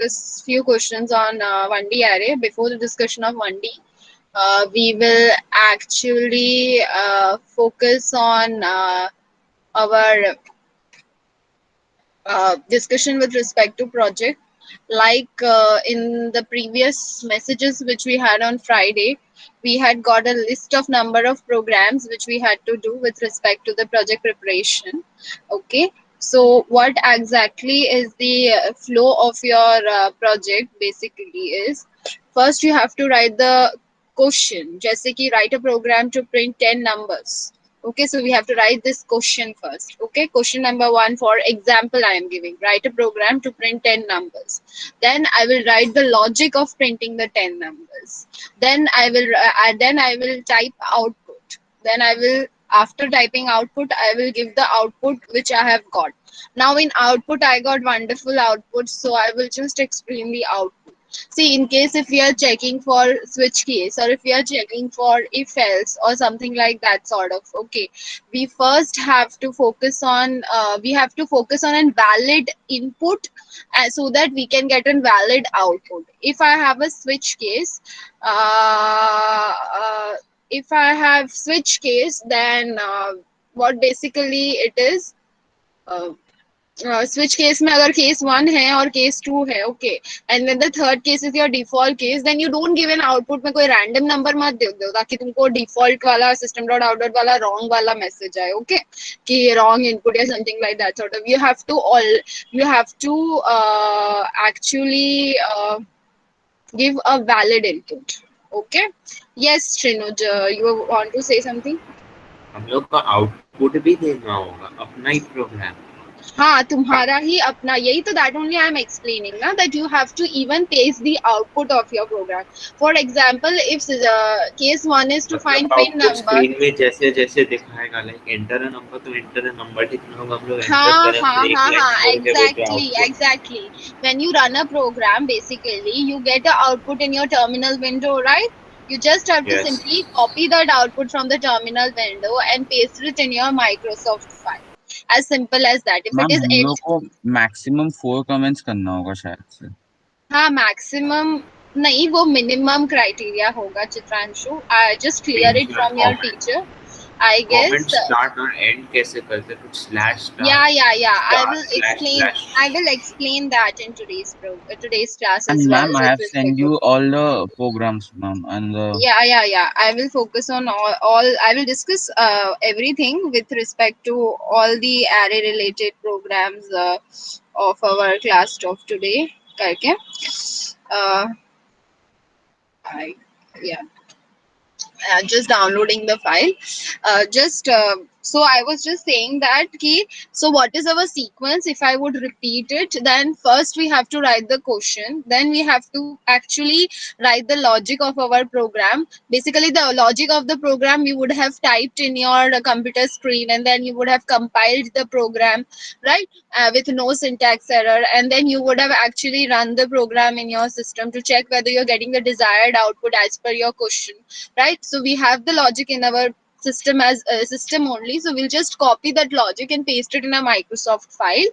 discuss few questions on 1D array. Before the discussion of 1D, we will actually focus on our discussion with respect to project. Like in the previous messages which we had on Friday, we had got a list of number of programs which we had to do with respect to the project preparation. Okay, so what exactly is the flow of your project basically is, first you have to write the question, जैसे कि write a program to print 10 numbers. Okay, so we have to write this question first. Okay, question number one, for example, I am giving, write a program to print 10 numbers. Then I will write the logic of printing the 10 numbers. Then I will type output. Then I will, after typing output, I will give the output which I have got. Now in output, I got wonderful output, so I will just explain the output. See, in case if we are checking for switch case, or if we are checking for if else or something like that sort of, okay, we first have to focus on a valid input, so that we can get a valid output. If I have a switch case, if I have switch case, then what basically it is, uh, switch case में अगर case 1 है और case 2 है, okay, and when the third case is your default case, then you don't give an output में कोई random number मत दे दो ताकि तुमको default वाला system.out वाला wrong वाला message आए, okay, कि wrong input या something like that sort of. You have to actually give a valid input. Okay, yes Shrinuj, you want to say something? हम लोग का आउटपुट भी देना होगा अपना ही प्रोग्राम. हाँ, तुम्हारा ही अपना, यही तो that only I am explaining ना, that you have to even paste the output of your program. For example, if case 1 is to find pin output number. Screen में जैसे जैसे दिखाएगा, लाइक एंटर अ नंबर, तो enter a number जितना होगा हम लोग एंटर हाँ करें, हाँ फिर एक हाँ लाइन हाँ, छोड़ के वो जो exactly output. exactly. When you run a program, basically you get the output in your terminal window, right? You just have to yes. simply copy that output from the terminal window and paste it in your Microsoft file. As simple as that. If it ma'am is हम लोग को maximum 4 comments करना होगा शायद से. हाँ, maximum नहीं, वो मिनिमम क्राइटेरिया होगा Chitranshu. I just clear it from your teacher, I comment guess. Start और एंड कैसे करते, कुछ slash Yeah, start yeah, yeah. I star will slash explain. Slash. I will explain that in today's class as And well ma'am, I with have respect sent to. you all the programs, ma'am, and Yeah, yeah, yeah. I will focus on all. I will discuss everything with respect to all the array related programs of our class of today. Okay. Uh, I Yeah. Just downloading the file. Just So I was just saying that key. So what is our sequence? If I would repeat it, then first we have to write the question, then we have to actually write the logic of our program. Basically the logic of the program you would have typed in your computer screen, and then you would have compiled the program, right, with no syntax error, and then you would have actually run the program in your system to check whether you're getting the desired output as per your question, right? So we have the logic in our system as a system only, so we'll just copy that logic and paste it in a Microsoft file.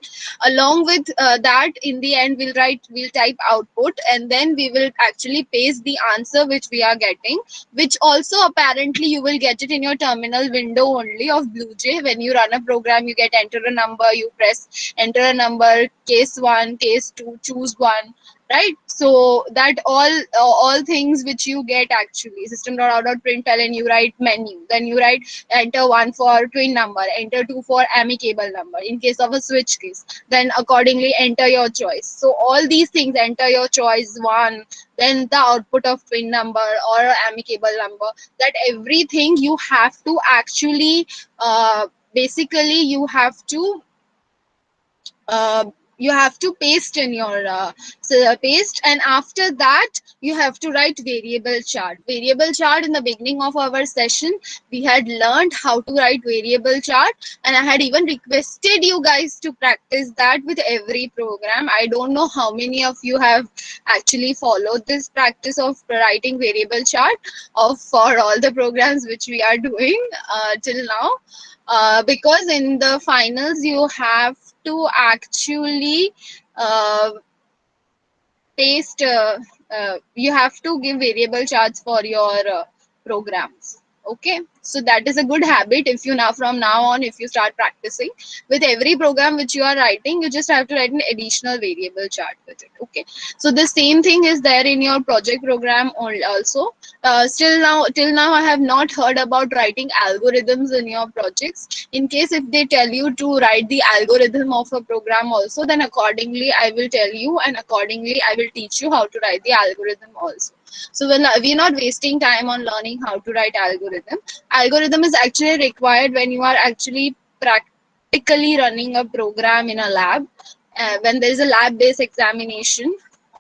Along with that, in the end we'll type output, and then we will actually paste the answer which we are getting, which also apparently you will get it in your terminal window only of BlueJ. When you run a program, you get enter a number, you press enter a number, case 1, case 2, choose one, right? So that all things which you get actually system.out.println, and you write menu, then you write enter 1 for twin number, enter 2 for amicable number in case of a switch case, then accordingly enter your choice. So all these things, enter your choice 1, then the output of twin number or amicable number, that everything you have to actually basically uh, you have to paste in your paste, and after that you have to write variable chart. Variable chart, in the beginning of our session we had learned how to write variable chart, and I had even requested you guys to practice that with every program. I don't know how many of you have actually followed this practice of writing variable chart of for all the programs which we are doing till now, because in the finals you have to actually uh, paste you have to give variable charts for your programs. Okay, so that is a good habit. If you now, from now on, if you start practicing with every program which you are writing, you just have to write an additional variable chart with it. Okay, so the same thing is there in your project program also. Still now, till now I have not heard about writing algorithms in your projects. In case if they tell you to write the algorithm of a program also, then accordingly I will tell you, and accordingly I will teach you how to write the algorithm also. So when we're not wasting time on learning how to write algorithm is actually required when you are actually practically running a program in a lab. When there is a lab based examination,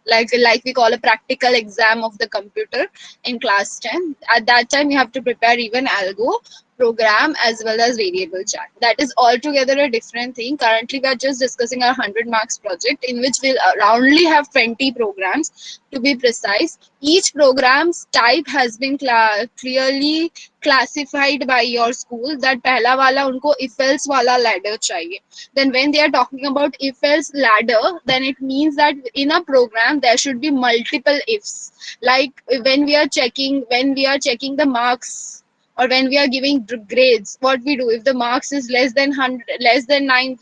like we call a practical exam of the computer in class 10, at that time you have to prepare even algo program as well as variable chart. That is altogether a different thing. Currently we are just discussing our 100 marks project, in which we'll roundly have 20 programs to be precise. Each program's type has been clearly classified by your school, that pehla wala unko if else wala ladder chahiye. Then when they are talking about if else ladder, then it means that in a program there should be multiple ifs. Like when we are checking the marks, or when we are giving grades, what we do, if the marks is less than 100, less than 9,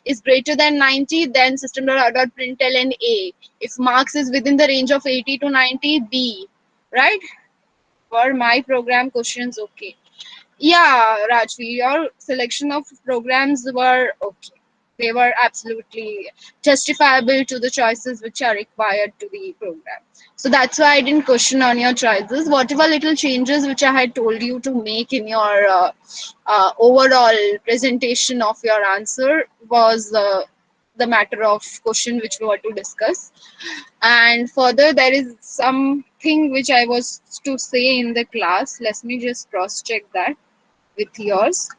is greater than 90, then system.out println a. If marks is within the range of 80 to 90, b. Right? For my program questions, okay. Yeah, Rajvi, your selection of programs were okay. They were absolutely justifiable to the choices which are required to the program. So that's why I didn't question on your choices. Whatever little changes which I had told you to make in your overall presentation of your answer was the matter of question which we were to discuss. And further, there is something which I was to say in the class. Let me just cross check that with yours.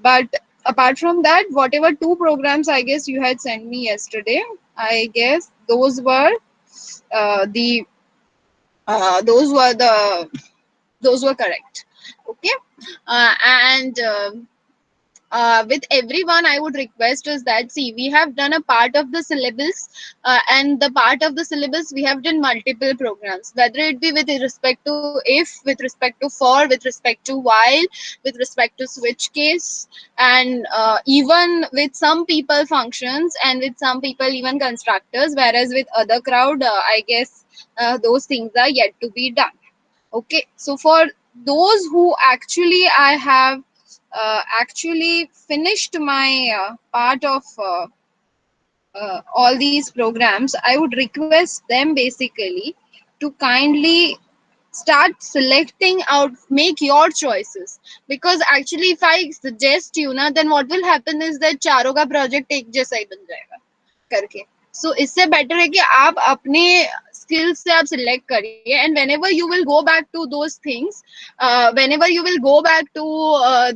But apart from that, whatever two programs I guess you had sent me yesterday, I guess the those were the those were correct. Okay, and with everyone I would request is that, see, we have done a part of the syllabus, and the part of the syllabus we have done multiple programs, whether it be with respect to if, with respect to for, with respect to while, with respect to switch case, and even with some people functions, and with some people even constructors, whereas with other crowd, I guess those things are yet to be done. Okay, so for those who actually I have actually finished my part of all these programs, I would request them basically to kindly start selecting out, make your choices. Because actually if I suggest you na, then what will happen is that चारों का project एक जैसा ही बन जाएगा करके. सो इससे better है कि आप अपने स्किल्स से आप सिलेक्ट करिए, and whenever you will go back to those things, whenever you will go back to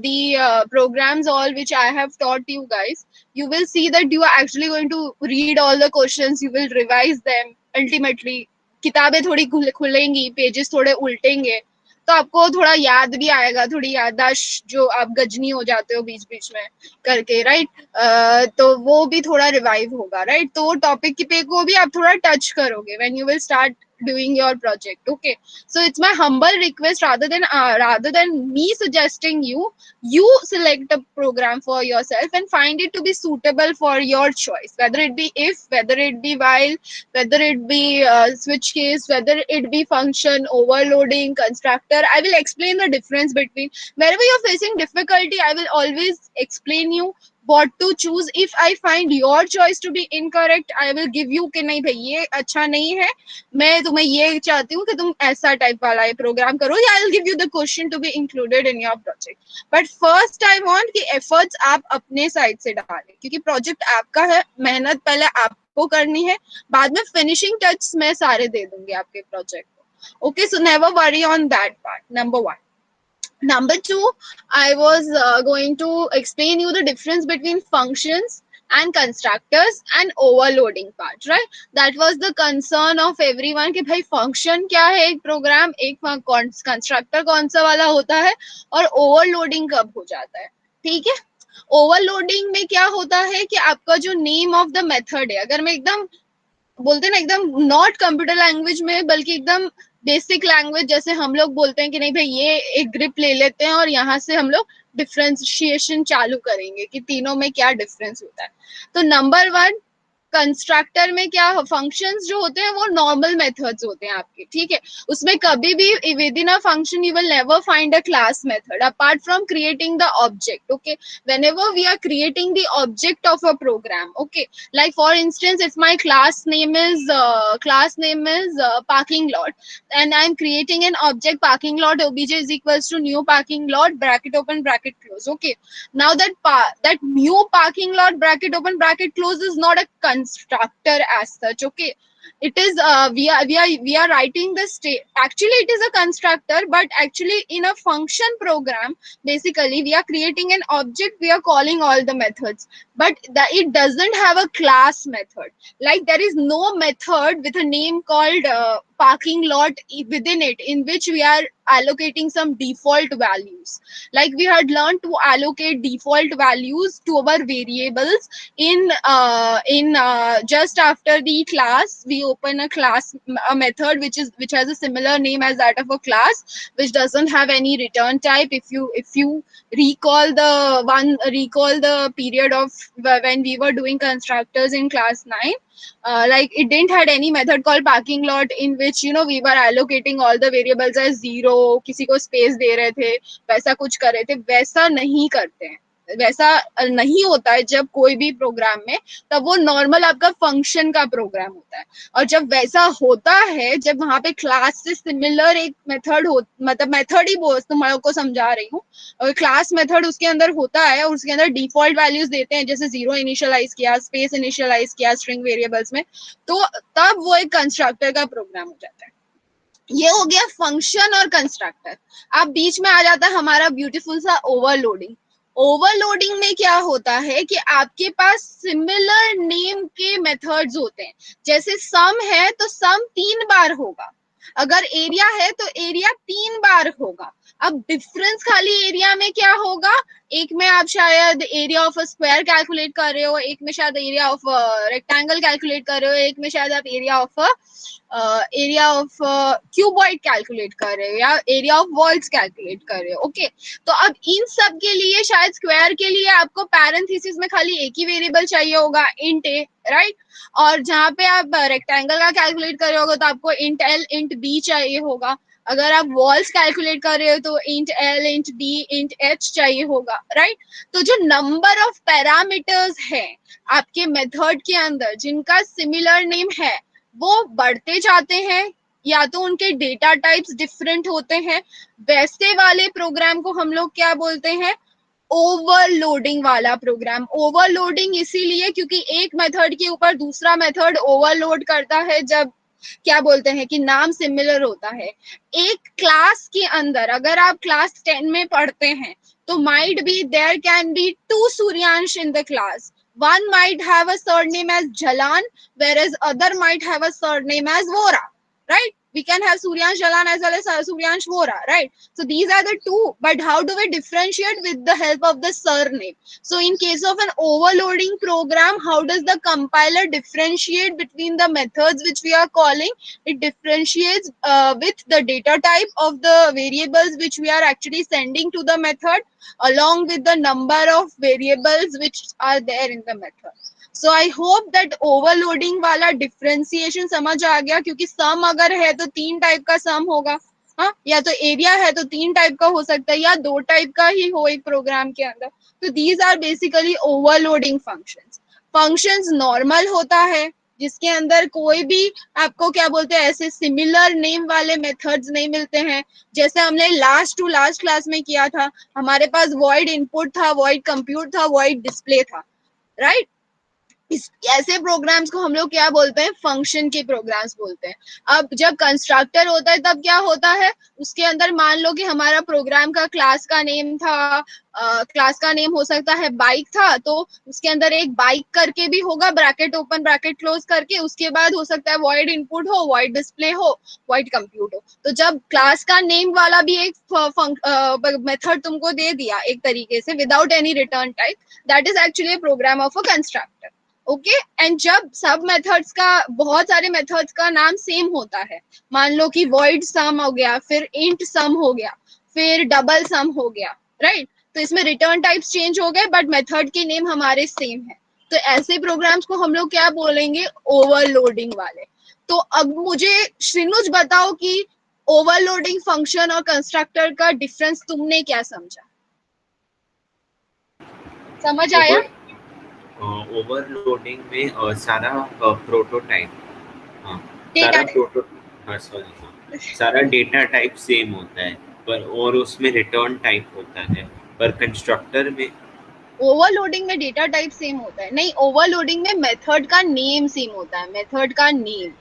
the programs all which I have taught you guys, you will see that you are actually going to read all the questions, you will revise them. Ultimately किताबें थोड़ी खुलेंगी, pages थोड़े उल्टेंगे, तो आपको थोड़ा याद भी आएगा, थोड़ी याददाश्त जो आप गजनी हो जाते हो बीच बीच में करके, राइट? तो वो भी थोड़ा रिवाइव होगा, राइट? तो टॉपिक पे को भी आप थोड़ा टच करोगे when you will start doing your project. Okay, so it's my humble request, rather than me suggesting you select a program for yourself and find it to be suitable for your choice, whether it be if, whether it be while, whether it be switch case, whether it be function, overloading, constructor. I will explain the difference between. Wherever you're facing difficulty, I will always explain you what to choose. If I find your choice to be incorrect, I will give you कि नहीं भाई ये अच्छा नहीं है, मैं तुम्हें ये चाहती हूँ कि तुम ऐसा टाइप वाला ये प्रोग्राम करो, या I will give you the question to be included in your project. But first I want कि एफर्ट्स आप अपने साइड से डालें, क्योंकि प्रोजेक्ट आपका है, मेहनत पहले आपको करनी है, बाद में फिनिशिंग टच मैं सारे दे दूंगी आपके प्रोजेक्ट को. Okay, so never worry on that part. Number 1. Number 2, I was going to explain you the difference between functions and constructors and overloading part, right? That was the concern of everyone कि भाई function क्या है एक program, एक constructor कौन सा वाला होता है, और overloading कब हो जाता है. ठीक है, ओवरलोडिंग में क्या होता है कि आपका जो नेम ऑफ द मेथड है, अगर मैं एकदम बोलते हैं ना एकदम नॉट कंप्यूटर लैंग्वेज में, बल्कि एकदम बेसिक लैंग्वेज, जैसे हम लोग बोलते हैं कि नहीं भाई ये एक ग्रिप ले लेते हैं और यहाँ से हम लोग डिफरेंशिएशन चालू करेंगे कि तीनों में क्या डिफरेंस होता है। तो नंबर वन, कंस्ट्रक्टर में क्या फंक्शंस जो होते हैं वो नॉर्मल मेथड्स होते हैं आपके, ठीक है। उसमें कभी भी with in a function you will never find a class method apart from creating the object, okay. whenever we are creating the object of a program, okay, like for instance if my class name is parking lot, and I'm creating an object parking lot obj is equals to new parking lot bracket open bracket close, okay. Now that new parking lot bracket open bracket close is not a constructor as such, okay. It is we are writing the state, actually it is a constructor, but actually in a function program basically we are creating an object, we are calling all the methods, but it doesn't have a class method. Like there is no method with a name called parking lot within it, in which we are allocating some default values. Like we had learned to allocate default values to our variables in just after the class we open a method which has a similar name as that of a class, which doesn't have any return type. If you recall the period of when we were doing constructors in class 9, like it didn't had any method called parking lot in which we were allocating all the variables as zero, किसी को space दे रहे थे, वैसा कुछ कर रहे थे, वैसा नहीं करते हैं, वैसा नहीं होता है जब कोई भी प्रोग्राम में, तब वो नॉर्मल आपका फंक्शन का प्रोग्राम होता है। और जब वैसा होता है, जब वहां पे क्लास से सिमिलर एक मेथड हो, मतलब मेथड ही तुम लोग को समझा रही हूँ, और क्लास मेथड उसके अंदर होता है और उसके अंदर डिफॉल्ट वैल्यूज देते हैं, जैसे जीरो इनिशियलाइज किया, स्पेस इनिशियलाइज किया स्ट्रिंग वेरिएबल्स में, तो तब वो एक कंस्ट्रक्टर का प्रोग्राम हो जाता है। ये हो गया फंक्शन और कंस्ट्रक्टर। अब बीच में आ जाता है हमारा ब्यूटीफुल सा ओवरलोडिंग। ओवरलोडिंग में क्या होता है कि आपके पास सिमिलर नेम के मेथड्स होते हैं, जैसे सम है तो सम 3 बार होगा, अगर एरिया है तो एरिया 3 बार होगा। अब डिफरेंस खाली एरिया में क्या होगा, एक में आप शायद area of a square calculate कर रहे हो, एक में शायद एरिया ऑफ रेक्टेंगल कैलकुलेट कर रहे हो, एक में शायद आप एरिया ऑफ क्यूबॉइड कैलकुलेट कर रहे हो या एरिया ऑफ वॉल्स कैलकुलेट कर रहे हो, ओके। तो अब इन सब के लिए शायद स्क्वायर के लिए आपको पैरेंथेसिस में खाली एक ही वेरिएबल चाहिए होगा, इंट ए, राइट। और जहाँ पे आप रेक्टेंगल का कैलकुलेट कर रहे होगे तो आपको इंट एल इंट बी चाहिए होगा। अगर आप वॉल्स कैलकुलेट कर रहे हो तो int L int B int H चाहिए होगा, राइट। तो जो नंबर ऑफ पैरामीटर्स है आपके मेथड के अंदर जिनका सिमिलर नेम है, वो बढ़ते जाते हैं, या तो उनके डेटा टाइप्स डिफरेंट होते हैं। वैसे वाले प्रोग्राम को हम लोग क्या बोलते हैं, ओवरलोडिंग वाला प्रोग्राम। ओवरलोडिंग इसीलिए क्योंकि एक मेथड के ऊपर दूसरा मेथड ओवरलोड करता है जब क्या बोलते हैं कि नाम सिमिलर होता है। एक क्लास के अंदर अगर आप क्लास 10 में पढ़ते हैं तो might be there can be 2 Suryansh in the class. One might have a surname as Jalan, whereas other might have a surname as Vora, right? We can have Suryansh Jalan as well as Suryansh Vora, right? So these are the two, but how do we differentiate? With the help of the surname. So in case of an overloading program, how does the compiler differentiate between the methods which we are calling? It differentiates with the data type of the variables which we are actually sending to the method, along with the number of variables which are there in the method. So I hope that overloading वाला differentiation समझ आ गया, क्योंकि sum अगर है तो 3 type का sum होगा, हाँ, या तो एरिया है तो 3 टाइप का हो सकता है, या 2 टाइप का ही हो एक प्रोग्राम के अंदर। तो these are basically overloading functions. Functions normal होता है जिसके अंदर कोई भी आपको क्या बोलते हैं ऐसे सिमिलर नेम वाले मेथड्स नहीं मिलते हैं, जैसे हमने लास्ट टू लास्ट क्लास में किया था। हमारे पास वॉइड इनपुट था, वॉइड कंप्यूट था, वॉइड डिस्प्ले था, राइट। इस ऐसे प्रोग्राम्स को हम लोग क्या बोलते हैं, फंक्शन के प्रोग्राम्स बोलते हैं। अब जब कंस्ट्रक्टर होता है तब क्या होता है, उसके अंदर मान लो कि हमारा प्रोग्राम का क्लास का नेम था, क्लास का नेम हो सकता है बाइक था, तो उसके अंदर एक बाइक करके भी होगा, ब्रैकेट ओपन ब्रैकेट क्लोज करके, उसके बाद हो सकता है वॉइड इनपुट हो, वॉइड डिस्प्ले हो, वॉइड कंप्यूट हो। तो जब क्लास का नेम वाला भी एक मेथड तुमको दे दिया एक तरीके से without any return type, that is actually program of a constructor. Okay and जब सब मेथड्स का बहुत सारे मेथड्स का नाम सेम होता है, मान लो कि void sum हो गया, फिर int sum हो गया, फिर double sum हो गया, राइट? तो इसमें रिटर्न टाइप्स चेंज हो गए बट मेथड के नेम हमारे सेम है। तो ऐसे प्रोग्राम्स को हम लोग क्या बोलेंगे? ओवरलोडिंग वाले। तो अब मुझे श्रीनुज बताओ कि ओवरलोडिंग फंक्शन और कंस्ट्रक्टर का डिफरेंस तुमने क्या समझा? समझ आया? ओवरलोडिंग में सारा प्रोटोटाइप, हाँ डेटा सारा प्रोटो हाँ सॉरी सारा डेटा टाइप सेम होता है, पर और उसमें रिटर्न टाइप होता है, पर कंस्ट्रक्टर में ओवरलोडिंग में डेटा टाइप सेम होता है? नहीं, ओवरलोडिंग में मेथड का नेम सेम होता है। मेथड का नेम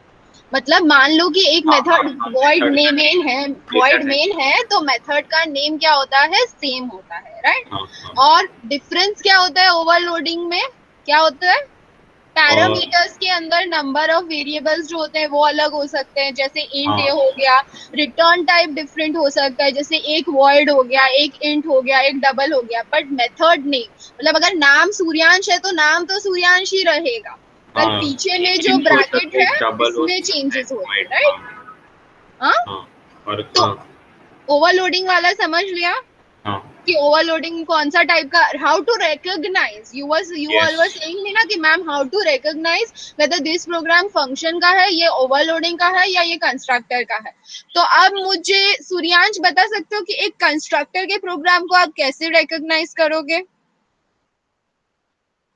मतलब मान लो कि एक हाँ हाँ मेथड हाँ void मेथड का main है, डेटा void टाइप, main है, तो मेथड का नेम क्या होता है? सेम होता है, राइट? हाँ हाँ और डिफरेंस क्या होता है ओवरलोडिंग में? क्या होता है? और पैरामीटर्स के अंदर नंबर ऑफ वेरिएबल्स जो होते हैं वो अलग हो सकते हैं, जैसे इंट ए हाँ हो गया। रिटर्न टाइप डिफरेंट हो सकता है, जैसे एक वॉइड हो गया, एक इंट हो गया, एक डबल हो गया, बट मेथड नहीं। मतलब अगर नाम सूर्यांश है तो नाम तो सूर्यांश ही रहेगा, पर हाँ पीछे में जो इंट हो ब्रैकेट सकता है, है डबल हो इसमें सकता है, चेंजेस होते हैं, वाइड, राइट? हाँ, हाँ और तो हाँ ओवरलोडिंग वाला समझ लिया हाँ कि ओवरलोडिंग कौन सा टाइप का, how to recognise, you all yes were saying me ना कि ma'am how to recognise whether this program function का है, ये ओवरलोडिंग का है या ये कंस्ट्रक्टर का है। तो अब मुझे सूर्यांश बता सकते हो कि एक कंस्ट्रक्टर के प्रोग्राम को आप कैसे रिकॉग्नाइज करोगे?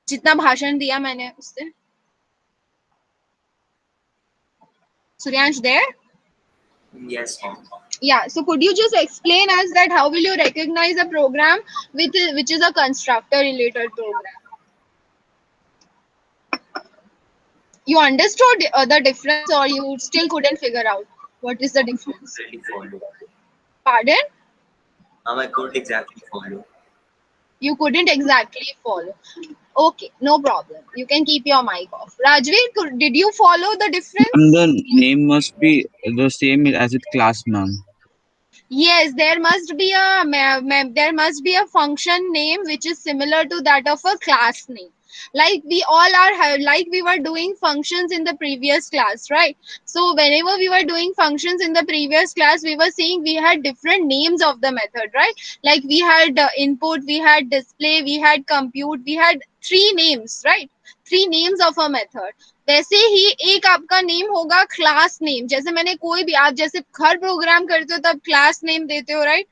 जितना भाषण दिया मैंने उससे। Suryansh there? Yes ma'am. Yeah, so could you just explain us that how will you recognize a program with which is a constructor related program? You understood the difference or you still couldn't figure out what is the difference? Really follow. Pardon? I couldn't exactly follow. You couldn't exactly follow. Okay, no problem. You can keep your mic off. Rajveer, did you follow the And difference? the name must be the same as its class, ma'am. Yes, there must be a function name which is similar to that of a class name. Like we all are like we were doing functions in the previous class, right? So whenever we were doing functions in the previous class, we were seeing we had different names of the method, right? Like we had input, we had display, we had compute, we had three names, right? Three names of a method. वैसे ही एक आपका name होगा class name. जैसे मैंने कोई भी, आप जैसे हर प्रोग्राम करते हो तब क्लास नेम देते हो, राइट?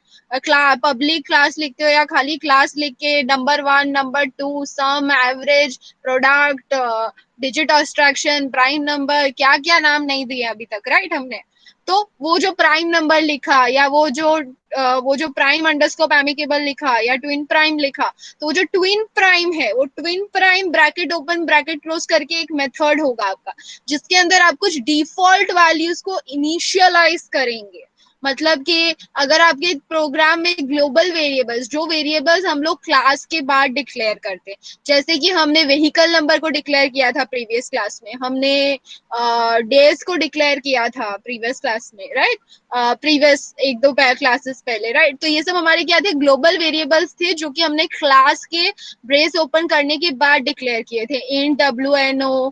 पब्लिक क्लास लिखते हो या खाली क्लास लिख के number 1, number 2, sum, average, product, digit extraction, prime number, क्या क्या नाम नहीं दिए अभी तक, राइट? हमने तो वो जो प्राइम नंबर लिखा या वो जो प्राइम अंडरस्कोप एमिकेबल लिखा या ट्विन प्राइम लिखा, तो वो जो ट्विन प्राइम है, वो twin prime bracket open bracket close करके एक मेथड होगा आपका, जिसके अंदर आप कुछ डिफॉल्ट वैल्यूज को इनिशियलाइज करेंगे। मतलब कि अगर आपके प्रोग्राम में ग्लोबल वेरिएबल्स, जो वेरिएबल्स हम लोग क्लास के बाद डिक्लेयर करते हैं, जैसे कि हमने व्हीकल नंबर को डिक्लेयर किया था प्रीवियस क्लास में, हमने डेज को डिक्लेयर किया था प्रीवियस क्लास में, राइट? प्रीवियस एक दो क्लासेस पहले, राइट? तो ये सब हमारे क्या थे? ग्लोबल वेरिएबल्स थे जो कि हमने क्लास के ब्रेस ओपन करने के बाद डिक्लेयर किए थे। इंट, WNO,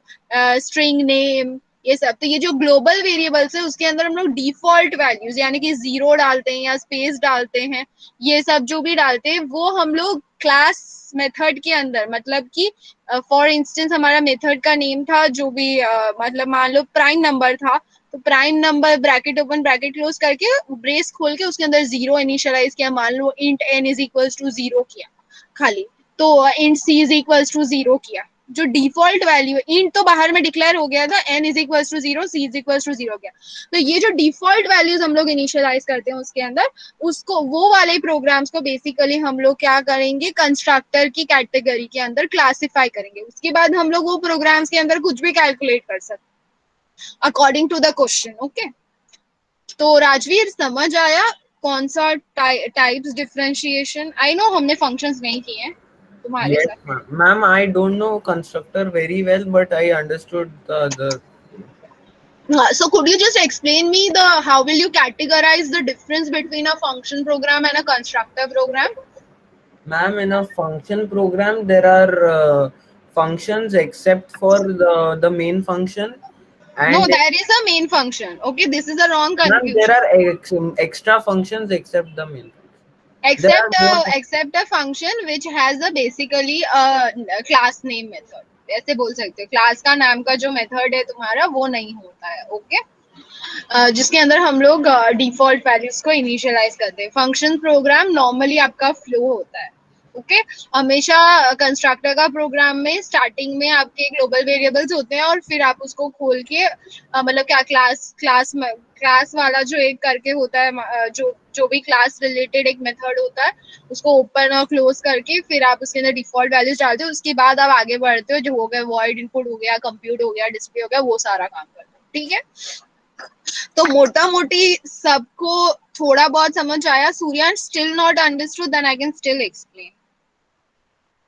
स्ट्रिंग नेम, ये सब। तो ये जो ग्लोबल वेरिएबल्स है उसके अंदर हम लोग डिफॉल्ट वैल्यूज यानी कि जीरो डालते हैं या स्पेस डालते हैं, ये सब जो भी डालते हैं वो हम लोग क्लास मेथड के अंदर, मतलब कि फॉर इंस्टेंस हमारा मेथड का नेम था जो भी मतलब मान लो प्राइम नंबर था, तो prime number bracket open bracket close करके ब्रेस खोल के उसके अंदर जीरो इनिशियलाइज किया, मान लो int n is equals to zero किया खाली, तो int c is equals to zero किया। जो डिफॉल्ट वैल्यू है, इंट तो बाहर में डिक्लेयर हो गया था, n is equals to zero, c is equals to zero गया। तो ये जो डिफॉल्ट वैल्यूज हम लोग इनिशियलाइज करते हैं उसके अंदर, उसको वो वाले प्रोग्राम्स को बेसिकली हम लोग क्या करेंगे? कंस्ट्रक्टर की कैटेगरी के अंदर क्लासिफाई करेंगे। उसके बाद हम लोग वो प्रोग्राम्स के अंदर कुछ भी कैलकुलेट कर सकते हैं according to the question. Okay, तो राजवीर समझ आया कौन सा टाइप्स डिफरेंशिएशन? आई नो हमने फंक्शंस नहीं किए हैं तुम्हारे Yes, साथ। ma'am. I don't know constructor very well, but I understood the. So could you just explain me the how will you categorize the difference between a function program and a constructor program? Ma'am, in a function program, there are functions except for the main function, and No, there is a main function. Okay, this is a wrong ma'am, there confusion. are extra functions except the main function. There are more. Except a function which has a basically a class name method. ऐसे बोल सकते हो, class का नाम का जो method है तुम्हारा वो नहीं होता है. ओके, जिसके अंदर हम लोग डिफॉल्ट वैल्यूज को इनिशियलाइज करते हैं. फंक्शन प्रोग्राम नॉर्मली आपका फ्लो होता है. ओके, हमेशा कंस्ट्रक्टर का प्रोग्राम में स्टार्टिंग में आपके ग्लोबल वेरिएबल्स होते हैं और फिर आप उसको खोल के मतलब क्या क्लास वाला जो एक करके होता है, जो भी क्लास रिलेटेड एक मेथड होता है उसको ओपन और क्लोज करके फिर आप उसके अंदर डिफॉल्ट वैल्यूज डालते हो. उसके बाद आप आगे बढ़ते हो, जो हो गया वॉइड इनपुट हो गया, कंप्यूट हो गया, डिस्प्ले हो गया, वो सारा काम करते हो. ठीक है, तो मोटा मोटी सबको थोड़ा बहुत समझ आया. Suryan still not understood, then I can still explain.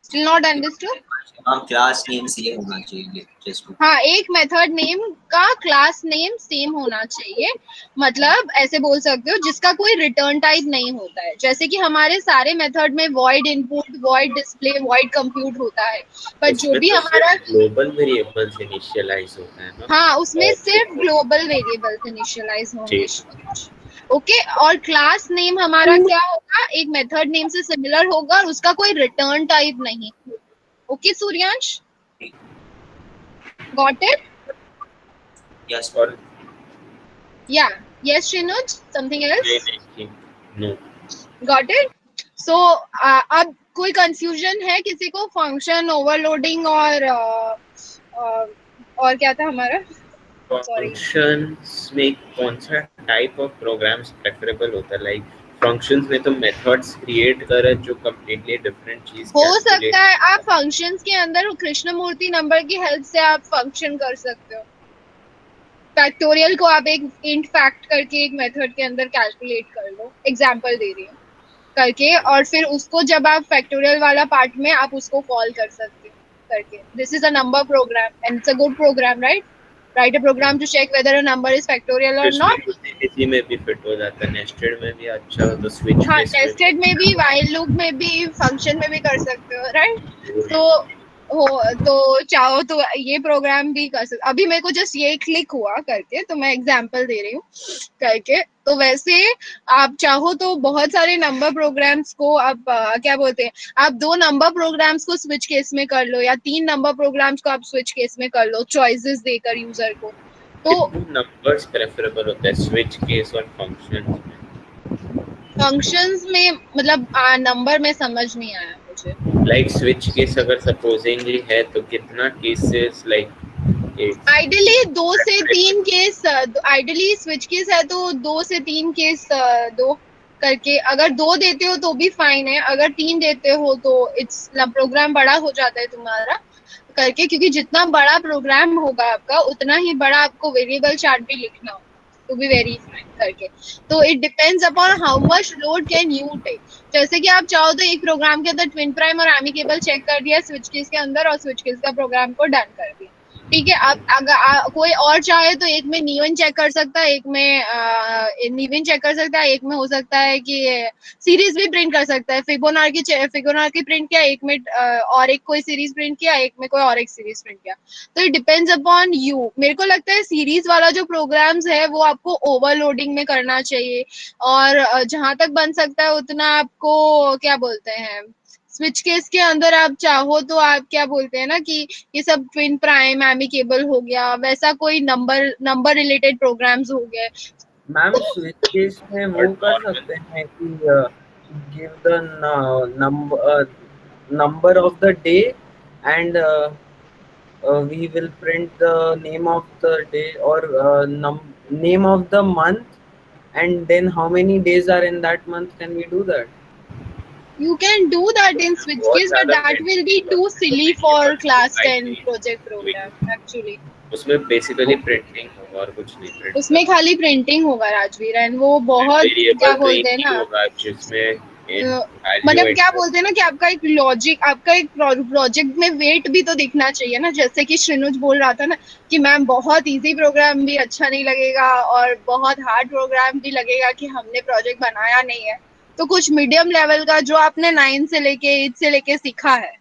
Still not understood. हम क्लास नेम सेम होना चाहिए जस्ट टू. हाँ, एक मेथड नेम का क्लास नेम सेम होना चाहिए. मतलब ऐसे बोल सकते हो जिसका कोई रिटर्न टाइप नहीं होता है. जैसे कि हमारे सारे मेथड में void input, void display, void compute होता है, पर जो भी हमारा ग्लोबल वेरिएबल्स इनिशियलाइज होता है ना. हाँ, उसमें सिर्फ ग्लोबल वेरिएबल्स इनिशियलाइज होंगे. ओके, और क्लास नेम हमारा क्या होगा, एक मेथड नेम से सिमिलर होगा और उसका कोई रिटर्न टाइप नहीं. Okay Suryansh, got it? Yes और या yes Srinuj, something else? No, got it. So अब कोई कंफ्यूजन है किसी को? फंक्शन ओवरलोडिंग और क्या था हमारा? फंक्शंस में कौन सा टाइप ऑफ प्रोग्राम्स प्रेफरेबल होता है? लाइक फंक्शंस में तो मेथड्स क्रिएट कर जो कंप्लीटली डिफरेंट चीज हो सकता है. आप फंक्शंस के अंदर कृष्णमूर्ति नंबर की हेल्प से आप फंक्शन कर सकते हो. फैक्टोरियल को आप एक इंट फैक्ट करके एक मेथड के अंदर कैलकुलेट कर लो, एग्जांपल दे रही हूँ करके, और फिर उसको जब आप फैक्टोरियल वाला पार्ट में आप उसको कॉल कर सकते हो करके. This is a number program and it's a good program, right? Write a program to check whether a number is factorial और नॉट. इसी में भी फिट हो जाता है, नेस्टेड में भी अच्छा हो तो स्विच हाँ, नेस्टेड में भी, व्हाइल लूप में भी, फंक्शन में भी कर सकते हो, राइट? तो चाहो तो ये प्रोग्राम भी कर सकते. अभी मेरे को जस्ट ये क्लिक हुआ करके, तो मैं एग्जांपल दे रही हूँ करके. तो वैसे आप चाहो तो बहुत सारे नंबर प्रोग्राम्स को आप क्या बोलते हैं, आप 2 नंबर प्रोग्राम्स को स्विच केस में कर लो या 3 नंबर प्रोग्राम्स को आप स्विच केस में कर लो, चॉइसेस देकर यूजर को. तो नंबर्स प्रेफरेबल होता है स्विच केस और फंक्शंस में. फंक्शंस में मतलब नंबर में समझ नहीं आया मुझे. लाइक स्विच केस अगर सपोजिंगली है तो कितना केसेस, लाइक आइडियली 2 से 3 केस. आइडियली स्विच केस है तो 2 से 3 केस दो करके. अगर 2 देते हो तो भी फाइन है, अगर 3 देते हो तो इट्स प्रोग्राम बड़ा हो जाता है तुम्हारा करके, क्योंकि जितना बड़ा प्रोग्राम होगा आपका उतना ही बड़ा आपको वेरिएबल चार्ट भी लिखना होगा टू बी वेरी फाइन करके. तो it depends upon how much load can you take. जैसे कि आप चाहो तो एक प्रोग्राम के अंदर ट्विन प्राइम और एमिकेबल चेक कर दिया स्विच केस के अंदर और स्विच केस का प्रोग्राम को डन कर दिया. ठीक है, आप अगर कोई और चाहे तो एक में नीवन चेक कर सकता है, एक में नीवन चेक कर सकता है, एक में हो सकता है कि सीरीज भी प्रिंट कर सकता है. फिबोनाची प्रिंट किया एक में, और एक कोई सीरीज प्रिंट किया, एक में कोई और एक सीरीज प्रिंट किया. तो इट डिपेंड्स अपॉन यू. मेरे को लगता है सीरीज वाला जो प्रोग्राम्स है वो आपको ओवरलोडिंग में करना चाहिए, और जहां तक बन सकता है उतना आपको क्या बोलते हैं, स्विच केस के अंदर आप चाहो तो आप क्या बोलते हैं ना कि ये सब ट्विन प्राइम एमिकेबल हो गया, वैसा कोई नंबर रिलेटेड प्रोग्राम्स हो गए. मैम स्विच केस में वो कर सकते हैं कि give the number of the day and we will print the name of the day or name of the month, and then how many days are in that month. Can we do that? You can do that in switch case, but that will be too silly for class 10 project program actually. उसमें basically printing होगा और कुछ नहीं. Print उसमें खाली printing होगा Rajveer, and वो बहुत क्या बोलते हैं ना, जिसमें मतलब क्या बोलते हैं ना कि आपका एक लॉजिक, आपका एक प्रोजेक्ट में वेट भी तो दिखना चाहिए ना. जैसे कि श्रीनुज बोल रहा था ना कि मैम बहुत इजी प्रोग्राम भी अच्छा नहीं लगेगा और बहुत हार्ड प्रोग्राम भी लगेगा कि हमने प्रोजेक्ट बनाया नहीं है. तो कुछ मीडियम लेवल का जो आपने 9 से लेके 8 से लेके सीखा है,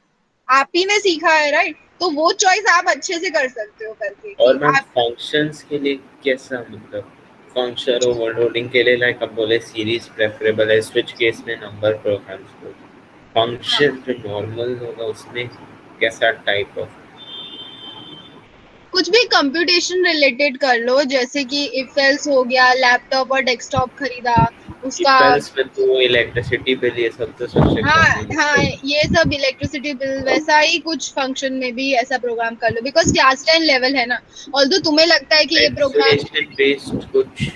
आप ही ने सीखा है, राइट? तो वो चॉइस आप अच्छे से कर सकते हो करके और कि मैम आप फंक्शंस के लिए कैसा, मतलब फंक्शन ओवरलोडिंग के लिए लाइक अब बोले सीरीज प्रेफरेबल है, स्विच केस में नंबर प्रोग्राम्स को, फंक्शन जो नॉर्मल होगा उसमें कैसा टाइप ऑफ, कुछ भी कंप्यूटेशन रिलेटेड कर लो, जैसे कि इफ एल्स हो गया, लैपटॉप और डेस्कटॉप खरीदा उसका। इफेल्स में तो इलेक्ट्रिसिटी बिल ये सब तो सबसे हाँ कॉमन हाँ, है। ये सब इलेक्ट्रिसिटी बिल वैसा ही कुछ फंक्शन में भी ऐसा प्रोग्राम कर लो, बिकॉज क्लास 10 लेवल है ना। ऑल्दो तुम्हें लगता है कि ये प्रोग्राम, मेंसुरेशन बेस्ड कुछ,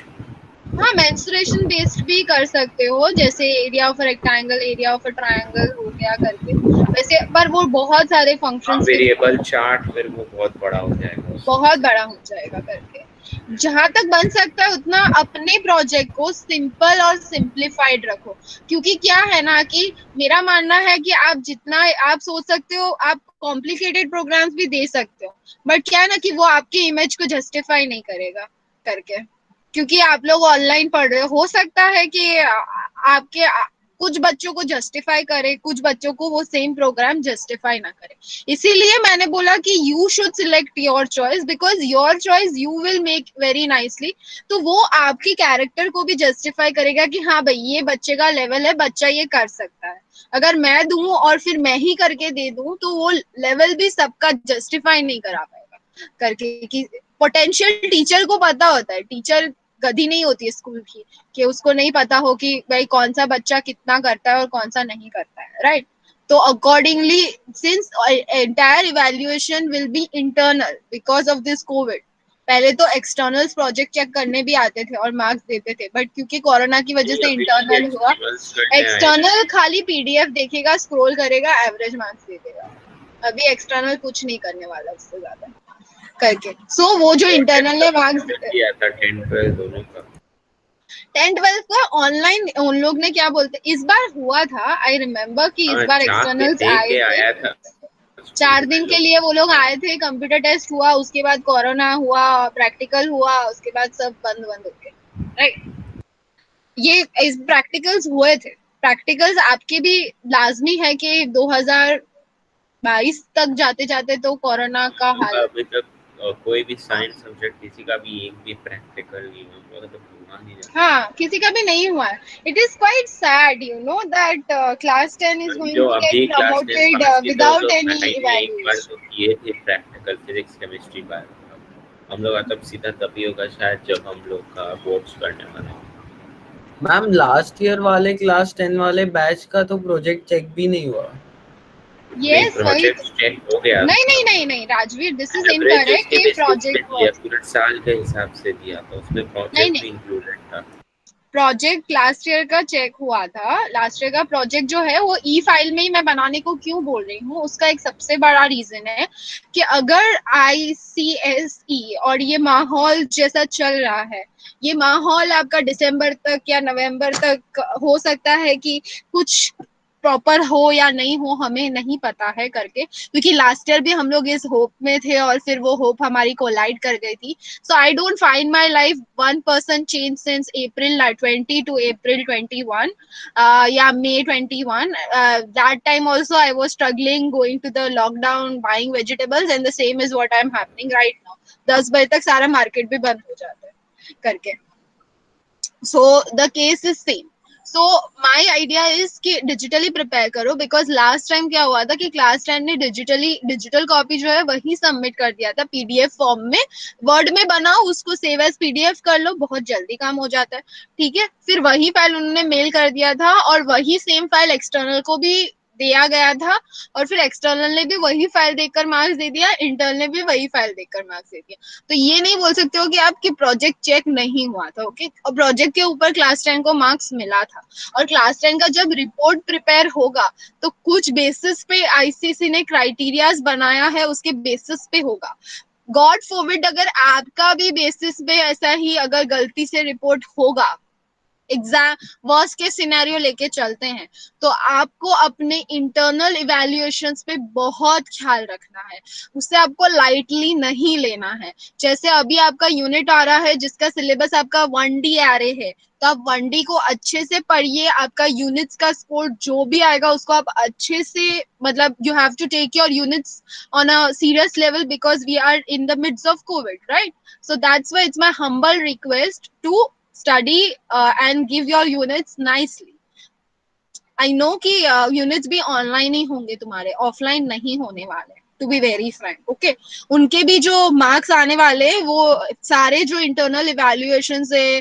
हाँ मेंसुरेशन बेस्ड भी कर सकते हो, जैसे area of rectangle, area of triangle हो गया करके। वैसे पर वो बहुत सारे हाँ फंक्शंस के वेरिएबल चार्ट फिर वो बहुत बड़ा हो जाएगा उसमें। बहुत बड़ा हो जाएगा करके। जहां तक बन सकता है उतना अपने प्रोजेक्ट को सिंपल और सिंप्लीफाइड रखो, क्योंकि क्या है ना कि मेरा मानना है कि आप जितना आप सोच सकते हो आप कॉम्प्लिकेटेड प्रोग्राम्स भी दे सकते हो, बट क्या है ना कि वो आपकी इमेज को जस्टिफाई नहीं करेगा करके, क्योंकि आप लोग ऑनलाइन पढ़ रहे हो सकता है कि आपके कुछ बच्चों को जस्टिफाई करे, कुछ बच्चों को वो सेम प्रोग्राम जस्टिफाई ना करे। इसीलिए मैंने बोला कि you should select your choice, because your choice you will make very nicely. तो वो आपकी कैरेक्टर को भी जस्टिफाई करेगा कि हाँ भाई ये बच्चे का लेवल है, बच्चा ये कर सकता है। अगर मैं दूं और फिर मैं ही करके दे दूं तो वो लेवल भी सबका जस्टिफाई नहीं करा पाएगा करके। कि पोटेंशियल टीचर को पता होता है, टीचर गधी नहीं होती है स्कूल की कि उसको नहीं पता हो कि भाई कौन सा बच्चा कितना करता है और कौन सा नहीं करता है, राइट। तो accordingly, since entire evaluation will be internal because of this Covid, पहले तो एक्सटर्नल्स प्रोजेक्ट चेक करने भी आते थे और मार्क्स देते थे, बट क्योंकि कोरोना की वजह नहीं से अभी भी इंटरनल हुआ। एक्सटर्नल्स करने आए हैं। एक्सटर्नल खाली पीडीएफ देखेगा, स्क्रॉल करेगा, एवरेज मार्क्स दे देगा। अभी एक्सटर्नल कुछ नहीं करने वाला उससे ज्यादा करके। सो वो जो इंटरनल ने मार्क्स दिया था 10 12 दोनों का। 10th 12th का ऑनलाइन उन लोग ने क्या बोलते, इस बार हुआ था, आई रिमेम्बर कि इस हाँ बार जाके एक्सटर्नल्स दे आए के थे। आया था 4 दिन के लिए वो लोग आए थे, कंप्यूटर टेस्ट हुआ, उसके बाद कोरोना हुआ, प्रैक्टिकल हुआ, उसके बाद सब बंद बंद हो गए, राइट। ये इस प्रैक्टिकल्स हुए थे, प्रैक्टिकल्स आपके भी लाजमी है कि 2022 तक जाते जाते तो कोरोना का होगा हाल। अभी तक कोई भी साइंस सब्जेक्ट किसी का भी एक भी प्रैक्टिकल नहीं हुआ, तो हुआ नहीं जाता। हाँ, किसी का भी नहीं हुआ है। It is quite sad you know that class 10 is going जो टू गेट अभी क्लास 10 प्रमोटेड पास की थे वो विदाउट लोग एनी भाई ने एक बार इवैल्यूएशन। तो किए थे प्रैक्टिकल फिजिक्स केमिस्ट्री बायो, हम लोग तब सीधा तभी होगा शायद जब हम लोग का बोर्ड्स करने वाले हैं। मैम लास्ट ईयर वाले क्लास 10 वाले बैच का तो प्रोजेक्ट चेक भी नहीं हुआ। नहीं यस वही प्रोजेक्ट चेक हो गया नहीं था, नहीं नहीं नहीं Rajveer, this is average incorrect उसके कि बेसिस पे प्रोजेक्ट दिया, वाज पूरे साल के हिसाब से दिया था, उसमें नहीं प्रोजेक्ट नहीं, भी इंक्लूडेड था। प्रोजेक्ट लास्ट ईयर का चेक हुआ था। लास्ट ईयर का प्रोजेक्ट जो है वो ई फाइल में ही मैं बनाने को क्यों बोल रही हूँ, उसका एक सबसे बड़ा रीजन है कि अगर ICSE और ये माहौल जैसा चल रहा है, ये माहौल आपका दिसंबर तक या नवंबर तक हो सकता है कि कुछ प्रॉपर हो या नहीं हो, हमें नहीं पता है करके, क्योंकि लास्ट ईयर भी हम लोग इस होप में थे और फिर वो होप हमारी कोलाइड कर गई थी। So I don't find my life 1% change since April 20 to April 21. Yeah, May 21. That time also I was struggling going to the lockdown, buying vegetables, and the same is what I'm happening right now. 10 बजे तक सारा market भी बंद हो जाता है करके। So the case is same. So my idea is कि digitally prepare करो, because last time क्या हुआ था कि क्लास 10 ने डिजिटल कॉपी जो है वही सबमिट कर दिया था पीडीएफ फॉर्म में। वर्ड में बनाओ उसको, सेव एज पीडीएफ कर लो, बहुत जल्दी काम हो जाता है, ठीक है। फिर वही फाइल उन्होंने मेल कर दिया था और वही सेम फाइल एक्सटर्नल को भी दिया गया था, और फिर एक्सटर्नल ने भी वही फाइल देखकर मार्क्स दे दिया, इंटरनल ने भी वही फाइल देखकर मार्क्स दे दिया। तो ये नहीं बोल सकते हो कि आपकी प्रोजेक्ट चेक नहीं हुआ था, ओके। और प्रोजेक्ट के ऊपर क्लास 10 को मार्क्स मिला था, और क्लास 10 का जब रिपोर्ट प्रिपेयर होगा तो कुछ बेसिस पे आईसीसी ने क्राइटेरियाज बनाया है, उसके बेसिस पे होगा। गॉड फॉरबिड अगर आपका भी बेसिस पे ऐसा ही अगर गलती से रिपोर्ट होगा एग्जाम वर्स्ट के सिनेरियो लेके चलते हैं, तो आपको अपने इंटरनल इवैल्यूएशंस पे बहुत ख्याल रखना है, उससे आपको लाइटली नहीं लेना है। जैसे अभी आपका यूनिट आ रहा है जिसका सिलेबस आपका 1D एरे है, तो आप 1D को अच्छे से पढ़िए, आपका यूनिट्स का स्कोर जो भी आएगा उसको आप अच्छे से, मतलब you have to take your units on a serious level because we are in the midst of COVID, right? So that's why it's my humble request to study and give your units nicely. I know कि units भी online ही होंगे तुम्हारे, offline नहीं होने वाले, to be very frank, okay. उनके भी जो मार्क्स आने वाले वो सारे जो इंटरनल इवैल्यूएशन है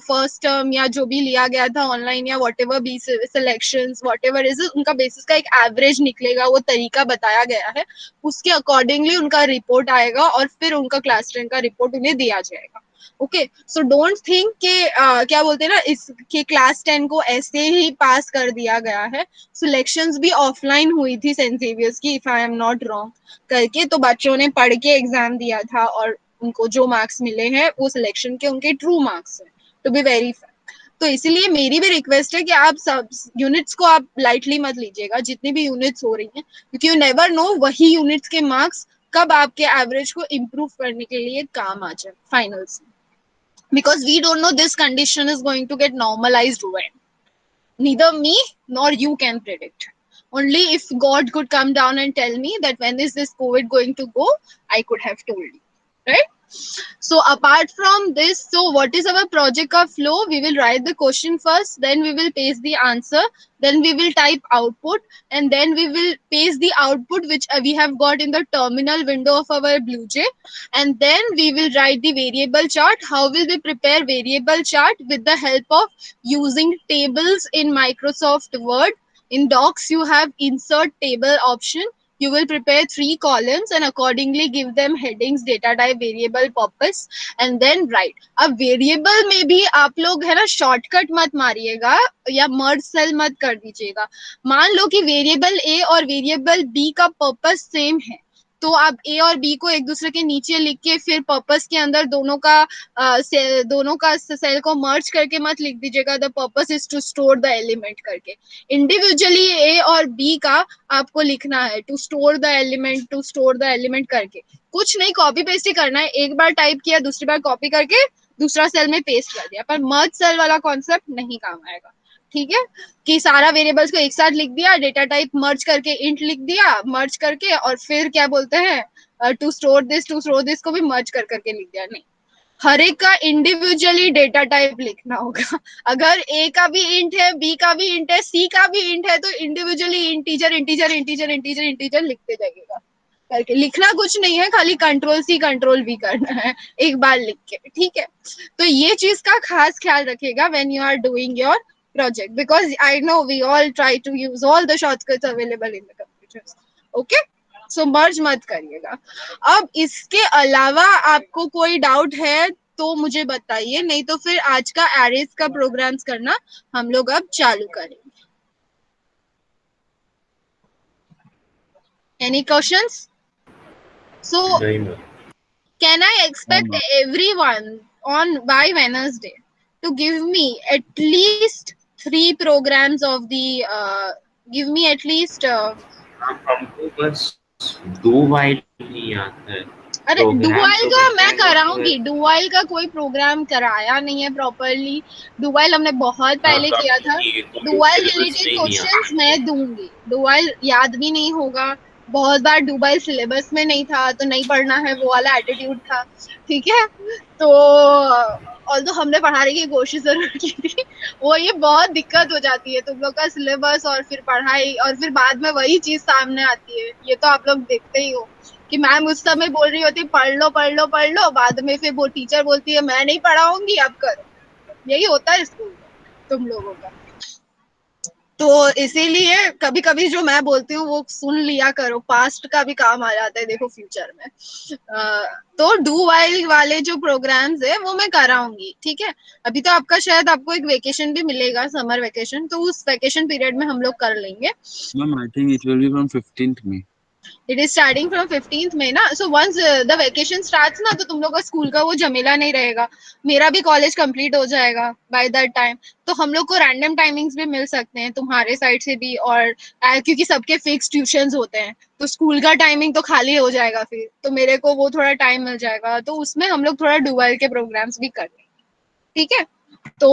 फर्स्ट टर्म या जो भी लिया गया था ऑनलाइन या whatever be selection whatever is, उनका बेसिस का एक एवरेज निकलेगा, वो तरीका बताया गया है, उसके अकॉर्डिंगली उनका रिपोर्ट आएगा और फिर उनका क्लास 10 का रिपोर्ट उन्हें दिया जाएगा। ओके, सो डोंट थिंक के क्या बोलते हैं ना, इसके क्लास 10 को ऐसे ही पास कर दिया गया है। सिलेक्शंस भी ऑफलाइन हुई थी सेंट जेवियर्स की, if I am not wrong करके, तो बच्चों ने पढ़ के एग्जाम दिया था और उनको जो मार्क्स मिले हैं वो सिलेक्शन के उनके ट्रू मार्क्स हैं, टू बी वेरी फ्रैंक। तो इसीलिए मेरी भी रिक्वेस्ट है कि आप सब यूनिट्स को आप लाइटली मत लीजिएगा, जितनी भी यूनिट्स हो रही हैं, क्योंकि यू नेवर नो वही यूनिट्स के मार्क्स कब आपके एवरेज को इम्प्रूव करने के लिए काम आ जाए फाइनल्स में, because we don't know this condition is going to get normalized when. Neither me nor you can predict. Only if God could come down and tell me that when is this COVID going to go, I could have told you, right? So apart from this, so what is our project of flow? We will write the question first, then we will paste the answer, then we will type output, and then we will paste the output which we have got in the terminal window of our BlueJ, and then we will write the variable chart. How will we prepare variable chart? With the help of using tables in Microsoft Word. In Docs, you have insert table option. You will prepare 3 columns and accordingly give them headings, data type, variable, purpose, and then write. अब variable में भी आप लोग है ना shortcut मत मारिएगा या मर्ज cell मत कर दीजिएगा। मान लो कि वेरिएबल ए और वेरिएबल बी का पर्पस सेम है, तो आप ए और बी को एक दूसरे के नीचे लिख के फिर पर्पस के अंदर दोनों का सेल को मर्ज करके मत लिख दीजिएगा, the purpose is to store the element करके। इंडिविजुअली ए और बी का आपको लिखना है, टू स्टोर द एलिमेंट करके, कुछ नहीं कॉपी पेस्ट ही करना है, एक बार टाइप किया दूसरी बार कॉपी करके दूसरा सेल में पेस्ट कर दिया, पर मर्ज सेल वाला कॉन्सेप्ट नहीं काम आएगा, ठीक है? कि सारा वेरिएबल्स को एक साथ लिख दिया, डेटा टाइप मर्ज करके इंट लिख दिया, मर्ज करके और फिर क्या बोलते हैं टू स्टोर दिस को भी मर्ज कर करके लिख दिया, नहीं, हर एक का इंडिविजुअली डेटा टाइप लिखना होगा। अगर ए का भी इंट है, बी का भी इंट है, सी का भी इंट है, तो इंडिविजुअली इंटीजर लिखते जाइएगा करके। लिखना कुछ नहीं है, खाली कंट्रोल सी कंट्रोल वी करना है एक बार लिख के, ठीक है? तो ये चीज का खास ख्याल रखिएगा when you are doing your project, because I know we all try to use all the shortcuts available in the computers, okay? So merge मत करिएगा। अब इसके अलावा आपको कोई डाउट है तो मुझे बताइए, नहीं तो फिर आज का एरेज का प्रोग्राम्स करना हम लोग अब चालू करेंगे। Any questions? So can I expect everyone on by Wednesday to give me at least 3 programs of the give me at least हमको बस 2 वाइल नहीं आता है। अरे डुवाइल का मैं कराऊंगी, डुवाइल का कोई प्रोग्राम कराया नहीं है प्रॉपरली, डुवाइल हमने बहुत पहले किया था, डुवाइल रिलेटेड क्वेश्चंस मैं दूंगी, डुवाइल याद भी नहीं होगा, बहुत बार डुवाइल सिलेबस में नहीं था तो नहीं पढ़ना है, वो वाला एटीट्यूड था, ठीक है? तो ऑल्दो हमने पढ़ाने की कोशिश जरूर की थी, वो ये बहुत दिक्कत हो जाती है तुम लोग का सिलेबस और फिर पढ़ाई और फिर बाद में वही चीज सामने आती है, ये तो आप लोग देखते ही हो कि मैम उस समय बोल रही होती पढ़ लो, बाद में फिर वो टीचर बोलती है मैं नहीं पढ़ाऊंगी आप करो, यही होता है स्कूल में तुम लोगों का। तो इसीलिए कभी कभी जो मैं बोलती हूँ वो सुन लिया करो, पास्ट का भी काम आ जाता है देखो फ्यूचर में। तो डू वाइल वाले जो प्रोग्राम्स है वो मैं कराऊंगी, ठीक है? अभी तो आपका शायद आपको एक वेकेशन भी मिलेगा, समर वेकेशन, तो उस वेकेशन पीरियड में हम लोग कर लेंगे। Ma'am I think it will be from 15th में। It is starting from 15th में ना, so once the vacation starts ना, तो तुम लोग का स्कूल का वो झमेला नहीं रहेगा, मेरा भी कॉलेज कंप्लीट हो जाएगा बाय दैट टाइम, तो हम लोग को रैंडम टाइमिंग्स भी मिल सकते हैं तुम्हारे साइड से भी, और क्योंकि सबके फिक्स ट्यूशंस होते हैं, तो स्कूल का टाइमिंग तो खाली हो जाएगा फिर, तो मेरे को वो थोड़ा टाइम मिल जाएगा, तो उसमें हम लोग थोड़ा डुअल के प्रोग्राम्स भी कर लेंगे, ठीक है। तो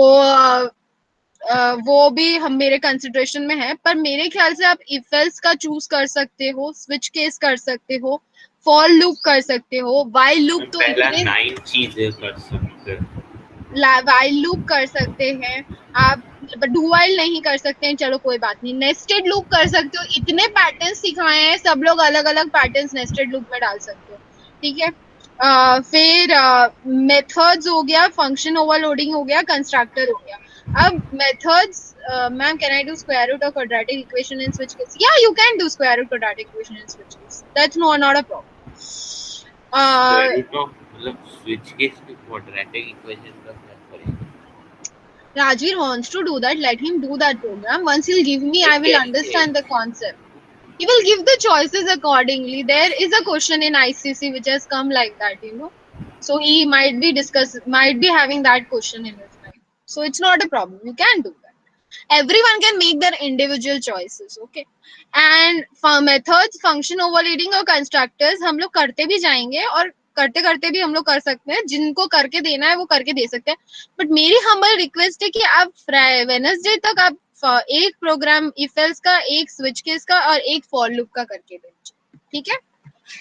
वो भी हम मेरे कंसिडरेशन में है, पर मेरे ख्याल से आप इफ एल्स का चूज कर सकते हो, स्विच केस कर सकते हो, फॉर लूप कर सकते हो, वाइल लूप तो पहला इतने 9 चीजें कर सकते हैं। वाइल लूप कर सकते हैं आप, डू वाइल नहीं कर सकते हैं, चलो कोई बात नहीं, नेस्टेड लूप कर सकते हो, इतने पैटर्न्स सिखाए हैं सब लोग, अलग अलग पैटर्न्स नेस्टेड लूप में डाल सकते हो, ठीक है। फिर मेथड्स हो गया, फंक्शन ओवरलोडिंग हो गया, कंस्ट्रक्टर हो गया। अब methods, ma'am can I do square root of quadratic equation in switch case? Yeah you can do square root quadratic equation in switch case, that's not a problem. Square root of मतलब switch case में quadratic equation का क्या करेंगे? Rajveer wants to do that. Let him do that program. Once he'll give me, I will understand the concept. He will give the choices accordingly. There is a question in ICC which has come like that, you know. So he might be having that question in his mind. So it's not a problem. You can do that. Everyone can make their individual choices, okay. And for methods, function overloading और constructors हम लोग करते भी जाएंगे, और करते करते भी हम लोग कर सकते हैं, जिनको करके देना है वो करके दे सकते हैं, बट मेरी हम्बल रिक्वेस्ट है कि आप वेडनेसडे तक आप एक प्रोग्राम इफ एल्स का, एक स्विच केस का और एक फॉर लूप का करके दीजिए, ठीक है।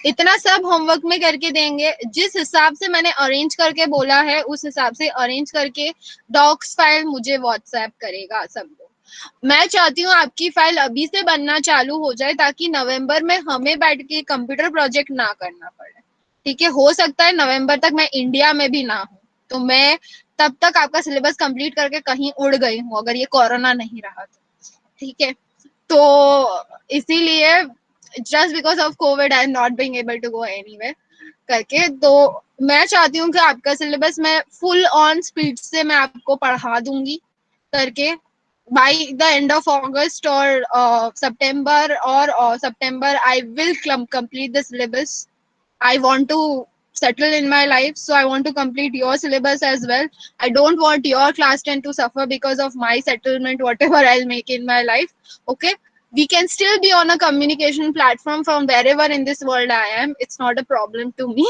इतना सब होमवर्क में करके देंगे, जिस हिसाब से मैंने अरेंज करके बोला है उस हिसाब से अरेंज करके डॉक्स फाइल मुझे व्हाट्सएप करेगा सब लोग। मैं चाहती हूँ आपकी फाइल अभी से बनना चालू हो जाए, ताकि नवंबर में हमें बैठ के कंप्यूटर प्रोजेक्ट ना करना पड़े, ठीक है। हो सकता है नवंबर तक मैं इंडिया में भी ना हूँ, तो मैं तब तक आपका सिलेबस कंप्लीट करके कहीं उड़ गई हूँ, अगर ये कोरोना नहीं रहा तो, ठीक है। तो इसीलिए just because of COVID I am not being able to go anywhere करके, तो मैं चाहती हूँ कि आपका सिलेबस मैं फुल ऑन स्पीड से मैं आपको पढ़ा दूंगी करके by the end of August और सितंबर, और सितंबर I will complete the syllabus. I want to settle in my life, so I want to complete your syllabus as well. I don't want your class 10 to suffer because of my settlement, whatever I'll make in my life. Okay, we can still be on a communication platform from wherever in this world I am. It's not a problem to me.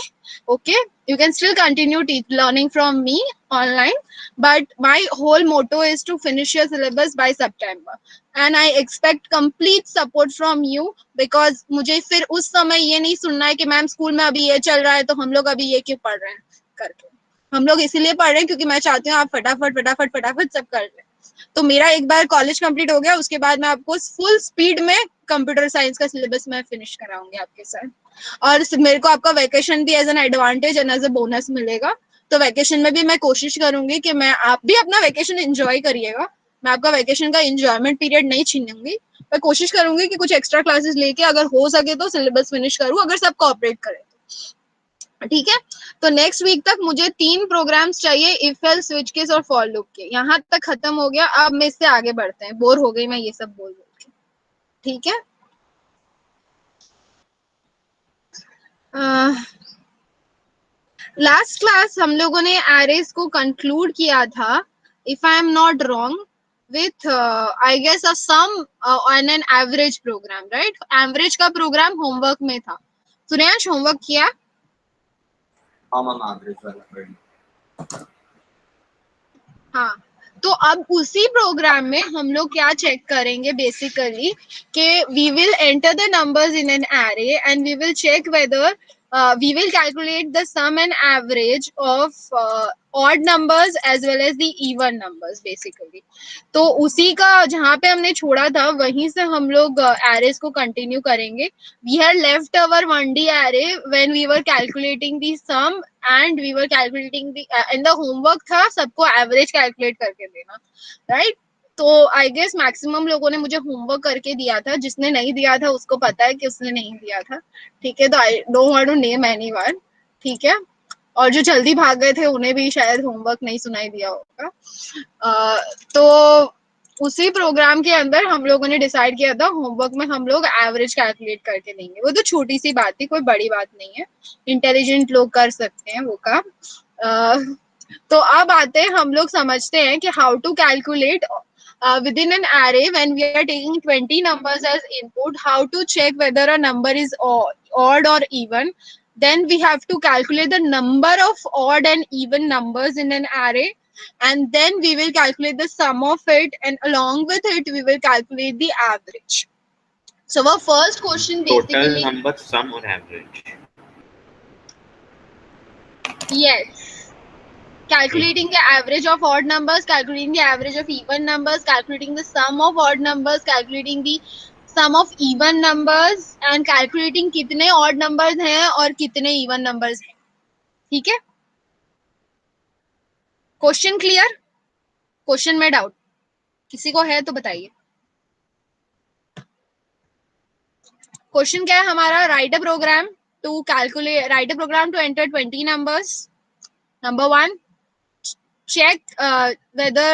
Okay, you can still continue learning from me online, but my whole motto is to finish your syllabus by September, and I expect complete support from you, because मुझे फिर उस समय ये नहीं सुनना है कि ma'am school में अभी ये चल रहा है तो हम लोग अभी ये क्यों पढ़ रहे हैं करके। हम लोग इसीलिए पढ़ रहे हैं क्योंकि मैं चाहती हूँ आप फटाफट फटाफट फटाफट सब कर लें। तो मेरा एक बार कॉलेज कंप्लीट हो गया, उसके बाद मैं आपको फुल स्पीड में कंप्यूटर साइंस का सिलेबस मैं फिनिश कराऊंगी आपके साथ, और मेरे को आपका वैकेशन भी as an advantage and as a bonus मिलेगा। तो वैकेशन में भी मैं कोशिश करूंगी कि मैं, आप भी अपना वैकेशन एंजॉय करिएगा, मैं आपका वैकेशन का एंजॉयमेंट पीरियड नहीं छीनूंगी। मैं कोशिश करूंगी कि कुछ एक्स्ट्रा क्लासेस लेके अगर हो सके तो सिलेबस फिनिश करूं, अगर सब कोऑपरेट करे तो, ठीक है। तो नेक्स्ट वीक तक मुझे 3 प्रोग्राम्स चाहिए, इफ एल्स, स्विच केस और फॉर लूप के। यहाँ तक खत्म हो गया, अब मैं इससे आगे बढ़ते हैं, बोर हो गई मैं ये सब बोल बोल के, ठीक है। लास्ट क्लास हम लोगों ने एरेज को कंक्लूड किया था, if I am not wrong, with I guess a sum on an average program, right? Average का प्रोग्राम होमवर्क में था। सूर्यांश होमवर्क किया? हाँ मैम, एवरेज वाला। हाँ, तो अब उसी प्रोग्राम में हम लोग क्या चेक करेंगे बेसिकली, कि we will enter the numbers in an array and we will check whether we will calculate the sum and average of odd numbers as well as the even numbers basically। तो उसी का जहाँ पे हमने छोड़ा था वहीं से हम लोग arrays को continue करेंगे। We had left our 1D array when we were calculating the sum and we were calculating the and the homework था सबको average calculate करके देना, right? तो आई गेस मैक्सिमम लोगों ने मुझे होमवर्क करके दिया था, जिसने नहीं दिया था उसको पता है कि उसने नहीं दिया था, ठीक है। तो I don't want to name anyone, ठीक है। और जो जल्दी भाग गए थे उन्हें भी शायद होमवर्क नहीं सुनाई दिया होगा। तो उसी प्रोग्राम के अंदर हम लोगों ने डिसाइड किया था होमवर्क में हम लोग एवरेज कैलकुलेट करके देंगे। वो तो छोटी सी बात थी, कोई बड़ी बात नहीं है, इंटेलिजेंट लोग कर सकते हैं वो काम। तो अब आते हैं, हम लोग समझते हैं कि how to calculate within an array when we are taking 20 numbers as input, how to check whether a number is odd or even. Then we have to calculate the number of odd and even numbers in an array, and then we will calculate the sum of it, and along with it we will calculate the average. So our first question total basically, number, sum or average? yes, calculating the average of odd numbers, calculating the average of even numbers, calculating the sum of odd numbers, calculating the sum of even numbers, and calculating कितने odd numbers हैं और कितने even numbers हैं। ठीक है, question clear? Question में doubt किसी को है तो बताइए। क्वेश्चन क्या है हमारा? Write a program to calculate, write a program to enter 20 numbers. Number 1, check whether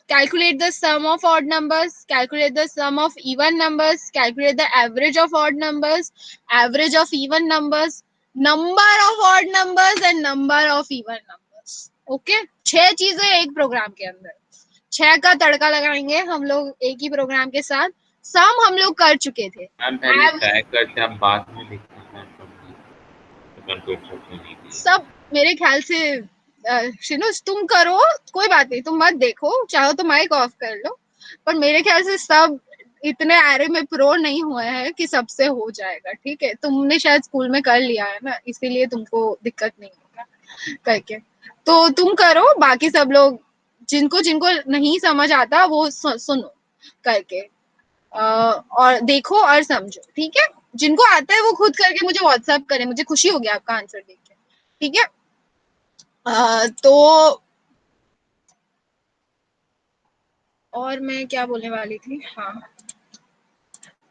calculate the sum of odd numbers, calculate the sum of even numbers, calculate the average of odd numbers, average of even numbers, number of odd numbers and number of even numbers. Okay, 6 चीजें एक program के अंदर, 6 का तड़का लगाएंगे हम लोग एक ही programme के साथ। सम हम लोग कर चुके थे, मैम पहले ट्राई करते हैं, बाद में लिखते हैं। सब मेरे ख्याल से शिनू तुम करो, कोई बात नहीं, तुम मत देखो, चाहो तो माइक ऑफ कर लो, पर मेरे ख्याल से सब इतने एरे में प्रो नहीं हुए हैं कि सबसे हो जाएगा। ठीक है, तुमने शायद स्कूल में कर लिया है ना, इसीलिए तुमको दिक्कत नहीं होगा करके। तो तुम करो, बाकी सब लोग जिनको जिनको नहीं समझ आता वो सुनो करके, और देखो और समझो। ठीक है, जिनको आता है वो खुद करके मुझे व्हाट्सएप करें, मुझे खुशी होगी आपका आंसर देख के। ठीक है, तो और मैं क्या बोलने वाली थी, हाँ,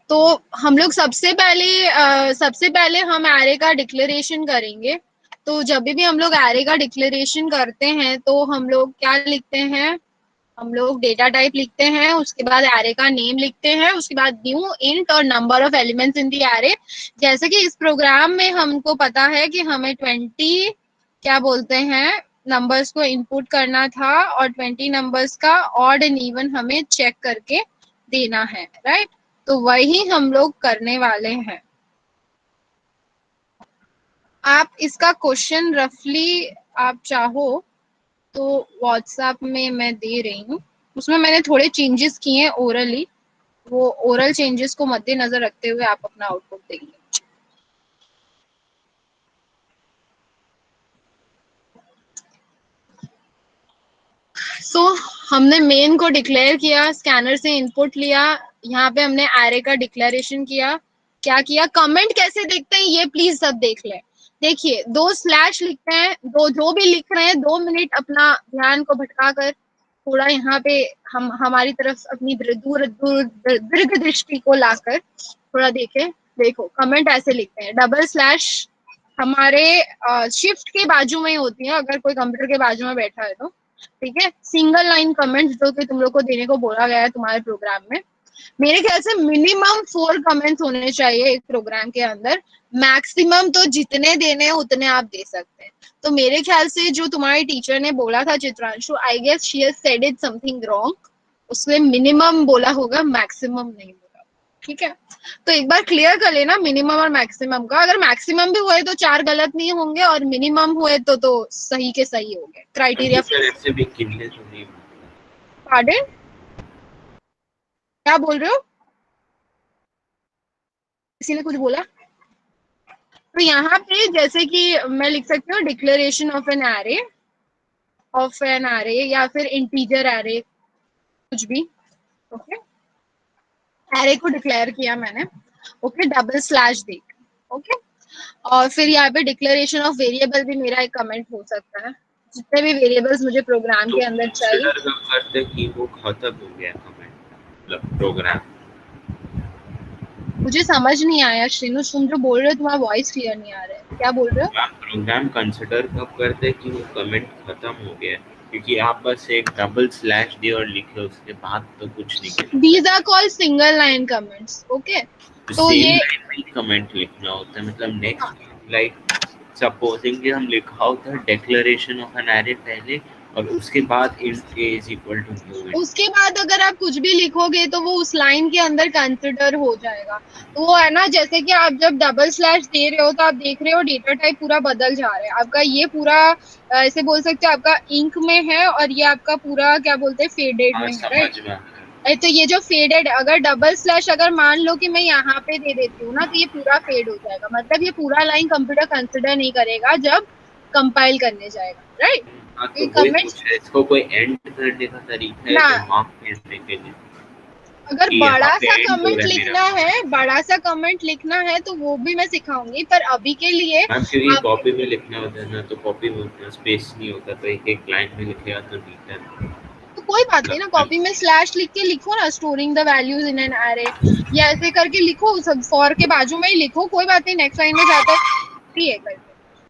तो हम लोग सबसे पहले हम एरे का डिक्लेरेशन करेंगे। तो जब भी हम लोग एरे का डिक्लेरेशन करते हैं तो हम लोग क्या लिखते हैं, हम लोग डेटा टाइप लिखते हैं, उसके बाद एरे का नेम लिखते हैं, उसके बाद न्यू इंट और number of elements in the array. जैसे कि इस प्रोग्राम में हमको पता है कि हमें 20 क्या बोलते हैं नंबर्स को इनपुट करना था, और 20 नंबर्स का ऑड एंड इवन हमें चेक करके देना है, राइट? तो वही हम लोग करने वाले हैं। आप इसका क्वेश्चन रफली आप चाहो तो व्हाट्सएप में मैं दे रही हूँ, उसमें मैंने थोड़े चेंजेस किए हैं ओरली, वो ओरल चेंजेस को मद्देनजर रखते हुए आप अपना आउटपुट देंगे। सो हमने मेन को डिक्लेयर किया, स्कैनर से इनपुट लिया, यहाँ पे हमने एरे का डिक्लेरेशन किया। क्या किया, कमेंट कैसे देखते हैं ये प्लीज सब देख लें। देखिए 2 स्लैश लिखते हैं, दो जो भी लिख रहे हैं 2 मिनट अपना ध्यान को भटका कर थोड़ा यहाँ पे हम हमारी तरफ अपनी दीर्घ दृष्टि को लाकर थोड़ा देखें। देखो कमेंट ऐसे लिखते हैं, डबल स्लैश हमारे शिफ्ट के बाजू में ही होती है अगर कोई कंप्यूटर के बाजू में बैठा है तो। ठीक है, सिंगल लाइन कमेंट्स जो कि तुम लोग को देने को बोला गया है तुम्हारे प्रोग्राम में। मेरे ख्याल से मिनिमम 4 कमेंट्स होने चाहिए एक प्रोग्राम के अंदर, मैक्सिमम तो जितने देने हैं उतने आप दे सकते हैं। तो मेरे ख्याल से जो तुम्हारे टीचर ने बोला था Chitranshu, I guess she has said it something wrong, उसने मिनिमम बोला होगा, मैक्सिमम नहीं बोला। ठीक है, तो एक बार क्लियर कर लेना मिनिमम और मैक्सिमम का। अगर मैक्सिमम भी हुए तो 4 गलत नहीं होंगे, और मिनिमम हुए तो सही के सही होंगे। क्राइटेरिया ऐसे भी कितने तो नहीं। पार्डन, क्या बोल रहे हो? किसी ने कुछ बोला? तो यहाँ पे जैसे कि मैं लिख सकती हूँ डिक्लेरेशन ऑफ एन एरे या फिर इंटीजर एरे, कुछ भी। ओके, एरे को डिक्लेयर किया मैंने, ओके, डबल स्लैश दे, ओके, और फिर यहाँ पे डिक्लेरेशन ऑफ वेरिएबल भी मेरा एक कमेंट हो सकता है, जितने भी वेरिएबल्स मुझे प्रोग्राम के अंदर चाहिए। करते कि वो खत्म हो गया कमेंट, मतलब प्रोग्राम। मुझे समझ नहीं आया श्रीनु, तुम जो बोल रहे हो तुम्हारा वॉइस क्लियर नहीं आ रहा है, क्या बोल रहे हो? प्रोग्राम कंसीडर कब करते कि वो कमेंट खत्म हो गया, क्योंकि आप बस एक डबल स्लैश दिए और लिखे, उसके बाद तो कुछ नहीं किया। These are called single line comments. Okay. तो तो सेम ये लाइन में ही कमेंट लिखना होता है, मतलब नेक्स्ट लाइक सपोजिंग कि हम लिखा होता है डिक्लेरेशन ऑफ एन एरे पहले और उसके बाद int a is equal to new int। उसके बाद अगर आप कुछ भी लिखोगे तो वो उस लाइन के अंदर कंसिडर हो जाएगा। तो वो है ना, जैसे कि आप जब डबल स्लैश दे रहे हो तो आप देख रहे हो डेटा टाइप पूरा बदल जा रहा है आपका। ये पूरा ऐसे बोल सकते हो आपका इंक में है और ये आपका पूरा क्या बोलते हैं फेडेड हाँ में है, राइट। समझ में आता है। तो ये जो फेडेड, अगर डबल स्लैश अगर मान लो कि मैं यहाँ पे दे देती हूँ ना, तो ये पूरा फेड हो जाएगा। मतलब ये पूरा लाइन कंप्यूटर कंसिडर नहीं करेगा जब कंपाइल करने जाएगा, राइट। हाँ तो ये वही कमेंट्स पूछा है, इसको कोई एंड करने का तरीका है ना, क्या मार्क करने के लिए अगर कि यहाँ बड़ा पे सा एंड हो कमेंट रहा है मेरा? लिखना है, बड़ा सा कमेंट लिखना है तो वो भी मैं सिखाऊंगी, पर अभी के लिए मैम क्योंकि आप कॉपी में लिखना होता है ना, तो कॉपी में उतना स्पेस नहीं होता, तो एक एक लाइन में लिखेगा तो नीट है। तो कोई बात नहीं ना, लगता कॉपी में है स्लैश लिख के लिखो ना, storing the values in an array, या ऐसे करके लिखो, सब फॉर के बाजू में ही लिखो, कोई बात नहीं, नेक्स्ट लाइन में जाता है करके।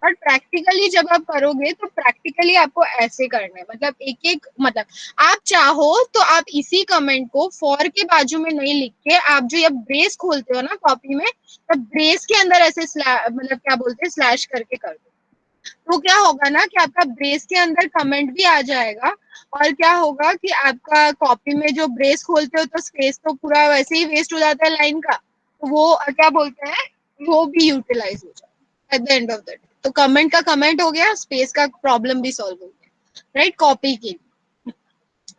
बट प्रैक्टिकली जब आप करोगे तो प्रैक्टिकली आपको ऐसे करना है, मतलब एक एक, मतलब आप चाहो तो आप इसी कमेंट को फॉर के बाजू में नहीं लिख के, आप जो ये ब्रेस खोलते हो ना कॉपी में, तब ब्रेस के अंदर ऐसे मतलब क्या बोलते हैं स्लैश करके कर दो। तो क्या होगा ना कि आपका ब्रेस के अंदर कमेंट भी आ जाएगा, और क्या होगा कि आपका कॉपी में जो ब्रेस खोलते हो तो स्पेस तो पूरा वैसे ही वेस्ट हो जाता है लाइन का, तो वो क्या बोलते हैं, वो भी यूटिलाइज हो जाएगा at the end of the day. तो कमेंट का कमेंट हो गया, स्पेस का प्रॉब्लम भी सॉल्व हो गया, राइट। कॉपी की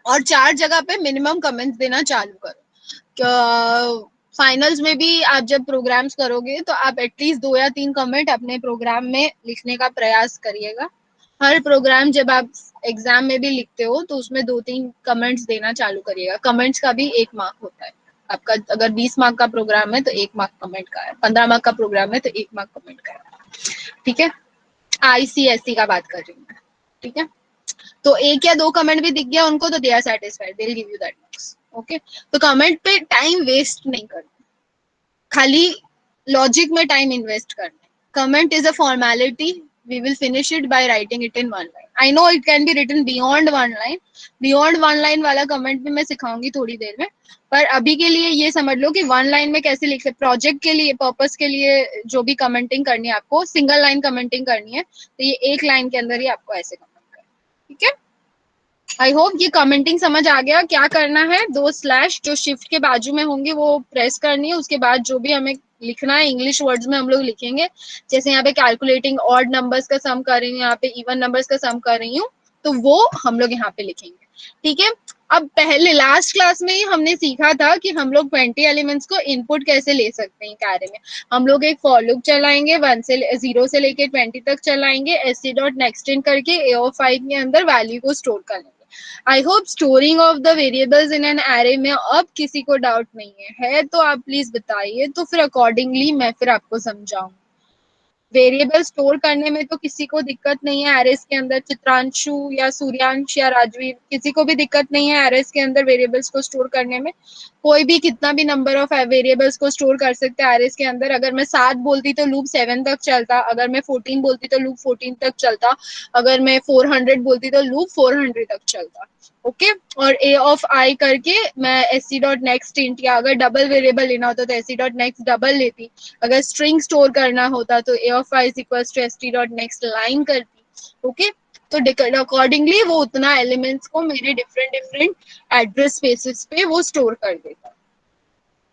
और 4 जगह पे मिनिमम कमेंट्स देना चालू करो। फाइनल्स में भी आप जब प्रोग्राम्स करोगे तो आप एटलीस्ट 2 या 3 कमेंट अपने प्रोग्राम में लिखने का प्रयास करिएगा। हर प्रोग्राम जब आप एग्जाम में भी लिखते हो तो उसमें 2-3 कमेंट्स देना चालू करिएगा। कमेंट्स का भी 1 मार्क होता है आपका। अगर 20 मार्क का प्रोग्राम है तो 1 मार्क कमेंट का है, 15 मार्क का प्रोग्राम है तो 1 मार्क कमेंट का है, ठीक है। ICSE का बात कर रही हूँ मैं, ठीक है। तो 1 या 2 कमेंट भी दिख गया उनको तो they are satisfied, they will give you that marks, okay. तो कमेंट पे टाइम वेस्ट नहीं करना, खाली लॉजिक में टाइम इन्वेस्ट करना है। Comment is a formality, we will finish it by writing it in 1 line. I know it can be written beyond 1 line. Beyond 1 line वाला comment भी मैं सिखाऊंगी थोड़ी देर में, पर अभी के लिए ये समझ लो कि 1 लाइन में कैसे लिख सकते। प्रोजेक्ट के लिए पर्पस के लिए जो भी कमेंटिंग करनी है आपको, सिंगल लाइन कमेंटिंग करनी है, तो ये 1 लाइन के अंदर ही आपको ऐसे कमेंट करना है, ठीक है। आई होप ये कमेंटिंग समझ आ गया। क्या करना है, 2 स्लैश जो शिफ्ट के बाजू में होंगे वो प्रेस करनी है, उसके बाद जो भी हमें लिखना है इंग्लिश वर्ड्स में हम लोग लिखेंगे। जैसे यहाँ पे कैलकुलेटिंग ऑड नंबर्स का सम कर रही हूँ, यहाँ पे इवन नंबर्स का सम कर रही हूँ, तो वो हम लोग यहाँ पे लिखेंगे, ठीक है। अब पहले लास्ट क्लास में ही हमने सीखा था कि हम लोग 20 एलिमेंट्स को इनपुट कैसे ले सकते हैं कैरे में। हम लोग एक फॉर लूप चलाएंगे, 0 से लेके 20 तक चलाएंगे, sc.nextInt करके a of 5 के अंदर वैल्यू को स्टोर कर लेंगे। I hope storing of the variables in an array में अब किसी को डाउट नहीं है तो आप प्लीज बताइए, तो फिर अकॉर्डिंगली मैं फिर आपको समझाऊंगी। वेरिएबल स्टोर करने में तो किसी को दिक्कत नहीं है एरेस के अंदर, चित्रांशु या सूर्यांश या राजवीर, किसी को भी दिक्कत नहीं है एरेस के अंदर वेरिएबल्स को स्टोर करने में। कोई भी कितना भी नंबर ऑफ वेरिएबल्स को स्टोर कर सकते हैं एरेस के अंदर। अगर मैं 7 बोलती तो लूप 7 तक चलता, अगर मैं 14 बोलती तो लूप 14 तक चलता, अगर मैं 400 बोलती तो लूप 400 तक चलता, ओके। और a ऑफ i करके मैं sc.nextInt, या अगर डबल वेरिएबल लेना होता तो sc.next डबल लेती, अगर स्ट्रिंग स्टोर करना होता तो a of i is equals to st.nextLine करती, ओके। तो अकॉर्डिंगली वो उतना एलिमेंट्स को मेरे डिफरेंट डिफरेंट एड्रेस स्पेसेस पे वो स्टोर कर देता।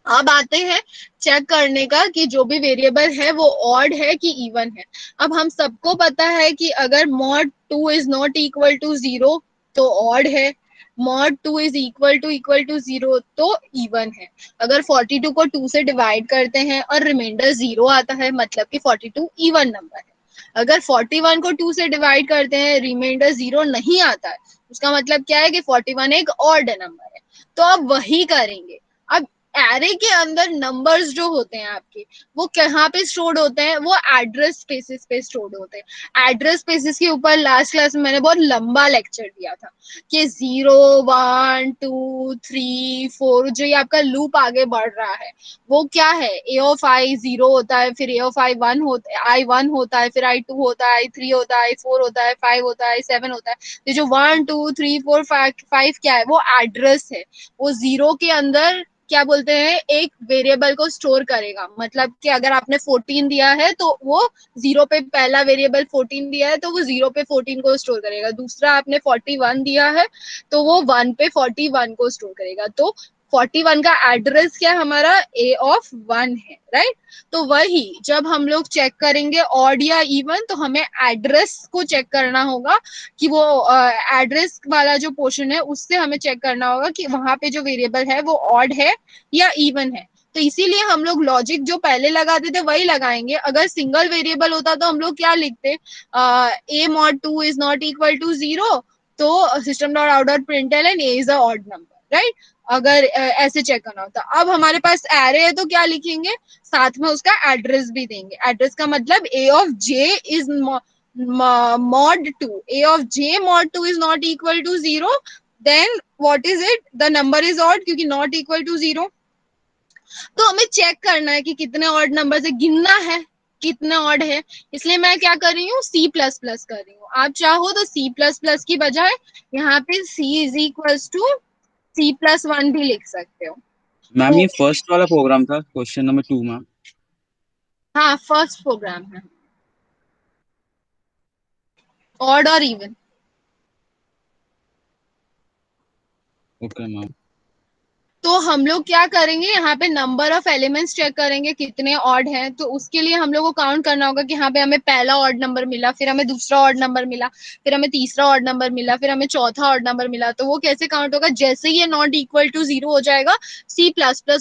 अब आते हैं चेक करने का कि जो भी वेरिएबल है वो ऑड है कि इवन है। अब हम सबको पता है कि अगर mod 2 is not equal to 0 तो ऑड है, mod 2 इज इक्वल टू 0 तो इवन है। अगर 42 को 2 से डिवाइड करते हैं और रिमाइंडर 0 आता है मतलब कि 42 इवन नंबर है। अगर 41 को 2 से डिवाइड करते हैं, रिमाइंडर 0 नहीं आता है, उसका मतलब क्या है कि 41 एक ऑड नंबर है। तो अब वही करेंगे। अब एरे के अंदर नंबर्स जो होते हैं आपके, वो कहाँ पे स्टोर्ड होते हैं? वो एड्रेस स्पेसेस पे स्टोर्ड होते हैं। एड्रेस स्पेसेस के ऊपर लास्ट क्लास में मैंने बहुत लंबा लेक्चर दिया था कि 0 1 2 3 4 जो ये आपका लूप आगे बढ़ रहा है वो क्या है? ए ऑफ आई 0 होता है, फिर ए ऑफ आई 1 होता है, आई 1 होता है, फिर आई 2 होता है, आई 3 होता है, आई 4 होता है, 5 होता है, 7 होता है। ये जो 1 2 3 4 5 क्या है? वो एड्रेस है। वो 0 के अंदर क्या बोलते हैं, एक वेरिएबल को स्टोर करेगा। मतलब कि अगर आपने 14 दिया है तो वो 0 पे पहला वेरिएबल 14 दिया है तो वो 0 पे 14 को स्टोर करेगा। दूसरा आपने 41 दिया है तो वो 1 पे 41 को स्टोर करेगा। तो 41 का एड्रेस क्या हमारा? ए ऑफ 1 है, राइट। तो वही जब हम लोग चेक करेंगे ऑड या इवन, तो हमें एड्रेस को चेक करना होगा कि वो एड्रेस वाला जो पोर्शन है उससे हमें चेक करना होगा कि वहां पे जो वेरिएबल है वो ऑड है या इवन है। तो इसीलिए हम लोग लॉजिक जो पहले लगाते थे वही लगाएंगे। अगर सिंगल वेरिएबल होता तो हम लोग क्या लिखते? A mod 2 is not equal to 0, तो system dot out dot println A is a odd number, right. अगर ऐसे चेक करना होता। अब हमारे पास एरे है तो क्या लिखेंगे? साथ में उसका एड्रेस भी देंगे। एड्रेस का मतलब A of J is mod 2, a of j mod 2 is not equal to 0, then what is it? The number is odd क्योंकि not equal to 0। तो हमें चेक करना है कि कितने ऑड नंबर से गिनना है कितने ऑड है। इसलिए मैं क्या कर रही हूँ? C++ कर रही हूँ। आप चाहो तो C++ की बजाय यहाँ पे C is equal to C+1 भी लिख सकते हो। मैम तो ये फर्स्ट वाला प्रोग्राम था क्वेश्चन नंबर 2 में। हाँ, फर्स्ट प्रोग्राम है ऑड और इवन। Okay ma'am. तो हम लोग क्या करेंगे? यहाँ पे नंबर ऑफ एलिमेंट्स चेक करेंगे कितने ऑड हैं। तो उसके लिए हम लोग को काउंट करना होगा कि यहाँ पे हमें पहला ऑड नंबर मिला, फिर हमें दूसरा ऑड नंबर मिला, फिर हमें तीसरा ऑड नंबर मिला, फिर हमें चौथा ऑड नंबर मिला। तो वो कैसे काउंट होगा? जैसे ही ये नॉट इक्वल टू 0 हो जाएगा, C++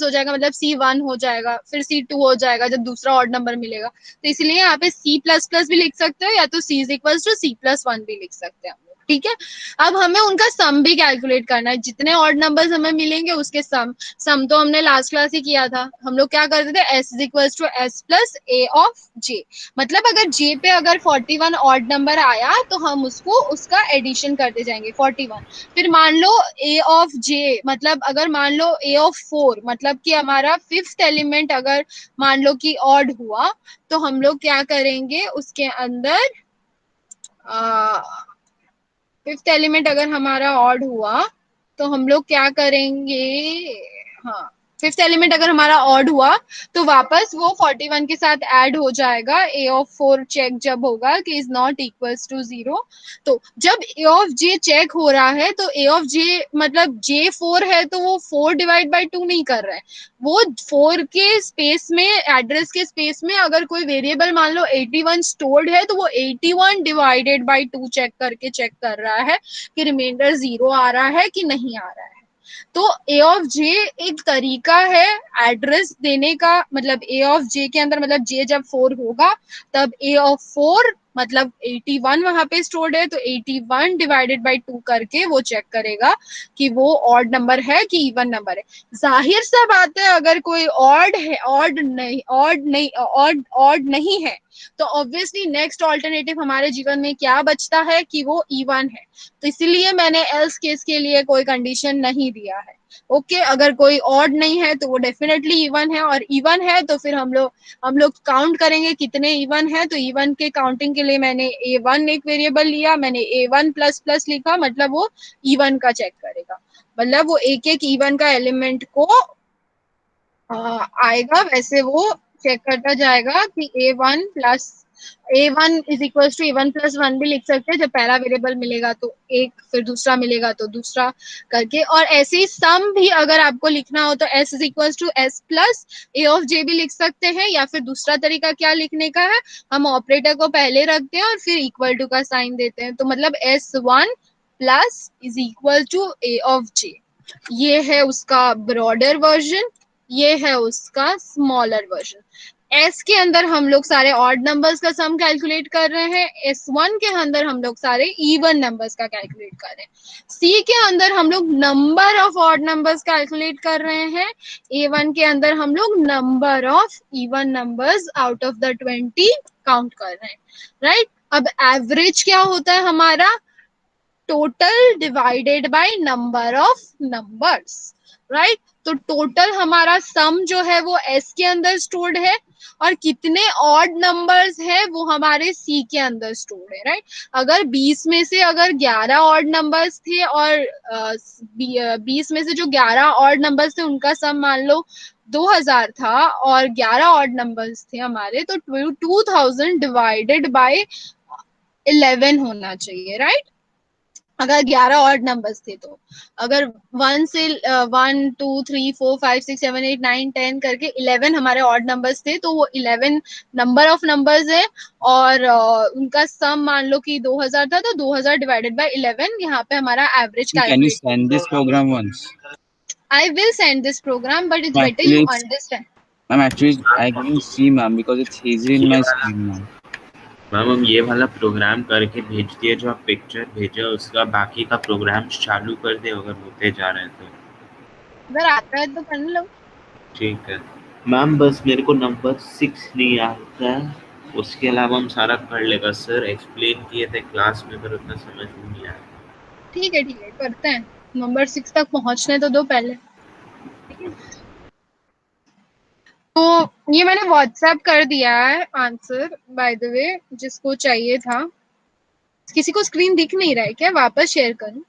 हो जाएगा, मतलब C1 हो जाएगा, फिर C2 हो जाएगा जब दूसरा ऑड नंबर मिलेगा। तो इसलिए यहाँ पे C++ भी लिख सकते हो या तो C is equal to C+1 भी लिख सकते हैं हम लोग, ठीक है। अब हमें उनका सम भी कैलकुलेट करना है। जितने ऑड नंबर्स हमें मिलेंगे उसके सम तो हमने लास्ट क्लास ही किया था। हम लोग क्या करते थे? S is equal to S plus A of J. मतलब अगर J पे अगर 41 ऑड नंबर आया तो हम उसको उसका एडिशन करते जाएंगे 41। फिर मान लो A ऑफ J, मतलब अगर मान लो A ऑफ 4, मतलब कि हमारा फिफ्थ एलिमेंट अगर मान लो कि ऑड हुआ तो हम लोग क्या करेंगे? उसके अंदर फिफ्थ एलिमेंट अगर हमारा ऑड हुआ तो हम लोग क्या करेंगे? हाँ, फिफ्थ एलिमेंट अगर हमारा ऑड हुआ तो वापस वो 41 के साथ ऐड हो जाएगा। ए ऑफ 4 चेक जब होगा कि इज नॉट इक्वल्स टू 0, तो जब ए ऑफ जे चेक हो रहा है तो ए ऑफ जे मतलब जे 4 है तो वो 4 डिवाइड बाई 2 नहीं कर रहा है। वो 4 के स्पेस में, एड्रेस के स्पेस में अगर कोई वेरिएबल मान लो 81 स्टोर्ड है तो वो 81 डिवाइडेड बाई 2 चेक करके चेक कर रहा है कि रिमाइंडर 0 आ रहा है कि नहीं आ रहा है। तो ए ऑफ जे एक तरीका है एड्रेस देने का। मतलब ए ऑफ जे के अंदर, मतलब जे जब 4 होगा तब ए ऑफ 4 मतलब 81 वहां पे स्टोर्ड है तो 81 डिवाइडेड बाई 2 करके वो चेक करेगा कि वो ऑड नंबर है कि इवन नंबर है। जाहिर सा बात है अगर कोई ऑड है, ऑड नहीं है तो ऑब्वियसली नेक्स्ट ऑल्टरनेटिव हमारे जीवन में क्या बचता है कि वो इवन है। तो इसीलिए मैंने एल्स केस के लिए कोई कंडीशन नहीं दिया है। ओके, अगर कोई ऑड नहीं है तो वो डेफिनेटली इवन है, और इवन है तो फिर हम लोग काउंट करेंगे कितने इवन है। तो इवन के काउंटिंग के लिए मैंने A1 एक वेरिएबल लिया, मैंने A1 प्लस प्लस लिखा, मतलब वो इवन का चेक करेगा। मतलब वो एक एक इवन का एलिमेंट को आएगा वैसे वो चेक करता जाएगा कि A1 is equal to A1 plus 1 भी लिख सकते हैं। जब पहला वेरिएबल मिलेगा तो एक, फिर दूसरा मिलेगा तो दूसरा करके। और ऐसे ही सम भी अगर आपको लिखना हो तो S is equal to S plus A of J भी लिख सकते हैं, या फिर दूसरा तरीका क्या लिखने का है, हम ऑपरेटर को पहले रखते हैं और फिर इक्वल टू का साइन देते हैं। तो मतलब S1 plus is equal to A of J. ये है उसका ब्रॉडर वर्जन, ये है उसका स्मॉलर वर्जन। S के अंदर हम लोग सारे ऑड नंबर्स का सम कैलकुलेट कर रहे हैं, S1 के अंदर हम लोग सारे इवन नंबर्स का कैलकुलेट कर रहे हैं, C के अंदर हम लोग number of odd numbers calculate कर रहे हैं, A1 के अंदर हम लोग number of even numbers out of the 20 count कर रहे हैं, राइट। अब एवरेज क्या होता है हमारा, total divided by number of numbers, right. तो टोटल हमारा सम जो है वो S के अंदर स्टोर्ड है, और कितने ऑड नंबर्स है वो हमारे C के अंदर स्टोर्ड है, राइट। अगर 20 में से अगर 11 ऑड नंबर्स थे और 20 में से जो 11 ऑड नंबर्स थे उनका सम मान लो 2000 था, और 11 ऑड नंबर्स थे हमारे, तो 2000 डिवाइडेड बाय 11 होना चाहिए, राइट। अगर 11 ऑड नंबर्स थे तो अगर 1 से 1 2 3 4 5 6 7 8 9 10 करके 11 हमारे ऑड नंबर्स थे, तो वो 11 नंबर ऑफ नंबर्स है, और उनका सम मान लो कि 2000 था, तो 2000 डिवाइडेड बाय 11 यहाँ पे हमारा average Can you calculate. send this program once? I will send this program, but it's better Actually, you it's, understand. ma'am, actually, I couldn't see, ma'am, because it's hazy in my screen, ma'am. Ma'am हम ये वाला programme करके भेज दिए, जो आप picture भेजे उसका बाकी का प्रोग्राम चालू कर दे अगर होते जा रहे हैं तो। अगर आता है तो करने लो। ठीक है मैम, बस मेरे को नंबर 6 नहीं आता है, उसके अलावा हम सारा कर लेगा। सर एक्सप्लेन किए थे क्लास में पर उतना समझ में नहीं आया। ठीक है करते हैं, नंबर 6 तक पहुंचने तो दो पहले, ठीक है। तो ये मैंने व्हाट्सएप कर दिया है आंसर, बाय द वे, जिसको चाहिए था। किसी को स्क्रीन दिख नहीं रहा है क्या, वापस शेयर करूं?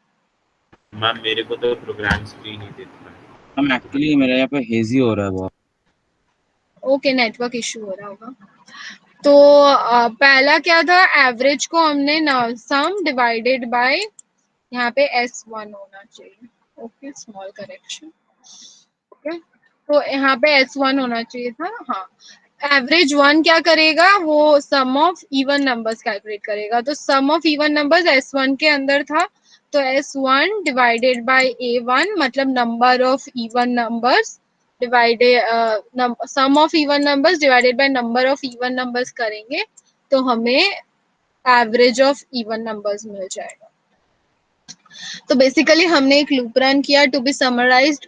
मैम मेरे को तो प्रोग्राम स्क्रीन ही दिख रहा है। Ma'am, actually, मेरा यहाँ पे hazy हो रहा है बहुत. ओके, नेटवर्क इशू हो रहा होगा। तो पहला क्या था, एवरेज को हमने सम डिवाइडेड बाय, यहाँ पे S1 होना चाहिए, ओके, स्मॉल करेक्शन, ओके। तो यहाँ पे S1 होना चाहिए था, हाँ। एवरेज 1 क्या करेगा, वो सम ऑफ इवन नंबर्स कैलकुलेट करेगा, तो सम ऑफ इवन नंबर्स S1 के अंदर था, तो S1 डिवाइडेड बाय A1, मतलब number of even numbers divided, sum of even numbers divided by number of even numbers करेंगे, तो हमें एवरेज ऑफ इवन नंबर्स मिल जाएगा। तो बेसिकली हमने एक लूप रन किया to be summarized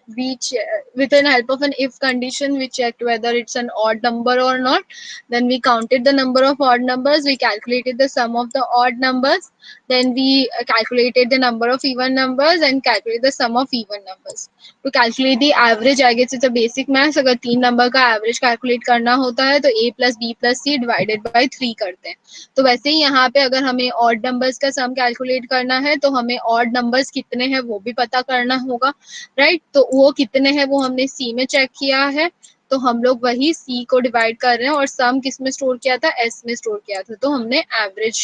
with an help of an if condition, we checked whether it's an odd number or not, then we counted the number of odd numbers, we calculated the sum of the odd numbers, then we calculated the number of even numbers and calculated the sum of even numbers to calculate the average. I guess it's a basic maths, अगर 3 number का average calculate करना होता है तो a plus b plus c divided by 3 करते हैं। तो वैसे ही यहाँ पे अगर हमें ऑड नंबर्स का सम कैलकुलेट करना है तो हमें ऑड नंबर्स कितने हैं वो भी पता करना होगा, राइट। तो वो कितने हैं वो हमने सी में चेक किया है, तो हम लोग वही सी को डिवाइड कर रहे हैं, और सम किस में स्टोर किया था, एस में स्टोर किया था, तो हमने एवरेज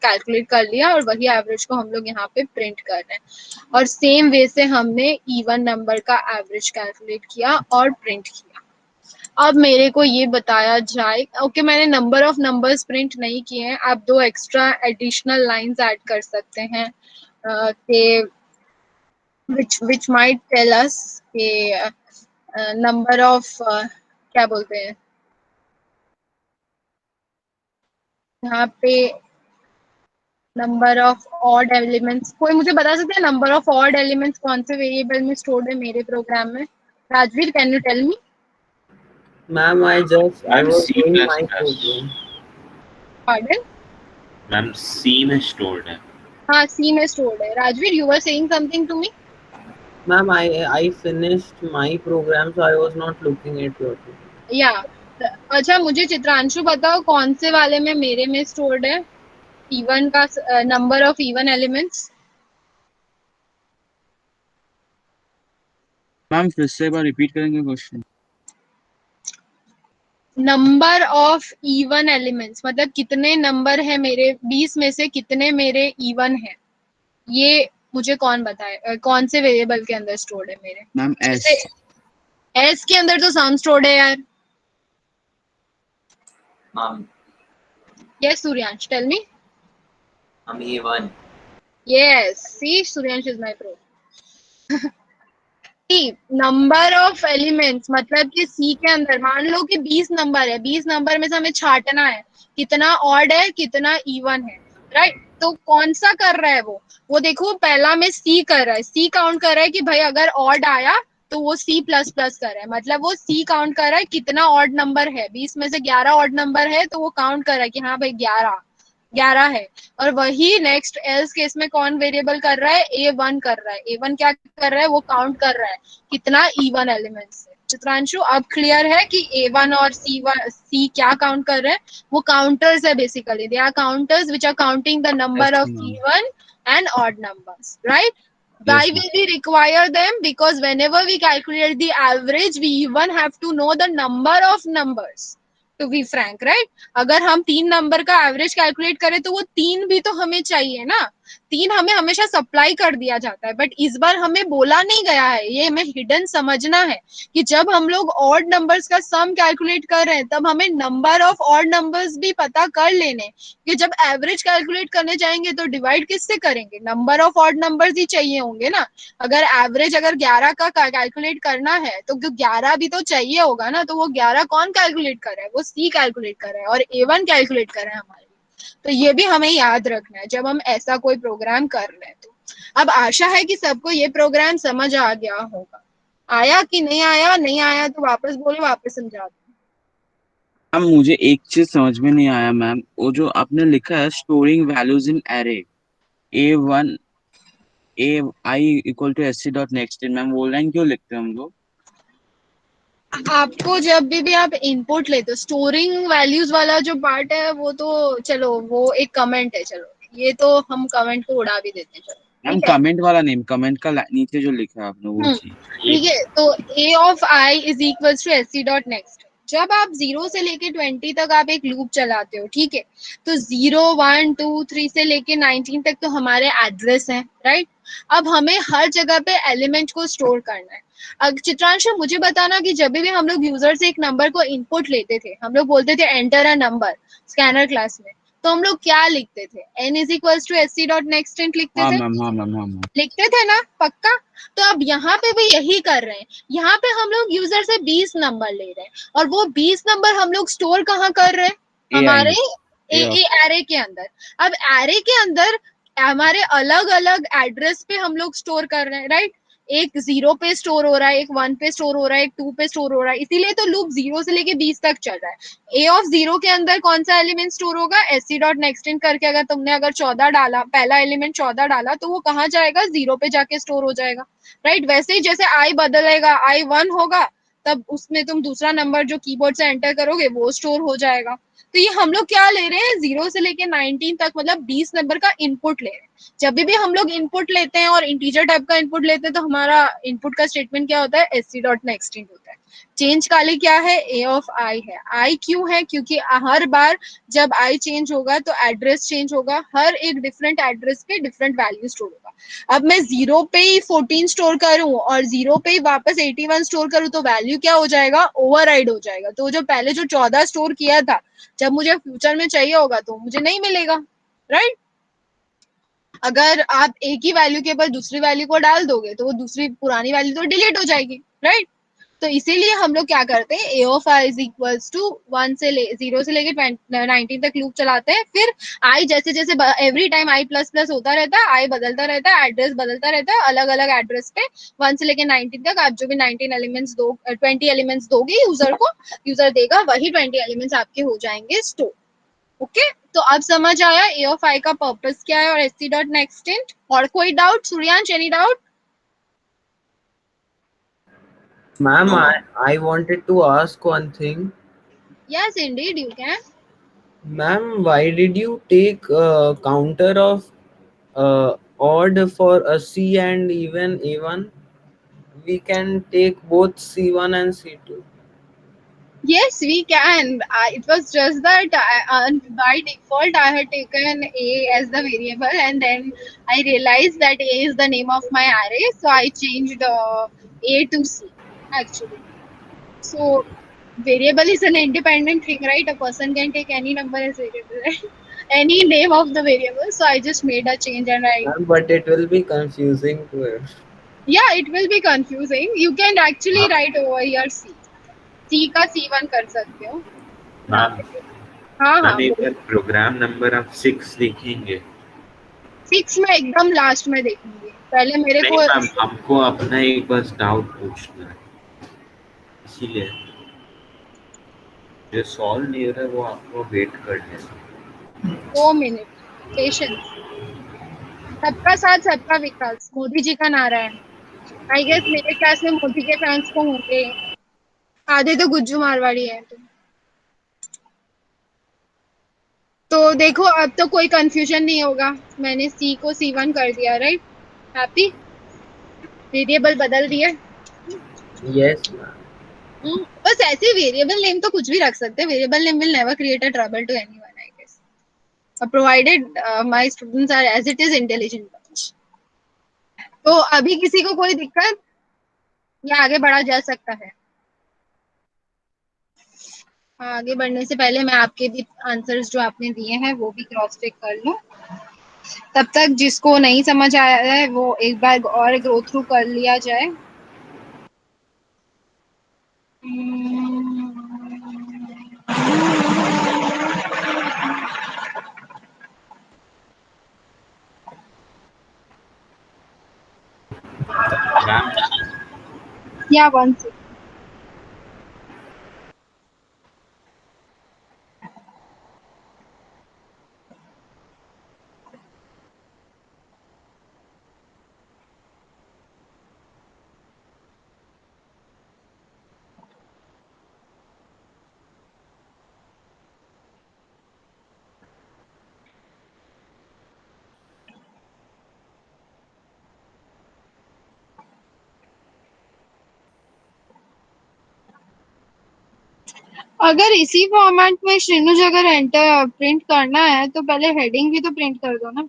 कैलकुलेट कर लिया और वही एवरेज को हम लोग यहाँ पे प्रिंट कर रहे हैं। और सेम वे से हमने इवन नंबर का एवरेज कैलकुलेट किया और प्रिंट किया। अब मेरे को ये बताया जाए, ओके, मैंने नंबर ऑफ नंबर्स प्रिंट नहीं किए हैं, आप 2 एक्स्ट्रा एडिशनल लाइंस ऐड कर सकते हैं कि which might tell us कि नंबर ऑफ क्या बोलते हैं यहाँ पे, नंबर ऑफ ऑड एलिमेंट्स। कोई मुझे बता सकते हैं नंबर ऑफ ऑड एलिमेंट्स कौन से वेरिएबल में स्टोर्ड है मेरे प्रोग्राम में? Rajveer, can you tell me? Ma'am, I ma'am was C doing plus my plus, program. Pardon? Ma'am C में स्टोर्ड है। हाँ, सी में स्टोर्ड है। Rajveer, you were saying something to me? Ma'am, I finished my program, so I was not looking at your program. या अच्छा, मुझे चित्रांशु बताओ कौन से वाले में मेरे में स्टोर्ड है इवन का number of even elements? Ma'am फिर से एक बार रिपीट करेंगे question? Number of even elements मतलब कितने नंबर है मेरे 20 में से कितने मेरे इवन है, ये मुझे कौन बताए, कौन से वेरिएबल के अंदर स्टोर्ड है मेरे? Ma'am S. एस के अंदर तो सम स्टोर्ड है यार। Ma'am, yes Suryansh, tell me. I'm A1. Yes, C Suryansh is my pro. Number of elements, मतलब कि सी के अंदर मान लो कि 20 नंबर है, 20 नंबर में से हमें छांटना है कितना ऑड है कितना इवन है, राइट। तो कौन सा कर रहा है वो देखो पहला में सी कर रहा है, सी काउंट कर रहा है कि भाई अगर ऑड आया तो वो सी प्लस प्लस कर रहा है, मतलब वो सी काउंट कर रहा है कितना ऑड नंबर है, 20 में से 11 ऑड नंबर है तो वो काउंट कर रहा है कि हाँ भाई 11 11 है। और वही नेक्स्ट एल्स केस में कौन वेरिएबल कर रहा है, A1 कर रहा है। A1 क्या कर रहा है, वो काउंट कर रहा है कितना इवन एलिमेंट से। चित्रांशु अब क्लियर है कि A1 और C क्या काउंट कर रहे हैं, वो काउंटर्स है basically, they are counters which are counting the Yes, number of ma'am. Even and odd numbers, right? Why Yes, ma'am. will we require them? Because whenever we calculate the average, we even have to know the number of numbers, to be frank, right? अगर हम 3 number का average calculate करें तो वो 3 भी तो हमें चाहिए ना, 3 हमें हमेशा सप्लाई कर दिया जाता है, बट इस बार हमें बोला नहीं गया है, ये हमें हिडन समझना है कि जब हम लोग ऑड नंबर्स का सम कैलकुलेट कर रहे हैं तब हमें नंबर ऑफ ऑड नंबर्स भी पता कर लेने, कि जब एवरेज कैलकुलेट करने जाएंगे तो डिवाइड किससे करेंगे, नंबर ऑफ ऑड नंबर्स ही चाहिए होंगे ना। अगर एवरेज अगर 11 का कैलकुलेट करना है तो 11 भी तो चाहिए होगा ना, तो वो 11 कौन कैलकुलेट कर रहा है, वो सी कैलकुलेट कर रहा है और A1 कैलकुलेट कर रहा है हमारे। तो ये भी हमें याद रखना है जब हम ऐसा कोई प्रोग्राम कर रहे हैं। तो अब आशा है कि सबको ये प्रोग्राम समझ आ गया होगा। आया कि नहीं आया, नहीं आया तो वापस बोलो, वापस समझा दो। मैम मुझे एक चीज समझ में नहीं आया मैम, वो जो आपने लिखा है storing values in array A1 AI = SC.next in, ma'am वो लाइन क्यों लिखते हैं हम लोग? आपको जब भी आप इनपुट लेते हो, स्टोरिंग वैल्यूज वाला जो पार्ट है वो तो चलो वो एक कमेंट है, चलो ये तो हम कमेंट को उड़ा भी देते हैं, चलो मैम ठीक है। कमेंट वाला नहीं, कमेंट का नीचे जो लिखा है आपने वो चीज। ठीक है, तो A of I is equal to SC dot next. जब आप 0 से लेके 20 तक आप एक लूप चलाते हो, ठीक है, तो 0 1 2 3 से लेके 19 तक तो हमारे एड्रेस हैं, राइट। अब हमें हर जगह पे एलिमेंट को स्टोर करना है। अब चित्रांशु मुझे बताना कि जब भी हम लोग यूजर से एक नंबर को इनपुट लेते थे, हम लोग बोलते थे enter a number scanner class में, तो हम लोग क्या लिखते थे, n is equal to SC dot next लिखते हाँ थे, मैम, हाँ मैम, हाँ मैम। लिखते थे ना पक्का। तो अब यहाँ पे भी यही कर रहे हैं, यहाँ पे हम लोग यूजर से 20 नंबर ले रहे हैं और वो 20 नंबर हम लोग स्टोर कहाँ कर रहे हैं, AI हमारे A of एरे के अंदर। अब एरे के अंदर हमारे अलग अलग एड्रेस पे हम लोग स्टोर कर रहे हैं, राइट। एक 0 पे स्टोर हो रहा है, एक 1 पे स्टोर हो रहा है, एक 2 पे स्टोर हो रहा है, इसीलिए तो लूप 0 से लेके 20 तक चल रहा है। A of 0 के अंदर कौन सा एलिमेंट स्टोर होगा, SC डॉट नेक्स्ट इन करके, अगर तुमने अगर 14 डाला, पहला एलिमेंट 14 डाला तो वो कहाँ जाएगा, 0 पे जाके स्टोर हो जाएगा, राइट। वैसे ही जैसे I बदलेगा, I 1 होगा, तब उसमें तुम दूसरा नंबर जो कीबोर्ड से एंटर करोगे वो स्टोर हो जाएगा। तो ये हम लोग क्या ले रहे हैं, 0 से लेके 19 तक, मतलब 20 नंबर का इनपुट ले रहे हैं। जब भी हम लोग इनपुट लेते हैं और इंटीजर टाइप का इनपुट लेते हैं तो हमारा इनपुट का स्टेटमेंट क्या होता है, SC डॉट नेक्स्ट इन होता है। चेंज काली क्या है, A of I है। I क्यों है, क्योंकि हर बार जब I चेंज होगा तो एड्रेस चेंज होगा, हर एक डिफरेंट एड्रेस पे डिफरेंट वैल्यू स्टोर होगा। अब मैं 0 पे ही 14 स्टोर करूं और 0 पे ही वापस 81 स्टोर करूं तो वैल्यू क्या हो जाएगा, ओवरराइड हो जाएगा। तो जो पहले जो 14 स्टोर किया था, जब मुझे फ्यूचर में चाहिए होगा तो मुझे नहीं मिलेगा, राइट। अगर आप एक ही वैल्यू के ऊपर दूसरी वैल्यू को डाल दोगे तो वो दूसरी पुरानी वैल्यू तो डिलीट हो जाएगी, राइट। तो इसीलिए हम लोग क्या करते हैं, A of I is equals to 0 से लेके 19 तक लूप चलाते हैं। फिर I जैसे जैसे every time I plus plus होता रहता है, I बदलता रहता है, एड्रेस बदलता रहता है, अलग अलग एड्रेस पे 1 से लेके 19 तक आप जो भी 19 एलिमेंट्स दो 20 एलिमेंट्स दोगे यूजर को, यूजर देगा वही 20 एलिमेंट्स आपके हो जाएंगे स्टोर। ओके, तो अब समझ आया A of I का पर्पस क्या है और SC डॉट नेक्स्ट इंट। और कोई doubt, Suryansh, any doubt? Ma'am, No, ma'am. I wanted to ask one thing. Yes, indeed, you can. Ma'am, why did you take counter of odd for a C and even A1? We can take both C1 and C2. Yes, we can. It was just that by default I had taken A as the variable, and then I realized that A is the name of my array, so I changed A to C actually. So variable is an independent thing, right? A person can take any number as variable, right? Any name of the variable. So I just made a change and I. Ma'am, but it will be confusing to it. Yeah, it will be confusing. You can actually write over here C. C का C1 कर सकते हो. Ma'am हाँ ma'am एक बोलो. बार programme number आप 6 लिखेंगे? 6 में एकदम लास्ट में देखूंगी. पहले मेरे नहीं को मैम, हमको अपना एक बस डाउट पूछना है, इसीलिए जो सॉल्व नहीं हो रहा है वो आपको वेट करने है। 2 मिनट पेशेंस. सबका साथ सबका विकास मोदी जी का नारा है. आई गेस मेरे क्लास में मोदी के फैंस तो होंगे. आधे तो गुज्जू मारवाड़ी है. तो देखो अब तो कोई कंफ्यूजन नहीं होगा. मैंने सी को C1 कर दिया. राइट. हैप्पी. वेरिएबल बदल दिए. Yes, ma'am. बस ऐसे वेरिएबल नेम तो कुछ भी रख सकते हैं. Variable name will never create a trouble to anyone I guess. Provided my students are as it is intelligent. तो अभी किसी को कोई दिक्कत या आगे बढ़ा जा सकता है? आगे बढ़ने से पहले मैं आपके भी आंसर्स जो आपने दिए हैं वो भी क्रॉस चेक कर लूं. तब तक जिसको नहीं समझ आया है वो एक बार और गो थ्रू कर लिया जाए. मैम या वन से अगर इसी फॉर्मेट में श्रीनुज अगर एंटर प्रिंट करना है तो पहले हेडिंग भी तो प्रिंट कर दो ना.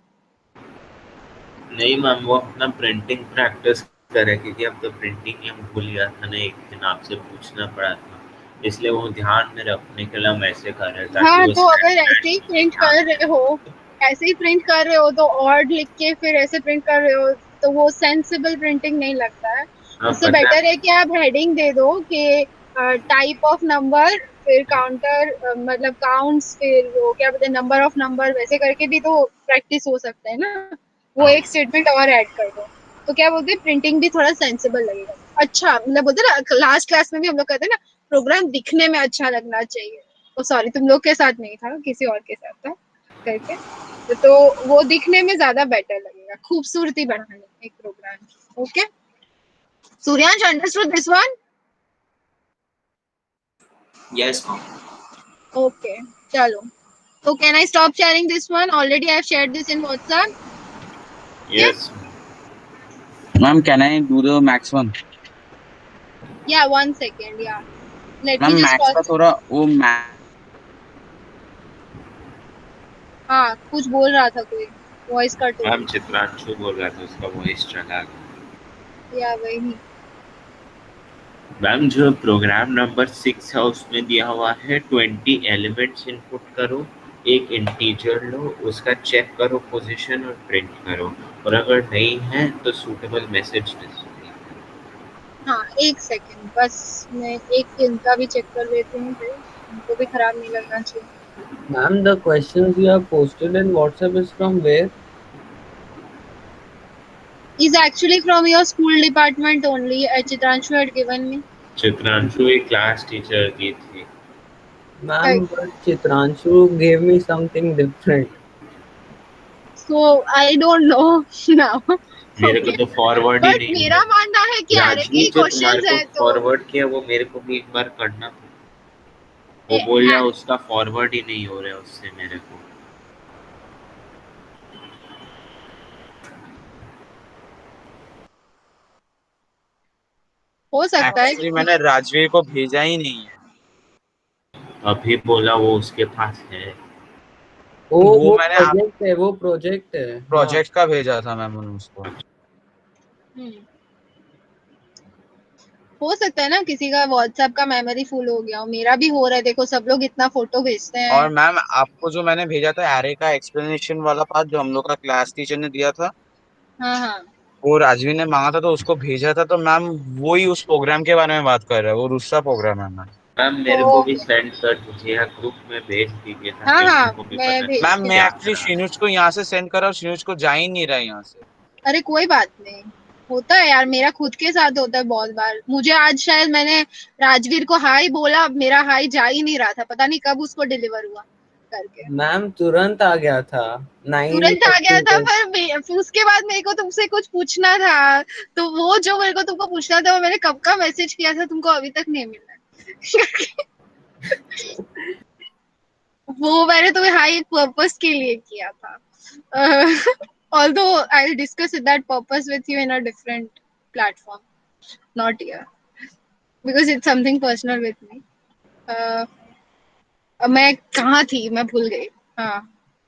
नहीं मैम, वो अपना प्रिंटिंग प्रैक्टिस करे, क्योंकि अब तो प्रिंटिंग ही हम भूल गया था ना, एक दिन आपसे पूछना पड़ा था, इसलिए वो ध्यान में रखने के लिए हम ऐसे कर रहे ताकि हाँ वो तो अगर ऐसे ही प्रिंट कर रहे हो, ऐसे ही प्रिंट कर रहे हो तो और लिख के फिर ऐसे प्रिंट कर रहे हो तो वो सेंसिबल प्रिंटिंग नहीं लगता है. उससे पता बेटर है कि आप हेडिंग दे दो कि टाइप ऑफ नंबर फिर काउंटर मतलब काउंट्स फिर वो क्या बोलते हैं नंबर ऑफ नंबर. वैसे करके भी तो प्रैक्टिस हो सकता है ना. वो एक स्टेटमेंट और ऐड कर दो तो क्या बोलते हैं प्रिंटिंग भी थोड़ा सेंसिबल लगेगा. अच्छा मतलब बोलते हैं ना लास्ट क्लास में भी हम लोग कहते हैं ना प्रोग्राम दिखने में अच्छा लगना चाहिए. ओ सॉरी तुम लोग के साथ नहीं था किसी और के साथ था करके. तो वो दिखने में ज्यादा बेटर लगेगा. खूबसूरती बढ़ाने एक प्रोग्राम की. Okay Suryansh understood this one. Yes, ma'am. Okay चलो. So can I stop sharing this one? Already I have shared this in WhatsApp. Yes ma'am can I do the max one? Yeah, 1 second. Yeah. Let ma'am me just max का pause. थोड़ा वो हाँ कुछ बोल रहा था कोई. Voice cut हो मैम, रही. चित्रांशु बोल रहा था, उसका वॉइस चला गया। या वही. मैम जो प्रोग्राम नंबर 6 है उसमें दिया हुआ है 20 एलिमेंट्स इनपुट करो, एक इंटीजर लो, उसका चेक करो पोजीशन और प्रिंट करो, और अगर नहीं है तो सूटेबल मैसेज डिस्प्ले. हाँ 1 सेकंड बस मैं एक इनका भी चेक कर लेती हूँ फिर उनको भी खराब नहीं लगना चाहिए. Ma'am, the questions you have posted in WhatsApp is from where? Is actually from your school department only. Chitranshu had given me. Chitranshu एक क्लास टीचर की थी. Ma'am, but Chitranshu gave me something different. So I don't know now. मेरे को Okay. तो forward he but नहीं मेरा हुआ. मानना है कि अरे के राजवीर जो तुम्हारे क्वेश्चंस को है तो फॉरवर्ड किया वो मेरे को भी एक बार करना था. वो बोल रहा उसका फॉरवर्ड ही नहीं हो रहा है उससे मेरे को. हो सकता है. एक्चुअली मैंने राजवीर को भेजा ही नहीं है. अभी बोला वो उसके पास है. वो मैंने प्रोजेक्ट है, वो प्रोजेक्ट है. प्रोजेक्ट का भेजा था मैम उसको. हो सकता है ना किसी का व्हाट्सएप का मेमोरी फुल हो गया हो. मेरा भी हो रहा है. देखो सब लोग इतना फोटो भेजते हैं. और मैम आपको जो मैंने भेजा था एरे का एक्सप्लेनेशन वाला पार्ट जो हम लोग का क्लास टीचर ने दिया था, हाँ हाँ वो राजवीर ने मांगा था तो उसको भेजा था, तो मैम वही उस प्रोग्राम के बारे में बात कर रहा है, वो दूसरा प्रोग्राम है मैम। मैम मेरे को भी ओके। सेंड कर दीजिए या ग्रुप में भेज दीजिए हाँ ताकि हाँ, मेरे को भी मैं पता चले भेज मैम के मैं क्या एक्चुअली करा। शिनुज को यहाँ से सेंड कर रहा हूँ, शिनुज को जा ही नहीं रहा है यहाँ से। अरे कोई बात नहीं, होता है यार, मेरा खुद के साथ होता है बहुत बार। मुझे आज शायद मैंने राजवीर को हाय बोला, अब मेरा हाय जा ही नहीं रहा था, पता नहीं कब उसको डिलीवर हुआ करके। मैम तुरंत आ गया था 9 तुरंत आ गया था, फिर फिर उसके बाद मेरे को तुमसे कुछ पूछना था, तो वो जो मेरे को तुमको पूछना था वो मैंने कब का मैसेज किया था, तुमको अभी तक नहीं मिला। वो मैंने तुम्हें हाई एक पर्पस के लिए किया था। Although I'll discuss that purpose with you in a different platform, not here, because it's something personal with me. अब मैं कहाँ थी, मैं भूल गई। हाँ,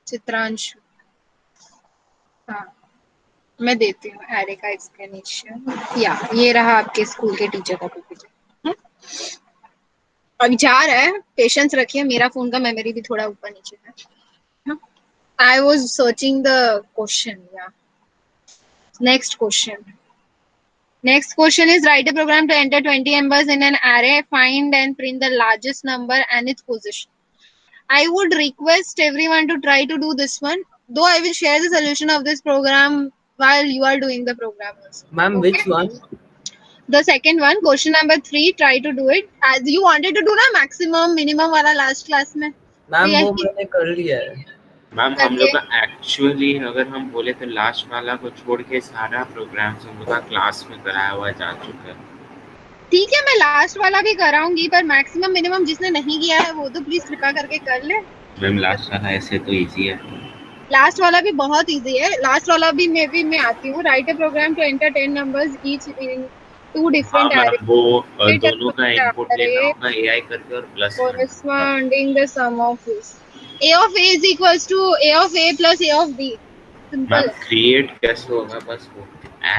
चित्रांशु। हाँ, मैं देती हूँ एरे का एक्सप्लेनेशन। या ये रहा आपके स्कूल के टीचर का पीपीटी। अब जा रहा है, पेशेंस रखिए, मेरा फोन का मेमोरी भी थोड़ा ऊपर नीचे है। I was searching the question. Yeah. Next question. Next question is write a program to enter 20 numbers in an array, find and print the largest number and its position. I would request everyone to try to do this one, though I will share the solution of this program while you are doing the program also. Ma'am Okay? which one? The second one, question number 3, try to do it. As you wanted to do na maximum, minimum wala last class में. तो ma'am वो यही मैंने कर लिया है। Ma'am हम करके लोग का एक्चुअली अगर हम बोले तो लास्ट वाला को छोड़ के सारा प्रोग्राम्स हम लोग का क्लास में कराया हुआ जा चुका है। ठीक है, मैं लास्ट वाला भी कराऊंगी, पर मैक्सिमम मिनिमम जिसने नहीं किया है वो तो प्लीज कृपा करके कर ले। मैम लास्ट वाला ऐसे तो इजी है। लास्ट वाला भी बहुत इजी है, लास्ट वाला भी मैं आती हूँ। Write a program to enter 10 numbers each in two हाँ डिफरेंट मैम वो दोनों का इनपुट लेना एरे होगा एआई करके और प्लस करना होगा। corresponding the sum of is a of a is equals to a of a plus a of b. Simple ma'am है। क्रिएट कैसे होगा बस वो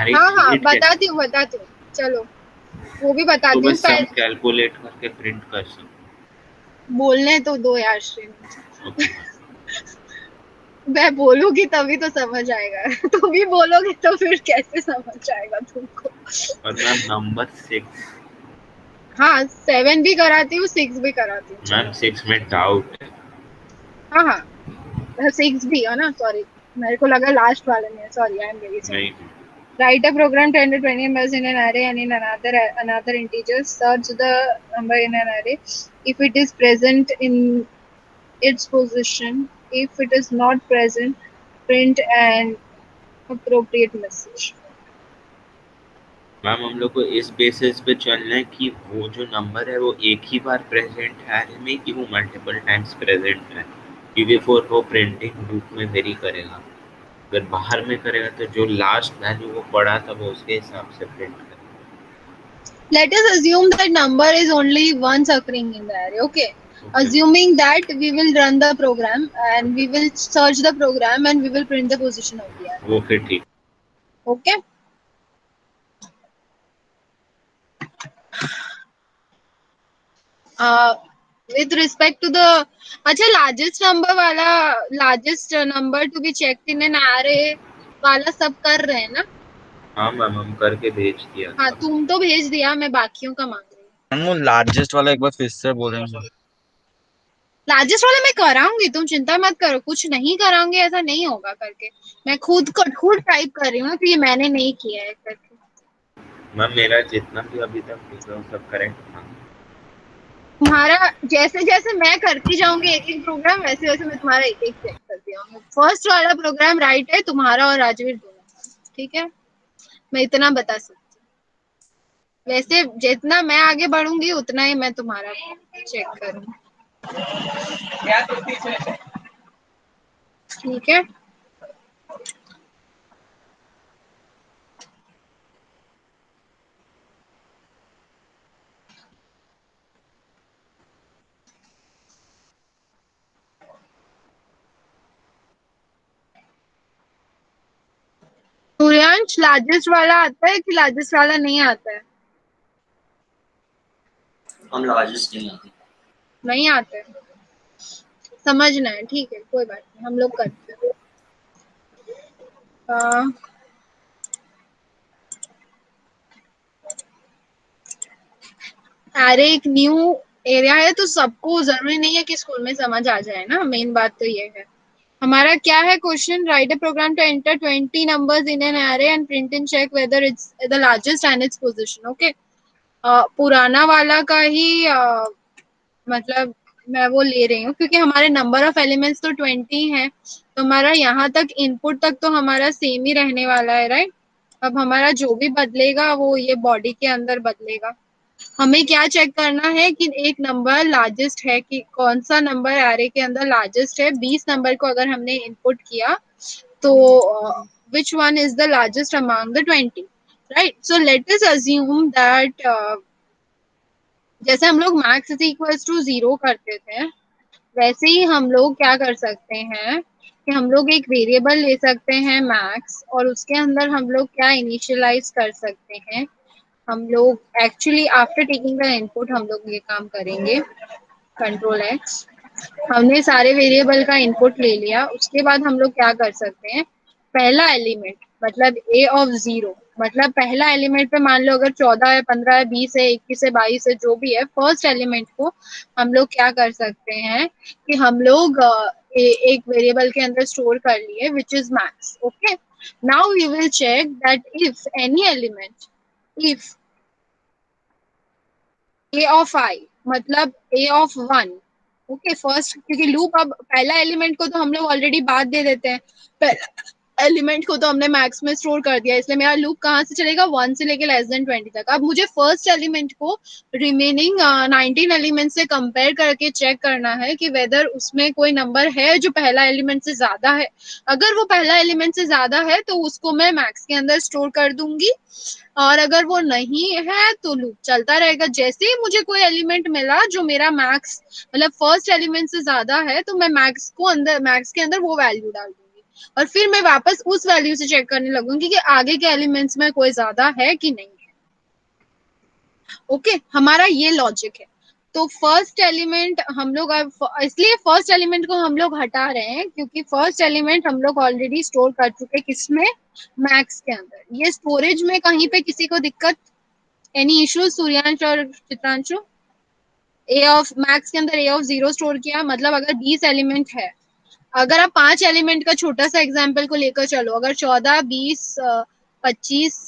एरे हाँ हाँ, क्रिएट कैसे बताती हूँ, चलो वो भी तो बताती हूँ। बस सम पहले कैलकुलेट करके प्रिंट कर सकते। बोलने तो दो यार श्रेणी। ओके मैं बोलूंगी तभी तो समझ आएगा। तुम भी बोलोगे तो फिर कैसे समझ आएगा तुमको। और मैम नंबर 6 हाँ, 7 भी कराती हूँ, 6 भी कराती हूँ, मैम चलो। 6 में डाउट है। हाँ हाँ, 6 भी है ना, सॉरी, मेरे को लगा लास्ट वाले में, sorry, I am very sorry. नहीं Write a program to enter 20 numbers in an array and in another integer. Search the number in an array if it is present in its position. If it is not present, print an appropriate message. Ma'am हम लोग को इस basis पे चलना है कि वो जो नंबर है वो एक ही बार प्रेजेंट है array में कि वो मल्टीपल टाइम्स प्रेजेंट है, क्योंकि फोर वो प्रिंटिंग लूप में वेरी करेगा। अगर बाहर में करेगा तो जो लास्ट वैल्यू वो पड़ा था वो उसके हिसाब से प्रिंट करेगा। Let us assume that number is only once occurring in the array. Okay. Assuming that, we will run the program and we will search the program and we will print the position of the array. वो फिर ठीक। Okay. With respect to the अच्छा largest number to be checked in an array वाला सब कर रहे हैं ना? हाँ मैम हम करके भेज दिया हाँ, था। तुम तो भेज दिया, मैं बाकियों का मांग रही हूँ। मैम वो लार्जेस्ट वाला एक बार फिर से बोल रहे हैं। लार्जेस्ट वाला मैं कराऊंगी, तुम चिंता मत करो, कुछ नहीं कराऊंगी ऐसा नहीं होगा करके। मैं खुद टाइप कर रही हूँ ना, तो ये मैंने नहीं किया है करके। मैम मेरा जितना भी अभी तक दिख रहा सब करेक्ट था। तुम्हारा जैसे जैसे मैं करती जाऊंगी एक एक प्रोग्राम, वैसे वैसे मैं तुम्हारा एक एक चेक करती जाऊंगी। फर्स्ट वाला प्रोग्राम राइट है तुम्हारा और राजवीर दोनों, ठीक है, मैं इतना बता सकती हूँ। वैसे जितना मैं आगे बढ़ूंगी उतना ही मैं तुम्हारा चेक करूंगी, ठीक है। सूर्यांश, लार्जेस्ट वाला आता है कि लार्जेस्ट वाला नहीं आता है? हम लार्जेस्ट नहीं आती। नहीं आता है, समझना है, ठीक है, कोई बात नहीं, हम लोग करते हैं। एरे एक न्यू एरिया है, तो सबको जरूरी नहीं है कि स्कूल में समझ आ जाए ना, मेन बात तो ये है। हमारा क्या है question, write a program to enter 20 numbers in an array and print and check whether it's the largest and its position. Okay, पुराना वाला का ही मतलब मैं वो ले रही हूँ क्योंकि हमारे नंबर ऑफ एलिमेंट्स तो 20 है, तो हमारा यहाँ तक इनपुट तक तो हमारा सेम ही रहने वाला है, राइट। अब हमारा जो भी बदलेगा वो ये बॉडी के अंदर बदलेगा। हमें क्या चेक करना है कि एक नंबर लार्जेस्ट है, कि कौन सा नंबर एरे के अंदर लार्जेस्ट है। 20 नंबर को अगर हमने इनपुट किया तो which one is the largest among the 20, right. So let us assume that जैसे हम लोग मैक्स इज इक्वल्स टू 0 करते थे, वैसे ही हम लोग क्या कर सकते हैं कि हम लोग एक वेरिएबल ले सकते हैं मैक्स, और उसके अंदर हम लोग क्या इनिशियलाइज कर सकते हैं। हम लोग actually after taking the input हम लोग ये काम करेंगे, कंट्रोल एक्स। हमने सारे वेरिएबल का इनपुट ले लिया, उसके बाद हम लोग क्या कर सकते हैं, पहला एलिमेंट मतलब ए ऑफ 0, मतलब पहला एलिमेंट पे मान लो अगर 14 है, 15 है, 20 है, 21 है, 22 है, जो भी है, फर्स्ट एलिमेंट को हम लोग क्या कर सकते हैं कि हम लोग एक वेरिएबल के अंदर स्टोर कर लिए which is max. Okay, now we will check that if any element, if A of I मतलब ए ऑफ 1, ओके फर्स्ट, क्योंकि लूप अब पहला एलिमेंट को तो हम लोग ऑलरेडी बाद दे देते हैं, एलिमेंट को तो हमने मैक्स में स्टोर कर दिया, इसलिए मेरा लूप कहाँ से चलेगा, 1 से लेके लेस देन 20 तक। अब मुझे फर्स्ट एलिमेंट को रिमेनिंग 19 एलिमेंट से कंपेयर करके चेक करना है कि वेदर उसमें कोई नंबर है जो पहला एलिमेंट से ज्यादा है। अगर वो पहला एलिमेंट से ज्यादा है तो उसको मैं मैक्स के अंदर स्टोर कर दूंगी, और अगर वो नहीं है तो लूप चलता रहेगा। जैसे ही मुझे कोई एलिमेंट मिला जो मेरा मैक्स मतलब फर्स्ट एलिमेंट से ज्यादा है, तो मैं मैक्स के अंदर वो वैल्यू डाल दूंगी, और फिर मैं वापस उस वैल्यू से चेक करने लगूंगी कि आगे के एलिमेंट्स में कोई ज्यादा है कि नहीं है। ओके, हमारा ये लॉजिक है। तो फर्स्ट एलिमेंट हम लोग अब इसलिए फर्स्ट एलिमेंट को हम लोग हटा रहे हैं क्योंकि फर्स्ट एलिमेंट हम लोग ऑलरेडी स्टोर कर चुके, किसमें, मैक्स के अंदर। ये स्टोरेज में कहीं पे किसी को दिक्कत, एनी इश्यूज, सूर्यांश और चित्रांशु? ए ऑफ मैक्स के अंदर ए ऑफ 0 स्टोर किया, मतलब अगर 20 एलिमेंट है, अगर आप 5 एलिमेंट का छोटा सा एग्जाम्पल को लेकर चलो, अगर 14, 20, 25,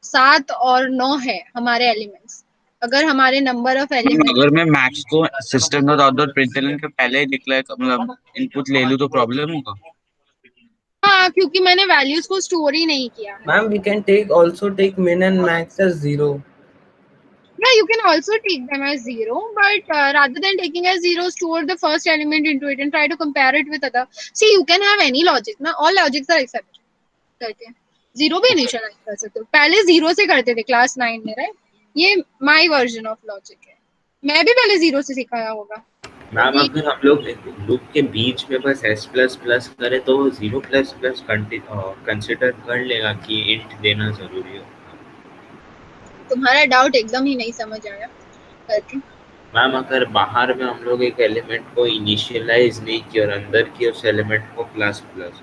7 और 9 है हमारे एलिमेंट्स, अगर हमारे नंबर ऑफ एलिमेंट, अगर मैं मैक्स को system dot out dot println के पहले ही डिक्लेयर मतलब इनपुट ले लूं तो प्रॉब्लम होगा? हाँ, क्योंकि मैंने वैल्यूज को स्टोर ही नहीं किया है। Ma'am, we can also take min and max as 0. Yeah, you can also take them as 0, but rather than taking as 0, store the first element into it and try to compare it with other. See, you can have any logic ना, all logics are accepted करके 0 भी initialise कर सकते हो। पहले 0 से करते थे क्लास 9 में, राइट। ये माय वर्जन ऑफ लॉजिक है, मैं भी पहले 0 से सिखाया होगा। मैम अगर हम लोग लूप के बीच में बस s प्लस प्लस करें तो 0 प्लस प्लस कंसिडर कर लेगा कि इंट देना जरूरी हो। तुम्हारा डाउट एकदम ही नहीं समझ आया करके। मैम अगर बाहर में हम लोग एक एलिमेंट को इनिशियलाइज नहीं किया और अंदर की उस एलिमेंट को प्लस प्लस,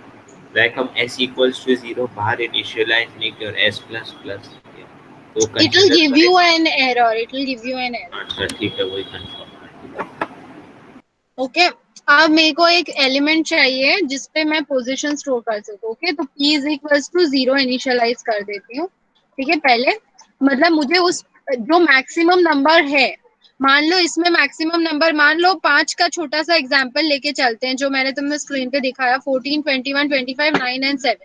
लाइक हम s इक्वल्स टू 0 बाहर इनिशियलाइज नहीं किया और s प्लस प्लस किया तो it will give you an error, it will give you an error. अच्छा ठीक है, वही कंफर्म। ओके, अब मेरे को एक एलिमेंट चाहिए जिसपे मैं पोजीशन स्टोर कर सकूं। ओके, तो p is equals to 0 initialise कर देती हूँ। ठीक है, पहले मतलब मुझे उस जो मैक्सिमम नंबर है, मान लो इसमें मैक्सिमम नंबर, मान लो 5 का छोटा सा एग्जांपल लेके चलते हैं जो मैंने तुमने स्क्रीन पे दिखाया, 14, 21, 25, 9 एंड 7।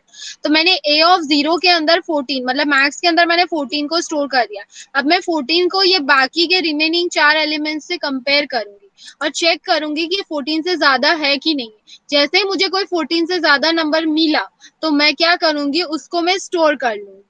तो मैंने a ऑफ 0 के अंदर 14 मतलब मैक्स के अंदर मैंने 14 को स्टोर कर दिया। अब मैं 14 को ये बाकी के रिमेनिंग 4 एलिमेंट्स से कंपेयर करूंगी और चेक करूंगी कि 14 से ज्यादा है कि नहीं। जैसे ही मुझे कोई 14 से ज्यादा नंबर मिला तो मैं क्या करूंगी, उसको मैं स्टोर कर लूंगी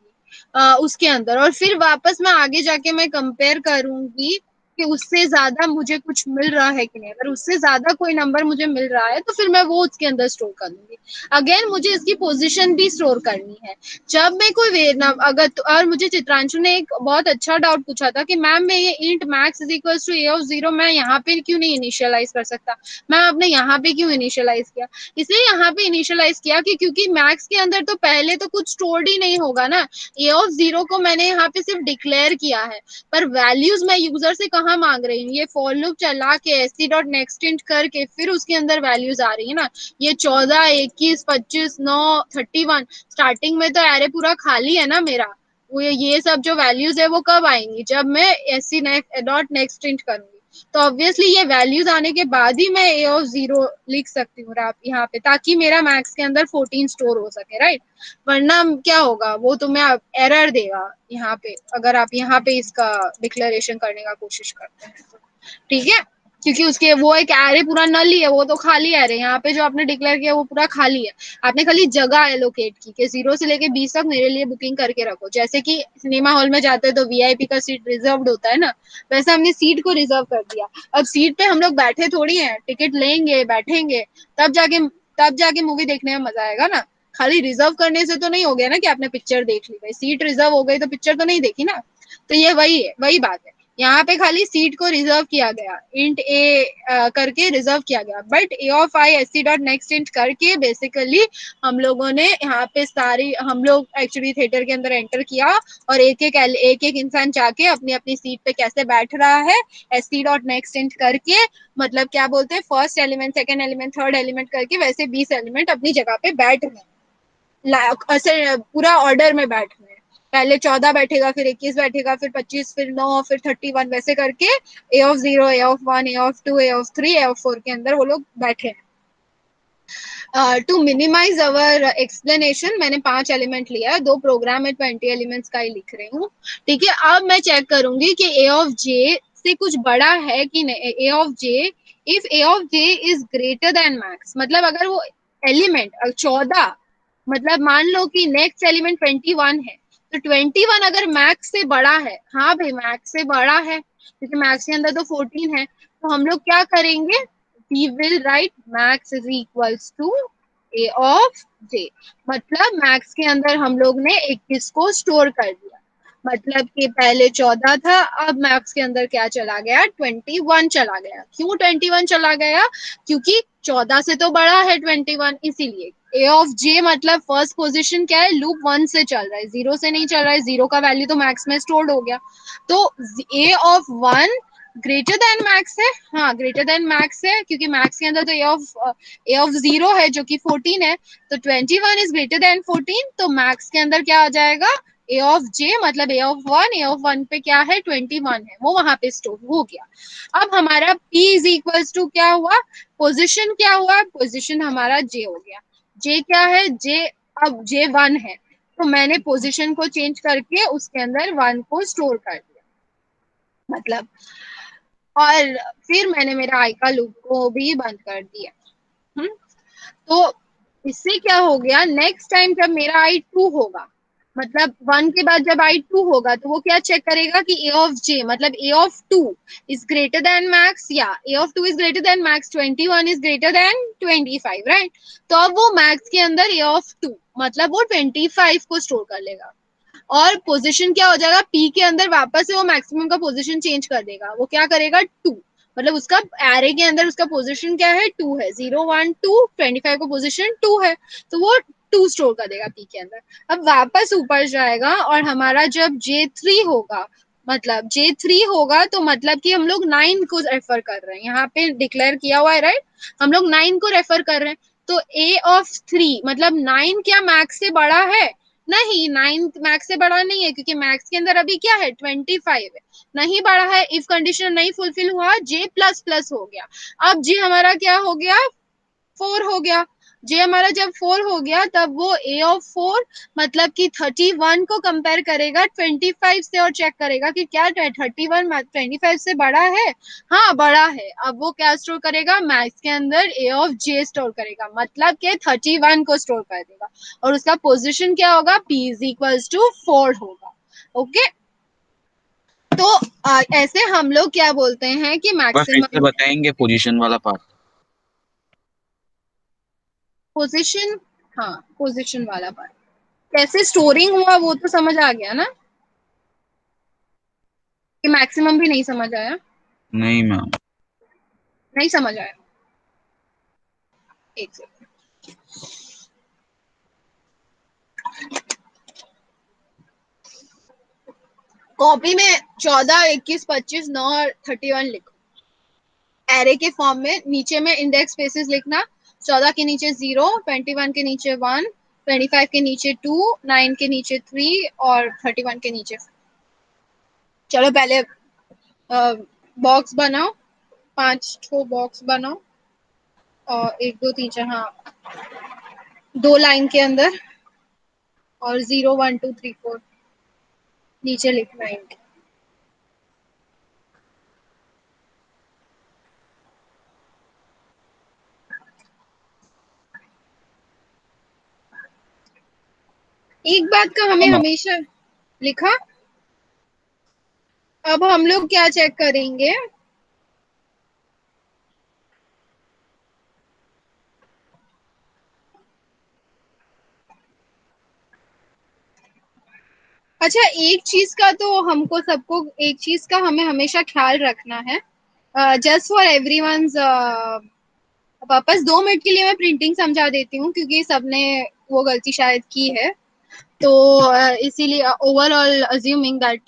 उसके अंदर, और फिर वापस मैं आगे जाके मैं कंपेयर करूंगी कि उससे ज्यादा मुझे कुछ मिल रहा है कि नहीं। अगर उससे ज्यादा कोई नंबर मुझे मिल रहा है तो फिर मैं वो उसके अंदर स्टोर कर लूंगी। अगेन मुझे इसकी पोजीशन भी स्टोर करनी है। जब मैं कोई अगर और मुझे चित्रांशु ने एक बहुत अच्छा डाउट पूछा था कि मैम मैं ये int max is equal to A of 0 मैं यहाँ पे क्यों नहीं इनिशियलाइज कर सकता। मैम आपने यहाँ पे क्यों इनिशियलाइज किया? इसलिए यहाँ पे इनिशियलाइज किया कि क्योंकि मैक्स के अंदर तो पहले तो कुछ स्टोर्ड ही नहीं होगा ना। ए ऑफ 0 को मैंने यहाँ पे सिर्फ डिक्लेयर किया है, पर वैल्यूज मैं यूजर से कहाँ मांग रही हूँ? ये फॉर लूप चला के st डॉट नेक्स्ट इंट करके फिर उसके अंदर वैल्यूज आ रही है ना। ये 14, 21, 25, 9, 31 स्टार्टिंग में तो एरे पूरा खाली है ना मेरा। वो ये सब जो वैल्यूज है वो कब आएंगी? जब मैं st डॉट नेक्स्ट इंट करूंगी। तो ऑब्वियसली ये वैल्यूज आने के बाद ही मैं ए ऑफ 0 लिख सकती हूँ यहाँ पे, ताकि मेरा मैक्स के अंदर 14 स्टोर हो सके, राइट। वरना क्या होगा, वो तुम्हें एरर देगा यहाँ पे अगर आप यहाँ पे इसका डिक्लेरेशन करने का कोशिश करते हैं तो, ठीक है। क्योंकि उसके वो एक एरे पूरा नल ही है, वो तो खाली एरे। यहाँ पे जो आपने डिक्लेयर किया वो पूरा खाली है। आपने खाली जगह एलोकेट की कि 0 से लेके 20 तक मेरे लिए बुकिंग करके रखो। जैसे कि सिनेमा हॉल में जाते हैं तो वीआईपी का सीट रिजर्व्ड होता है ना, वैसे हमने सीट को रिजर्व कर दिया। अब सीट पे हम लोग बैठे थोड़ी हैं, टिकट लेंगे बैठेंगे तब जाके मूवी देखने में मजा आएगा ना। खाली रिजर्व करने से तो नहीं हो गया ना कि आपने पिक्चर देख ली। भाई सीट रिजर्व हो गई तो पिक्चर तो नहीं देखी ना। तो ये वही बात है। यहाँ पे खाली सीट को रिजर्व किया गया, इंट ए करके रिजर्व किया गया। But A of I st dot next int करके बेसिकली हम लोगों ने यहाँ पे सारी हम लोग एक्चुअली थिएटर के अंदर एंटर किया और एक इंसान जाके अपनी अपनी सीट पे कैसे बैठ रहा है st डॉट नेक्स्ट इंट करके, मतलब क्या बोलते हैं first element, second element, third element करके वैसे 20 एलिमेंट अपनी जगह पे बैठ रहे हैं। ऐसे पूरा ऑर्डर में बैठ रहे हैं। पहले 14 बैठेगा, फिर 21 बैठेगा, फिर 25, फिर 9, फिर 31, वैसे करके A of 0, A of 1, A of 2, A of 3, A of 4 के अंदर वो लोग बैठे हैं। टू मिनिमाइज अवर एक्सप्लेनेशन मैंने 5 एलिमेंट लिया है, 2 प्रोग्राम में 20 एलिमेंट्स का ही लिख रही हूँ, ठीक है। अब मैं चेक करूंगी कि ए ऑफ जे से कुछ बड़ा है कि नहीं। A of J, if A of J is greater than max, मतलब अगर वो एलिमेंट 14, मतलब मान लो कि नेक्स्ट एलिमेंट 21 है, तो 21 अगर मैक्स से बड़ा है, हाँ भाई मैक्स से बड़ा है क्योंकि मैक्स के अंदर तो 14 है, तो हम लोग क्या करेंगे, we will write max is equals to a of j। मतलब मैक्स के अंदर हम लोग ने 21 को स्टोर कर दिया, मतलब कि पहले 14 था, अब मैक्स के अंदर क्या चला गया, 21 चला गया। क्यों 21 चला गया? क्योंकि 14 से तो बड़ा है 21, इसीलिए। ए ऑफ जे मतलब फर्स्ट पोजीशन क्या है, लूप 1 से चल रहा है, 0 से नहीं चल रहा है। 0 का वैल्यू तो मैक्स में स्टोर्ड हो गया, तो ए ऑफ 1 ग्रेटर देन मैक्स है। हाँ ग्रेटर देन मैक्स है क्योंकि मैक्स के अंदर तो ए ऑफ 0 है जो कि 14 है, तो 21 इज ग्रेटर देन 14, तो मैक्स के अंदर क्या आ जाएगा, ए ऑफ जे मतलब ए ऑफ 1, ए ऑफ 1 पे क्या है 21 है, वो वहां पे स्टोर हो गया। अब हमारा p इज इक्वल्स टू क्या हुआ, पोजिशन क्या हुआ, पोजिशन हमारा j हो गया। j क्या है, j अब j 1 है, तो मैंने पोजिशन को चेंज करके उसके अंदर 1 को स्टोर कर दिया, मतलब। और फिर मैंने मेरा आई का लूप को भी बंद कर दिया। तो इससे क्या हो गया, नेक्स्ट टाइम जब मेरा आई 2 होगा, मतलब 1 के बाद जब आई 2 होगा, तो वो क्या चेक करेगा कि ए ऑफ जे मतलब A of 2 is greater than max, या A of 2 is greater than max, 21 is greater than 25, right. तो अब वो मैक्स के अंदर ए ऑफ 2 मतलब वो 25 को स्टोर कर लेगा, और पोजीशन क्या हो जाएगा, पी के अंदर वापस से वो मैक्सिमम का पोजीशन चेंज कर देगा। वो क्या करेगा, 2, मतलब उसका एरे के अंदर उसका पोजीशन क्या है, 2 है। 0, 1, 2, 25 का पोजीशन 2 है, तो वो 2 स्टोर कर देगा पी के अंदर। अब वापस ऊपर जाएगा और हमारा जब J3 होगा, मतलब J3 होगा तो मतलब कि हम लोग 9 को रेफर कर रहे हैं, यहाँ पे डिक्लेयर किया हुआ है, राइट। हम लोग 9 को रेफर कर रहे हैं, तो ए ऑफ 3 मतलब 9 क्या मैक्स से बड़ा है, नहीं 9 मैक्स से बड़ा नहीं है, क्योंकि मैक्स के अंदर अभी क्या है 25 है, नहीं बड़ा है। इफ कंडीशन नहीं फुलफिल हुआ, J प्लस प्लस हो गया। अब J हमारा क्या हो गया, 4 हो गया। J हमारा जब 4 हो गया, तब वो A ऑफ 4 मतलब कि 31 को कंपेयर करेगा 25 से और चेक करेगा कि क्या 31 25 से बड़ा है, हाँ बड़ा है। अब वो क्या स्टोर करेगा, मैक्स के अंदर A ऑफ J स्टोर करेगा, मतलब कि 31 को स्टोर कर देगा, और उसका पोजीशन क्या होगा, P इज इक्वल्स टू 4 होगा, ओके। तो ऐसे हम लोग क्या बोलते हैं कि एक बार फिर से मैक्सिमम बताएंगे पोजीशन वाला पार्ट? पोजीशन, हाँ पोजीशन वाला पार्ट कैसे स्टोरिंग हुआ वो तो समझ आ गया ना, कि मैक्सिमम भी नहीं समझ आया? नहीं मैम। नहीं समझ आया, एक सेकंड। कॉपी में 14, 21, 25, 9 और 31 लिखो एरे के फॉर्म में। नीचे में इंडेक्स स्पेसेस लिखना, 14 के नीचे 0, 21 के नीचे 1, 25 के नीचे 2, 9 के नीचे 3 और 31 के नीचे 4। चलो पहले बॉक्स बनाओ, 5 ठो बॉक्स बनाओ और 1 2 3 4, हाँ 2 लाइन के अंदर, और 0 1 2 3 4 नीचे लिखना है इनके। एक बात का हमें हमेशा लिखा। अब हम लोग क्या चेक करेंगे, अच्छा एक चीज का तो हमको सबको एक चीज का हमें हमेशा ख्याल रखना है, just for everyone's purpose. 2 minute के लिए मैं प्रिंटिंग समझा देती हूँ क्योंकि सबने वो गलती शायद की है, तो इसीलिए ओवरऑल अज्यूमिंग दैट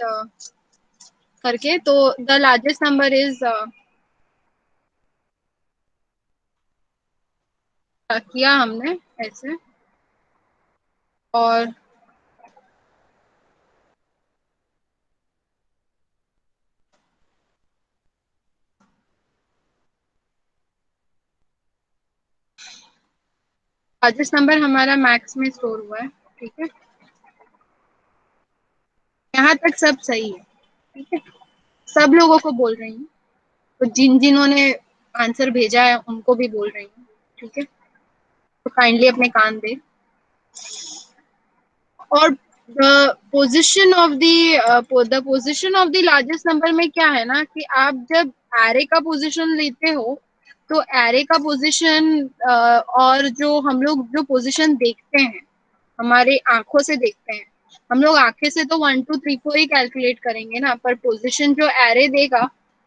करके, तो द लार्जेस्ट नंबर इज किया हमने ऐसे, और लार्जेस्ट नंबर हमारा मैक्स में स्टोर हुआ है, ठीक है, यहाँ तक सब सही है, ठीक है, सब लोगों को बोल रही हूँ, तो जिन्होंने आंसर भेजा है उनको भी बोल रही हूँ, ठीक है, तो काइंडली अपने कान दे। और the position of the largest number में क्या है ना, कि आप जब एरे का पोजीशन लेते हो तो एरे का पोजीशन और जो हम लोग जो पोजीशन देखते हैं हमारे आंखों से देखते हैं, हम लोग आंखें से तो 1 2 3 4 ही कैलकुलेट करेंगे ना, पर पोजीशन जो एरे देगा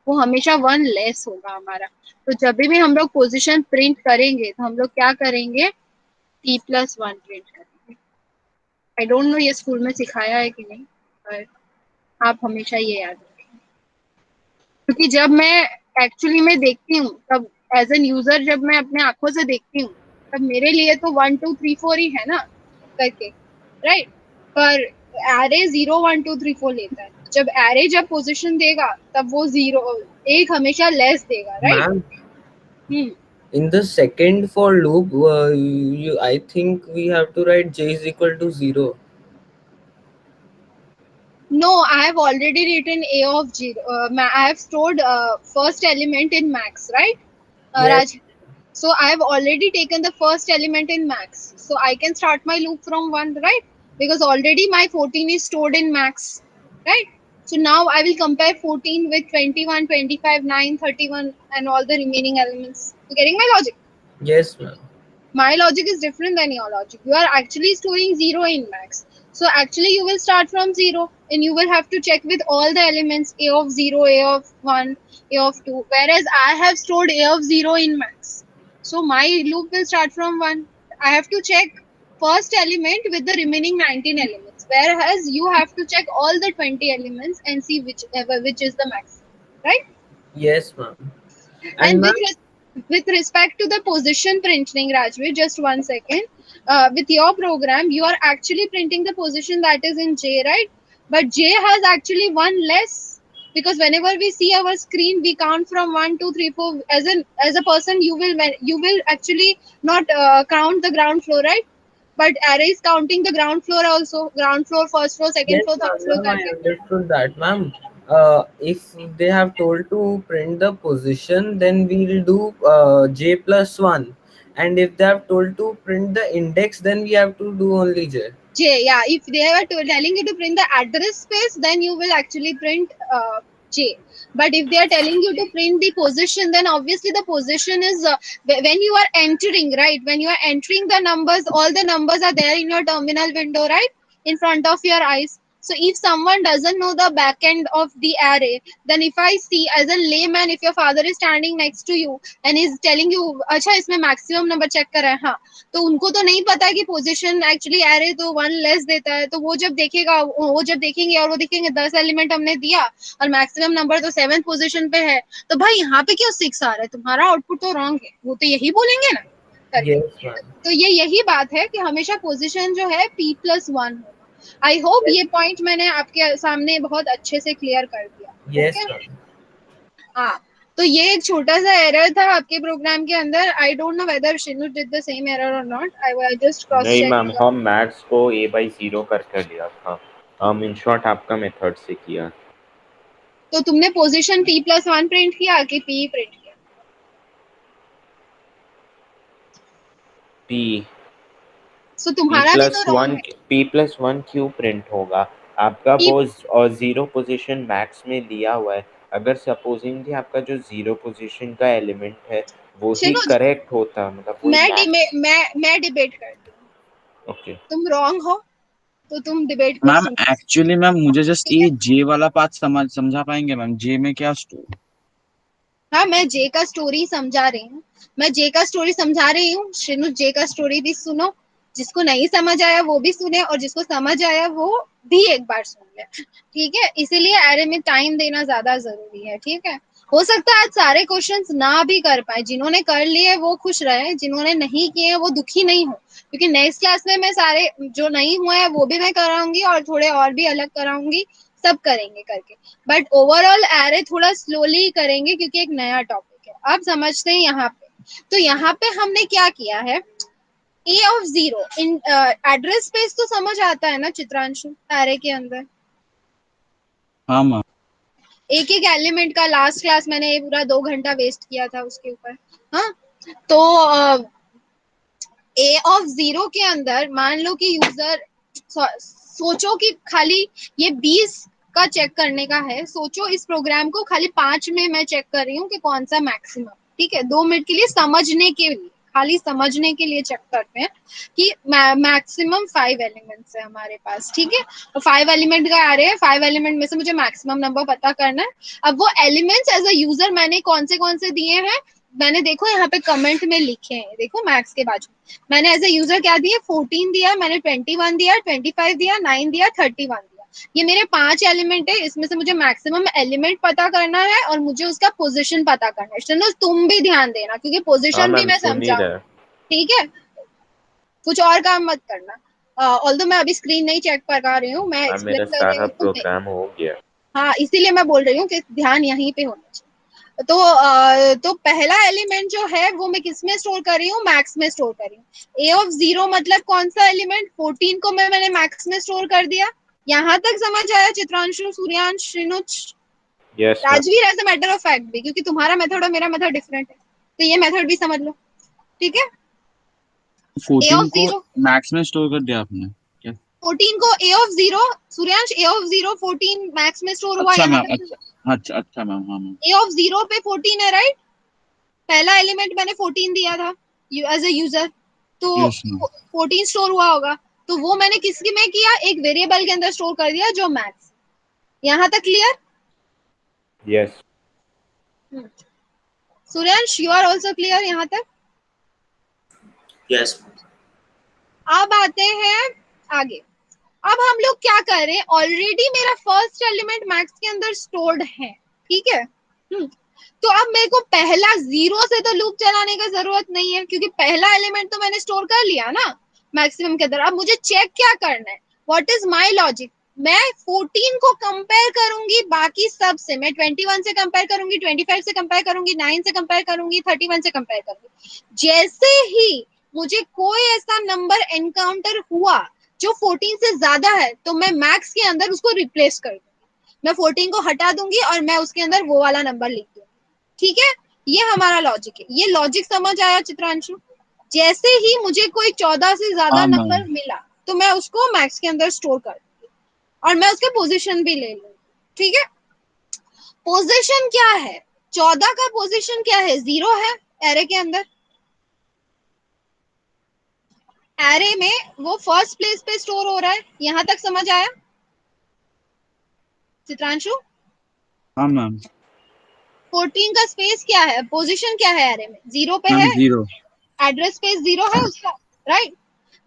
वो हमेशा 1 लेस होगा हमारा। तो जब भी हम लोग पोजीशन प्रिंट करेंगे तो हम लोग क्या करेंगे, T+1 प्रिंट करेंगे। आई डोंट नो ये स्कूल में सिखाया है कि नहीं, पर आप हमेशा ये याद रखें, क्योंकि जब मैं एक्चुअली में देखती हूँ तब एज एन यूजर जब मैं अपने आंखों से देखती हूँ तब मेरे लिए तो 1 2 3 4 ही है ना करके, राइट, पर एरे 0 1 2 3 4 लेता है। जब एरे जब पोजीशन देगा तब वो 0 एक हमेशा लेस देगा, right. Ma'am, in the second for loop, I think we have to write j is equal to 0. No, I have already written a of 0. I have stored first element in max, right, Yes. Raj? So I have already taken the first element in max. So I can start my loop from 1, right? Because already my 14 is stored in max, right? So now I will compare 14 with 21, 25, 9, 31 and all the remaining elements. You getting my logic? Yes, ma'am. My logic is different than your logic. You are actually storing 0 in max. So actually you will start from 0 and you will have to check with all the elements a of 0, a of 1, a of 2. Whereas I have stored a of 0 in max. So my loop will start from 1. I have to check first element with the remaining 19 elements. Whereas you have to check all the 20 elements and see which is the max. Right? Yes, ma'am. And ma'am, with respect to the position printing, Rajveer, just 1 second. With your program, you are actually printing the position that is in J, right? But J has actually 1 less, because whenever we see our screen, we count from 1 2 3 4. As a person, you will actually not count the ground floor, right? But array is counting the ground floor also. Ground floor, first floor, second yes, floor, third floor. ma'am, I understood that, ma'am. If they have told to print the position, then we'll do j+1. And if they have told to print the index, then we have to do only j. J, yeah. If they were telling you to print the address space, then you will actually print J. But if they are telling you to print the position, then obviously the position is when you are entering, right? When you are entering the numbers, all the numbers are there in your terminal window, right? In front of your eyes. So if someone doesn't know the back end of the array, then if I see as a layman, if your father is standing next to you and is telling you, अच्छा इसमें maximum number check कर रहा है, हाँ, तो उनको तो नहीं पता कि पोजीशन एक्चुअली एरे तो 1 लेस देता है, तो वो जब देखेगा, वो जब देखेंगे और वो देखेंगे 10 एलिमेंट हमने दिया और मैक्सिमम नंबर तो 7th पोजीशन पे है, तो भाई यहाँ पे क्यों 6 आ रहा है, तुम्हारा आउटपुट तो रॉन्ग है, वो तो यही बोलेंगे ना करके। Yes, ma'am. तो ये यही बात है कि हमेशा पोजीशन जो है p+1 होगा। आई होप ये पॉइंट मैंने आपके सामने बहुत अच्छे से क्लियर कर दिया। Yes, okay, ma'am. हाँ, तो ये एक छोटा सा एरर था आपके प्रोग्राम के अंदर। I don't know whether Shinu did the same error और नॉट, आई जस्ट क्रॉस नहीं चेक। मैम, हम मैथ्स को a/0 करके लिया था, हम इन शॉर्ट आपका मेथड से किया। तो तुमने पोजीशन p+1 प्रिंट किया कि p प्रिंट किया? p सो तुम्हारा भी तो रॉन्ग है। p+1 क्यों प्रिंट होगा? आपका P- वो 0 पोजीशन मैक्स में लिया हुआ है। अगर सपोजिंगली आपका जो 0 पोजीशन का एलिमेंट है वो ही चलो, करेक्ट होता, मतलब वही मैक्स। मैं डिबेट करती हूँ। ओके तुम रॉन्ग हो तो तुम डिबेट को मैम सुनो, एक्चुअली मैम मुझे जस्ट ठीक है? ये जे वाला पार्ट समझा पाएंगे मैम, जे में क्या स्टोरी? हाँ, मैं जे का स्टोरी समझा रही हूँ, मैं जे का स्टोरी समझा रही हूँ। श्रीनु जे का स्टोरी भी सुनो, जिसको नहीं समझ आया वो भी सुने और जिसको समझ आया वो भी एक बार सुन ले, ठीक है? इसीलिए एरे में टाइम देना ज्यादा जरूरी है, ठीक है? हो सकता है आज सारे क्वेश्चंस ना भी कर पाए, जिन्होंने कर लिए वो खुश रहे, जिन्होंने नहीं किए वो दुखी नहीं हो, क्योंकि नेक्स्ट क्लास में मैं सारे जो नहीं हुए हैं वो भी मैं कराऊंगी और थोड़े और भी अलग कराऊंगी, सब करेंगे करके। बट ओवरऑल एरे थोड़ा स्लोली करेंगे क्योंकि एक नया टॉपिक है। आप समझते हैं यहाँ पे, तो यहाँ पे हमने क्या किया है, a(0) इन एड्रेस स्पेस तो समझ आता है ना चित्रांशु, एरे के अंदर हाँ मैम। एक एक एलिमेंट का। लास्ट क्लास मैंने पूरा 2 घंटा वेस्ट किया था उसके ऊपर। हाँ, तो a(0) के अंदर मान लो कि यूजर सोचो कि खाली ये 20 का चेक करने का है, सोचो इस प्रोग्राम को खाली 5 में मैं चेक कर रही हूँ कि कौन सा मैक्सिमम, ठीक है? 2 मिनट के लिए समझने के लिए, खाली समझने के लिए चेक करते हैं कि मैक्सिमम 5 एलिमेंट्स है हमारे पास, ठीक है? तो 5 एलिमेंट का आ रहे हैं, 5 एलिमेंट में से मुझे मैक्सिमम नंबर पता करना है। अब वो एलिमेंट्स एज अ यूजर मैंने कौन से दिए हैं, मैंने देखो यहाँ पे कमेंट में लिखे हैं, देखो मैक्स के बाजू मैंने एज ए यूजर क्या दिया, 14 दिया, मैंने 21 दिया, 25 दिया, 9 दिया, 31 दिया। ये मेरे 5 एलिमेंट है, इसमें से मुझे मैक्सिमम एलिमेंट पता करना है और मुझे उसका पोजीशन पता करना है। चलो तुम भी ध्यान देना क्योंकि हाँ पोजीशन भी मैम, मैं सुन ही समझाऊँ, रहे। ठीक है? कुछ और काम मत करना। ऑल्दो मैं अभी स्क्रीन नहीं चेक कर रही हूँ, मैं मैम मेरा एक्सप्लेन कर रही सारा हूँ तो प्रोग्राम हो गया। हाँ, इसीलिए मैं बोल रही हूँ कि ध्यान यहीं पे होना चाहिए। तो पहला एलिमेंट जो है वो मैं किस में स्टोर कर रही हूँ, मैक्स में स्टोर कर रही हूँ। a(0) मतलब कौन सा एलिमेंट, 14 को मैंने मैक्स में स्टोर कर दिया। यहाँ तक समझ आया Chitranshu, Suryansh, Srinuch, yes ma'am. Rajveer? As a matter of fact भी, क्योंकि तुम्हारा मेथड और मेरा मेथड डिफरेंट है, तो ये मेथड भी समझ लो, ठीक है? 14 को a(0) मैक्स में स्टोर कर दिया आपने क्या? 14 को a(0) सूर्यांश, a(0) 14 मैक्स में स्टोर हुआ अच्छा यहाँ मैम, पे। अच्छा मैम, हाँ मैम। a(0) पे 14 है, राइट? पहला एलिमेंट मैंने 14 दिया था एज ए यूजर, तो यस मैम। 14 स्टोर हुआ होगा, तो वो मैंने किसके में किया, एक वेरिएबल के अंदर स्टोर कर दिया जो मैक्स। यहाँ तक clear? Yes Suryansh, you are also clear यहाँ तक? Yes. अब आते हैं आगे। अब हम लोग क्या कर रहे हैं, ऑलरेडी मेरा फर्स्ट एलिमेंट मैक्स के अंदर स्टोर्ड है, ठीक है? तो अब मेरे को पहला 0 से तो लूप चलाने का जरूरत नहीं है क्योंकि पहला एलिमेंट तो मैंने स्टोर कर लिया ना मैक्सिमम के अंदर। अब मुझे चेक क्या करना है, व्हाट इज माय लॉजिक? मैं 14 को कंपेयर करूंगी बाकी सब से, मैं 21 से कंपेयर करूंगी, 25 से कंपेयर करूंगी, 9 से कंपेयर करूंगी, 31 से कंपेयर करूंगी। जैसे ही मुझे कोई ऐसा नंबर एनकाउंटर हुआ जो 14 से ज्यादा है तो मैं मैक्स के अंदर उसको रिप्लेस कर दूंगी, मैं 14 को हटा दूंगी और मैं उसके अंदर वो वाला नंबर लिख दूंगी, ठीक है? ये हमारा लॉजिक है। ये लॉजिक समझ आया चित्रांशु? जैसे ही मुझे कोई 14 से ज्यादा हाँ नंबर मैम। मिला तो मैं उसको मैक्स के अंदर स्टोर कर दूंगी और मैं उसके पोजीशन भी ले लूंगी, ठीक है? पोजीशन क्या है? 14 का पोजीशन क्या है? 0 है एरे के अंदर। एरे में वो फर्स्ट प्लेस पे स्टोर हो रहा है। यहां तक समझ आया चित्रांशु? हाँ मैम। 14 का स्पेस क्या है? पोजीशन क्या है एरे में? 0 पे मैम है। 0। एड्रेस स्पेस 0 है उसका, राइट?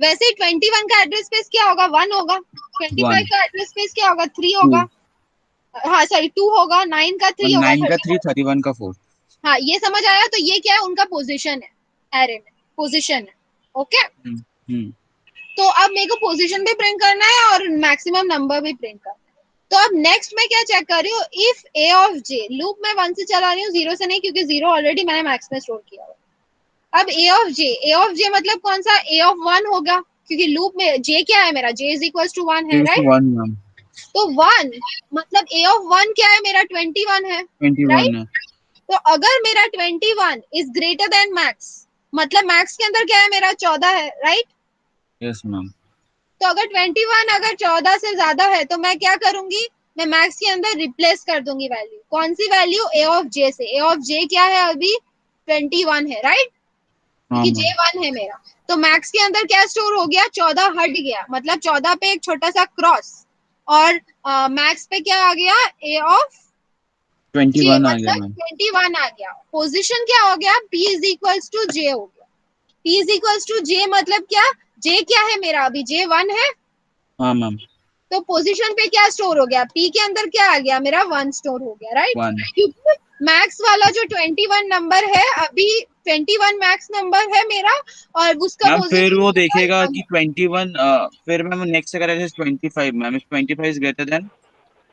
वैसे ही 21 का एड्रेस स्पेस क्या होगा? 1 होगा। 25 1 का एड्रेस स्पेस क्या होगा? 3 2 होगा। हाँ सॉरी 2 होगा। 9 का 3 और होगा। 9 का 3 31। 31 का 4। हाँ ये समझ आया। तो ये क्या है? उनका पोजीशन है एरे में, पोजीशन है। ओके हम्म। तो अब मेरे को पोजीशन भी प्रिंट करना है और मैक्सिमम नंबर भी प्रिंट करना है। तो अब नेक्स्ट मैं क्या चेक कर रही हूँ? If A of J, loop में 1 से चला रही हूँ, 0 से नहीं, क्योंकि 0 ऑलरेडी मैंने मैक्स में स्टोर किया हुआ। अब ए ऑफ जे मतलब कौन सा? ए ऑफ 1 होगा, क्योंकि लूप में जे क्या है मेरा? जे इज इक्वल टू 1 है, राइट? 1 मैम। तो 1 मतलब ए ऑफ 1 क्या है मेरा? 21 है, 21 राइट? है। तो अगर मेरा 21 इज ग्रेटर देन मैक्स, मतलब मैक्स के अंदर क्या है मेरा? 14 है, राइट? Yes ma'am. तो अगर 21 अगर 14 से ज्यादा है तो मैं क्या करूंगी? मैं मैक्स के अंदर रिप्लेस कर दूंगी वैल्यू। कौन सी वैल्यू? ए ऑफ जे से। ए ऑफ जे क्या है अभी? 21 है, राइट? हाँ क्योंकि मैम। जे 1 है मेरा। तो मैक्स के अंदर क्या स्टोर हो गया? 14 हट गया, मतलब 14 पे एक छोटा सा क्रॉस, और मैक्स पे क्या आ गया? ए ऑफ जे 21 आ गया मतलब मैम। 21 आ गया। पोजीशन क्या हो गया? P इज इक्वल्स टू जे हो गया। P इज इक्वल्स टू जे मतलब क्या? जे क्या है मेरा अभी? जे 1 है। हाँ मैम। तो पोजीशन पे क्या स्टोर हो गया? P के अंदर क्या आ गया मेरा? 1 स्टोर हो गया, राइट? 1 क्योंकि मैक्स वाला जो 21 नंबर है अभी, 21 मैक्स नंबर है मेरा, और उसका मैम। फिर पोजीशन वो नंबर देखेगा 1 कि है। 21 फिर मैम नेक्स्ट अगर ऐसे 25 मैम, इस 25 is greater than.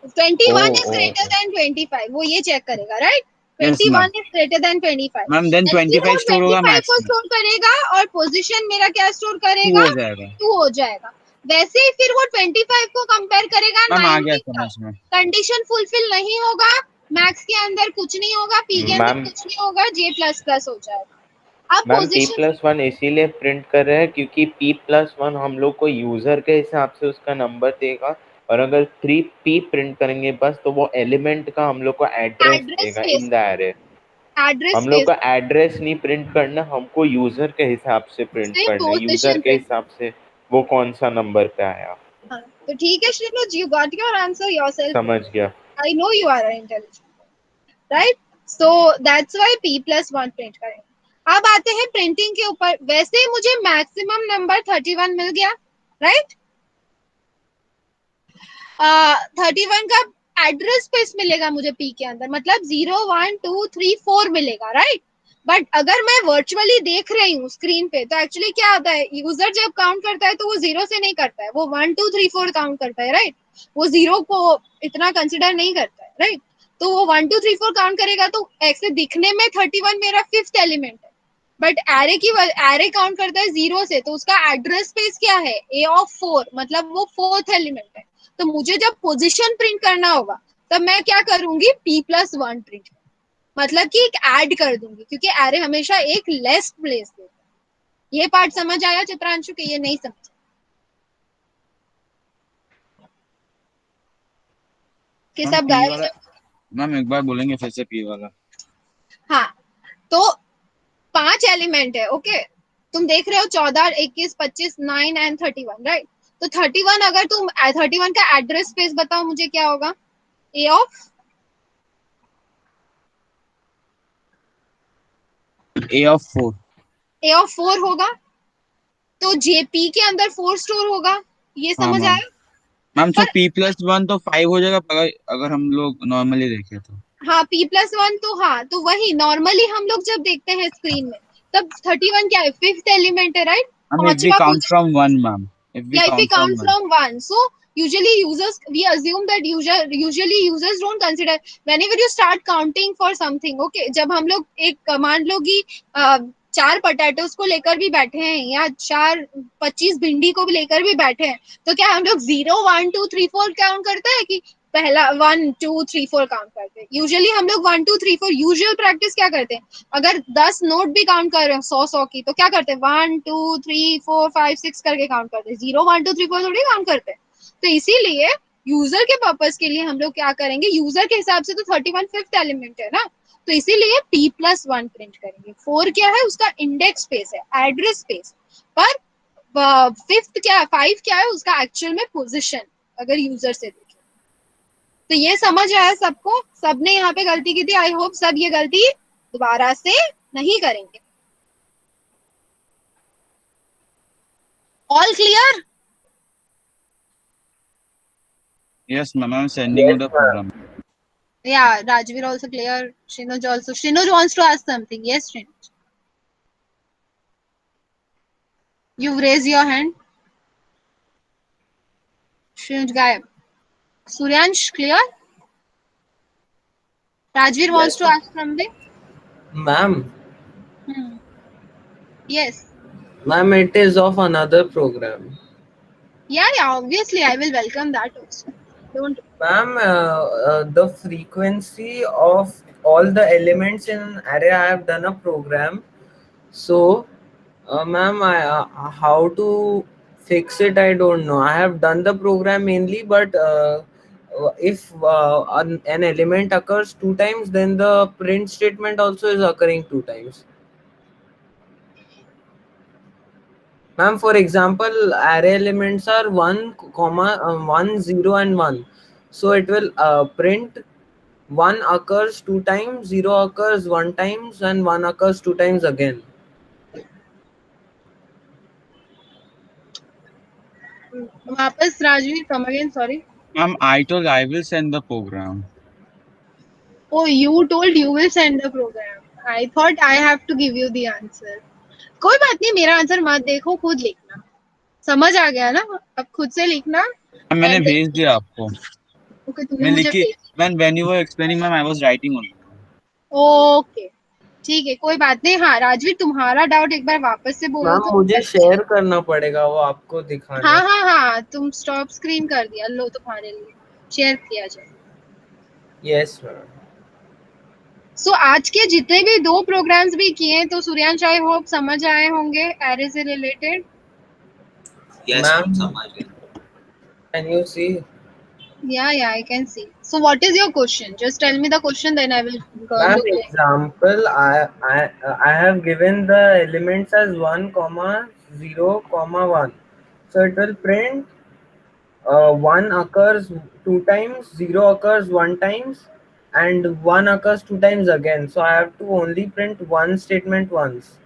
21 is O greater than 25, वो ये चेक करेगा, right? Yes ma'am. 21 is greater than 25। Ma'am then जैसे ही वो 25 स्टोर होगा 25 मैक्स को में। स्टोर करेगा और पोजीशन मेरा क्या स्टोर 2 करेगा? हो जाएगा। 2 हो जाएगा। वैसे ही फिर वो 25 को कंपेयर करेगा मैम आ गया 19 का। समझ में। कंडीशन फुलफिल नहीं होगा, मैक्स के अंदर कुछ नहीं होगा, पी के अंदर मैम कुछ नहीं होगा, जे प्लस प्लस हो जाएगा। अब ma'am P position plus one इसीलिए प्रिंट कर रहे हैं क्योंकि पी प्लस वन हम लोग को यूजर के हिसाब से उसका नंबर देगा, और अगर 3p प्रिंट करेंगे बस तो वो एलिमेंट का हम लोग को एड्रेस एड्रेस देगा space, in the array. Address हम लोग स्पेस का एड्रेस नहीं प्रिंट करना, हमको यूजर के हिसाब से प्रिंट से करना है, यूजर पोजीशन के प्रिंट। हिसाब से वो कौन सा नंबर पे आया। हाँ, तो ठीक है Srinuj, you got your answer yourself. समझ गया। I know you are intelligent, right? So that's why p plus 1 print करेंगे। अब आते हैं प्रिंटिंग के ऊपर। वैसे ही मुझे मैक्सिमम नंबर 31 मिल गया, राइट? 31 का एड्रेस स्पेस मिलेगा मुझे p के अंदर, मतलब 0 1 2 3 4 मिलेगा, राइट? बट अगर मैं वर्चुअली देख रही हूँ स्क्रीन पे, तो एक्चुअली क्या होता है? यूजर जब काउंट करता है तो वो 0 से नहीं करता है, वो 1 2 3 4 काउंट करता है, राइट? वो 0 को इतना कंसिडर नहीं करता है, राइट? तो वो 1 2 3 4 काउंट करेगा, तो ऐसे दिखने में 31 मेरा फिफ्थ एलिमेंट है, बट एरे काउंट करता है 0 से, तो उसका एड्रेस स्पेस क्या है? ए ऑफ 4, मतलब वो फोर्थ एलिमेंट है। तो मुझे जब पोजीशन प्रिंट करना होगा तब मैं क्या करूंगी? p प्लस 1 प्रिंट, मतलब कि एक ऐड कर दूंगी, क्योंकि एरे हमेशा एक लेस प्लेस देता है। ये पार्ट समझ आया चित्रांशु के? ये नहीं समझ? कि मैम सब पी गायब? वाला, मैम एक बार बोलेंगे फिर से पी वाला। हाँ, तो 5 एलिमेंट है, ओके? तुम देख रहे हो 14 21 25 9 एंड 31, राइट? तो 31 अगर तुम 31 का एड्रेस स्पेस बताओ मुझे क्या होगा? A of A of 4। A of 4 होगा, तो जेपी के अंदर 4 स्टोर होगा। ये हाँ समझ मैम। आया? मैम तो पर p प्लस 1 तो 5 हो जाएगा अगर अगर हम लोग नॉर्मली देखें तो। हाँ p प्लस 1 तो, हाँ तो वही नॉर्मली हम लोग जब देखते हैं स्क्रीन में, तब 31 क्या है? फिफ्थ एलिमेंट है, राइट? मैम इफ वी पांचवा count position. From 1 ma'am, if we Yeah, if we count from count 1। from 1, so we assume that usually users don't consider whenever you start counting for something, okay? जब हम लोग एक मान लो कि 4 potatoes को लेकर भी बैठे हैं, या 25 भिंडी को भी लेकर भी बैठे हैं, तो क्या हम लोग 0 1 2 3 4 काउंट करते हैं, कि पहला 1 2 3 4 काउंट करते हैं? यूजुअली हम लोग 1 2 3 4 यूजुअल प्रैक्टिस क्या करते हैं? अगर 10 नोट भी काउंट कर रहे हैं 100 की, तो क्या करते हैं? 1 2 3 4 5 6 करके काउंट करते हैं, 0 1 2 3 4 थोड़ी काउंट करते हैं। तो इसीलिए यूजर के पर्पस के लिए हम लोग क्या करेंगे, यूजर के हिसाब से तो 31 फिफ्थ एलिमेंट है ना, तो इसीलिए p+1 प्रिंट करेंगे। 4 क्या है, उसका इंडेक्स स्पेस है, एड्रेस स्पेस। पर फिफ्थ क्या, 5 क्या है, उसका एक्चुअल में पोजिशन, अगर यूजर से देखें। तो ये समझ आया सबको, सबने यहाँ पे गलती की थी। आई होप सब ये गलती दोबारा से नहीं करेंगे। All clear? Yes, ma'am. I'm sending you Yes, the ma'am. program. Yeah, Rajveer also clear. Shinoj also. Shinoj wants to ask something. Yes, Shinoj. You've raised your hand. Shinoj Gayab. Suryansh, clear? Rajveer wants Yes, to ma'am. ask something. Ma'am, Hmm. Yes. ma'am, it is of another program. Yeah, yeah, obviously, I will welcome that also. Don't. Ma'am, the frequency of all the elements in an array, I have done a program. So, ma'am, how to fix it? I don't know. I have done the program mainly, but if an element occurs two times, then the print statement also is occurring two times. Ma'am, for example, array elements are 1, comma 1, 0, and 1. So it will print 1 occurs two times, 0 occurs one times, and 1 occurs two times again. Wapas, Rajveer, come again. Sorry. Ma'am, I told I will send the program. Oh, you told you will send the program. I thought I have to give you the answer. कोई बात नहीं, मेरा answer मत देखो, खुद लिखना। समझ आ गया ना? अब खुद से लिखना। मैम मैंने एंड भेज दिया आपको। ओके, तूने मैं मुझे लिखी भेज। when you were explaining, ma'am, I was writing only. Okay, ठीक है, कोई बात नहीं। हाँ राजवीर, तुम्हारा डाउट एक बार वापस से बोलो मैम, तो मुझे अच्छे। शेयर करना पड़ेगा वो आपको हाँ दिखाने। हाँ हाँ, तुम स्टॉप स्क्रीन कर दिया, लो तुम्हारे लिए शेयर किया जाए। Yes ma'am. सो आज के जितने भी 2 प्रोग्राम्स भी किए, तो सूर्यांश आई होप समझ आए होंगे एरे से रिलेटेड। Yes, ma'am. मैम, समझ गए. Can you see? Yeah, I can see. So what is your question? Just tell me the question, then I will Ma'am, look like. example, I have given the elements as 1, comma 0, comma 1. So it will print 1 occurs two times, 0 occurs one times, and 1 occurs two times again. So I have to only print one statement once.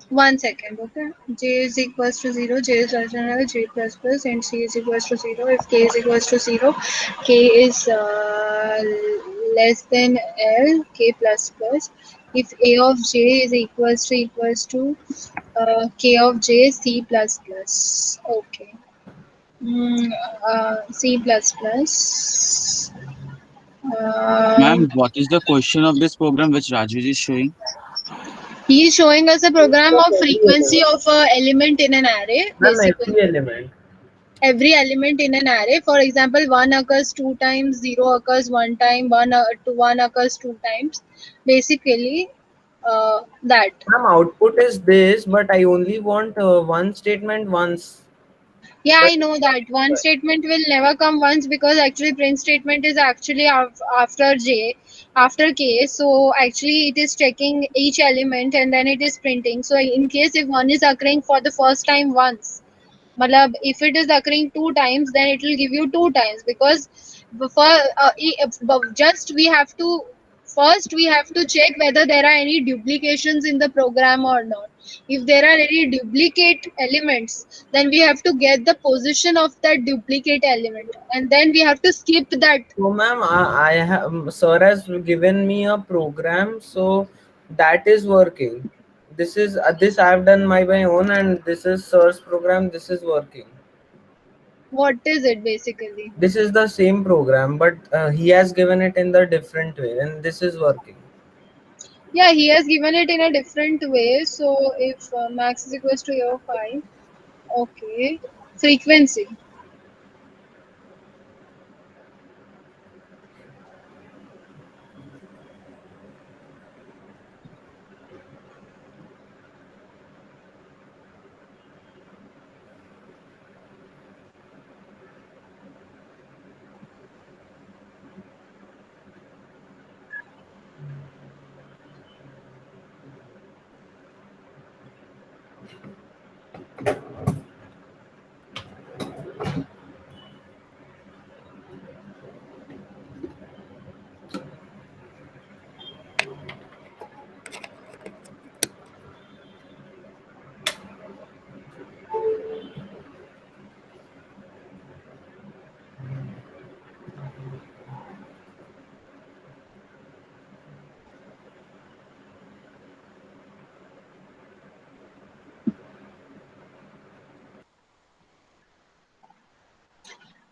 One second, okay. J is equals to 0, J is less than equal, J plus plus, and C is equals to 0. If K is equals to 0, K is less than L, K plus plus. If A of J is equals to K of J, C plus plus. Okay. C plus plus. Ma'am, what is the question of this program which Rajveer is showing? He is showing us a program Of of every frequency element. of a element in an array, Ma'am, basically. every element. Every element in an array. For example, 1 occurs 2 times, 0 occurs 1 time, 1 occurs 2 times. Basically, that. Ma'am, output is this, but I only want one statement once. Yeah, But I know that. One statement will never come once, because actually print statement is actually after J, after K. So actually it is checking each element and then it is printing. So in case if one is occurring for the first time once, Malab, if it is occurring 2 times, then it will give you 2 times, because before just we have to first we have to check whether there are any duplications in the program or not. If there are any duplicate elements, then we have to get the position of that duplicate element, and then we have to skip that. so, ma'am, I have sir has given me a program, so that is working. This I have done my own, and this is sir's program. This is working. What is it basically? This is the same program, but he has given it in the different way, and this is working. Yeah, he has given it in a different way. So if max is equals to a 5, okay, frequency.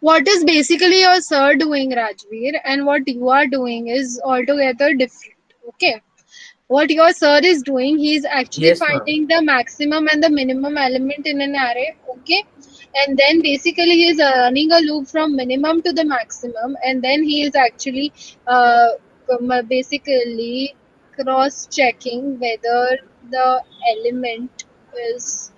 What is basically your sir doing, Rajveer, and what you are doing is altogether different. Okay. What your sir is doing, he is actually Yes, ma'am. finding the maximum and the minimum element in an array. Okay. And then basically he is running a loop from minimum to the maximum, and then he is actually uh, basically cross checking whether the element is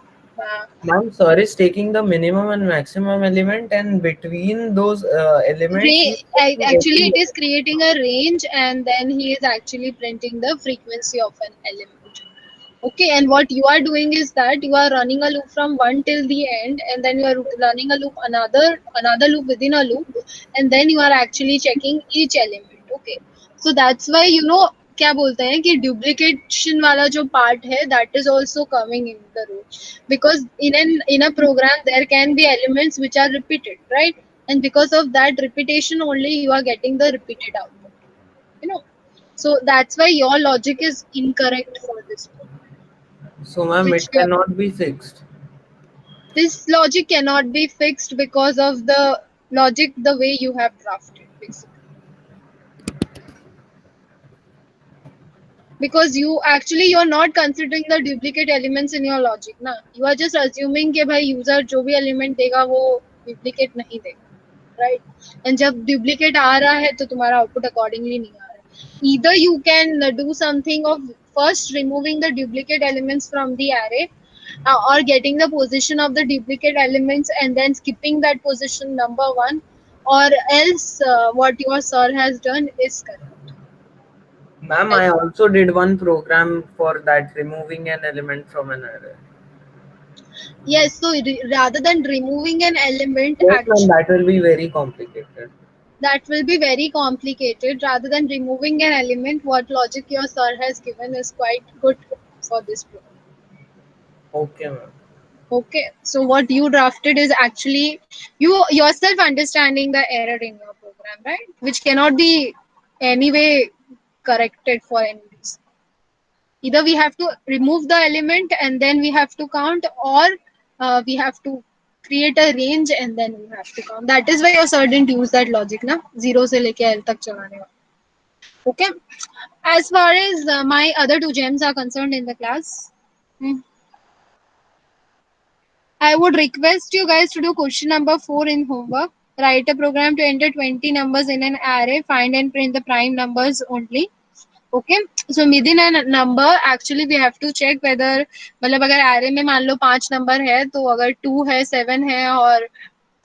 Ma'am, sir is taking the minimum and maximum element, and between those elements, he's taking Actually every it is creating a range, and then he is actually printing the frequency of an element. Okay, and what you are doing is that you are running a loop from one till the end, and then you are running a loop, another loop within a loop, and then you are actually checking each element. Okay, so that's why क्या बोलते हैं कि duplication वाला जो part है, that is also coming in the role, because in a program there can be elements which are repeated, right? And because of that repetition only you are getting the repeated output, you know. So that's why your logic is incorrect for this program, So, ma'am, which it cannot be fixed. this logic cannot be fixed because of the logic the way you have drafted, basically. Because you're not considering the duplicate elements in your logic ना, you are just assuming कि भाई user जो भी element देगा वो duplicate नहीं देगा, right? And जब duplicate आ रहा है तो तुम्हारा output accordingly नहीं आ रहा है. Either you can do something of first removing the duplicate elements from the array, or getting the position of the duplicate elements and then skipping that position number one, or else what your sir has done is correct. Ma'am, As I also did one program for that, removing an element from an array. yes, so rather than removing an element, Yes, ma'am, actually that will be very complicated. that will be very complicated. Rather than removing an element, what logic your sir has given is quite good for this program. Okay, ma'am. Okay, so what you drafted is actually you yourself understanding the error in your program, right? Which cannot be anyway corrected for any reason. Either we have to remove the element and then we have to count, or we have to create a range and then we have to count. That is why your sir didn't use that logic, na? Zero se leke L tak chalane wala. Okay. As far as my other two gems are concerned in the class, I would request you guys to do question number 4 in homework. Write a program to enter 20 numbers in an array. Find and print the prime numbers only. Okay, so within a number actually we have to check whether मतलब अगर array में मान लो 5 number है, तो अगर 2 है, 7 है और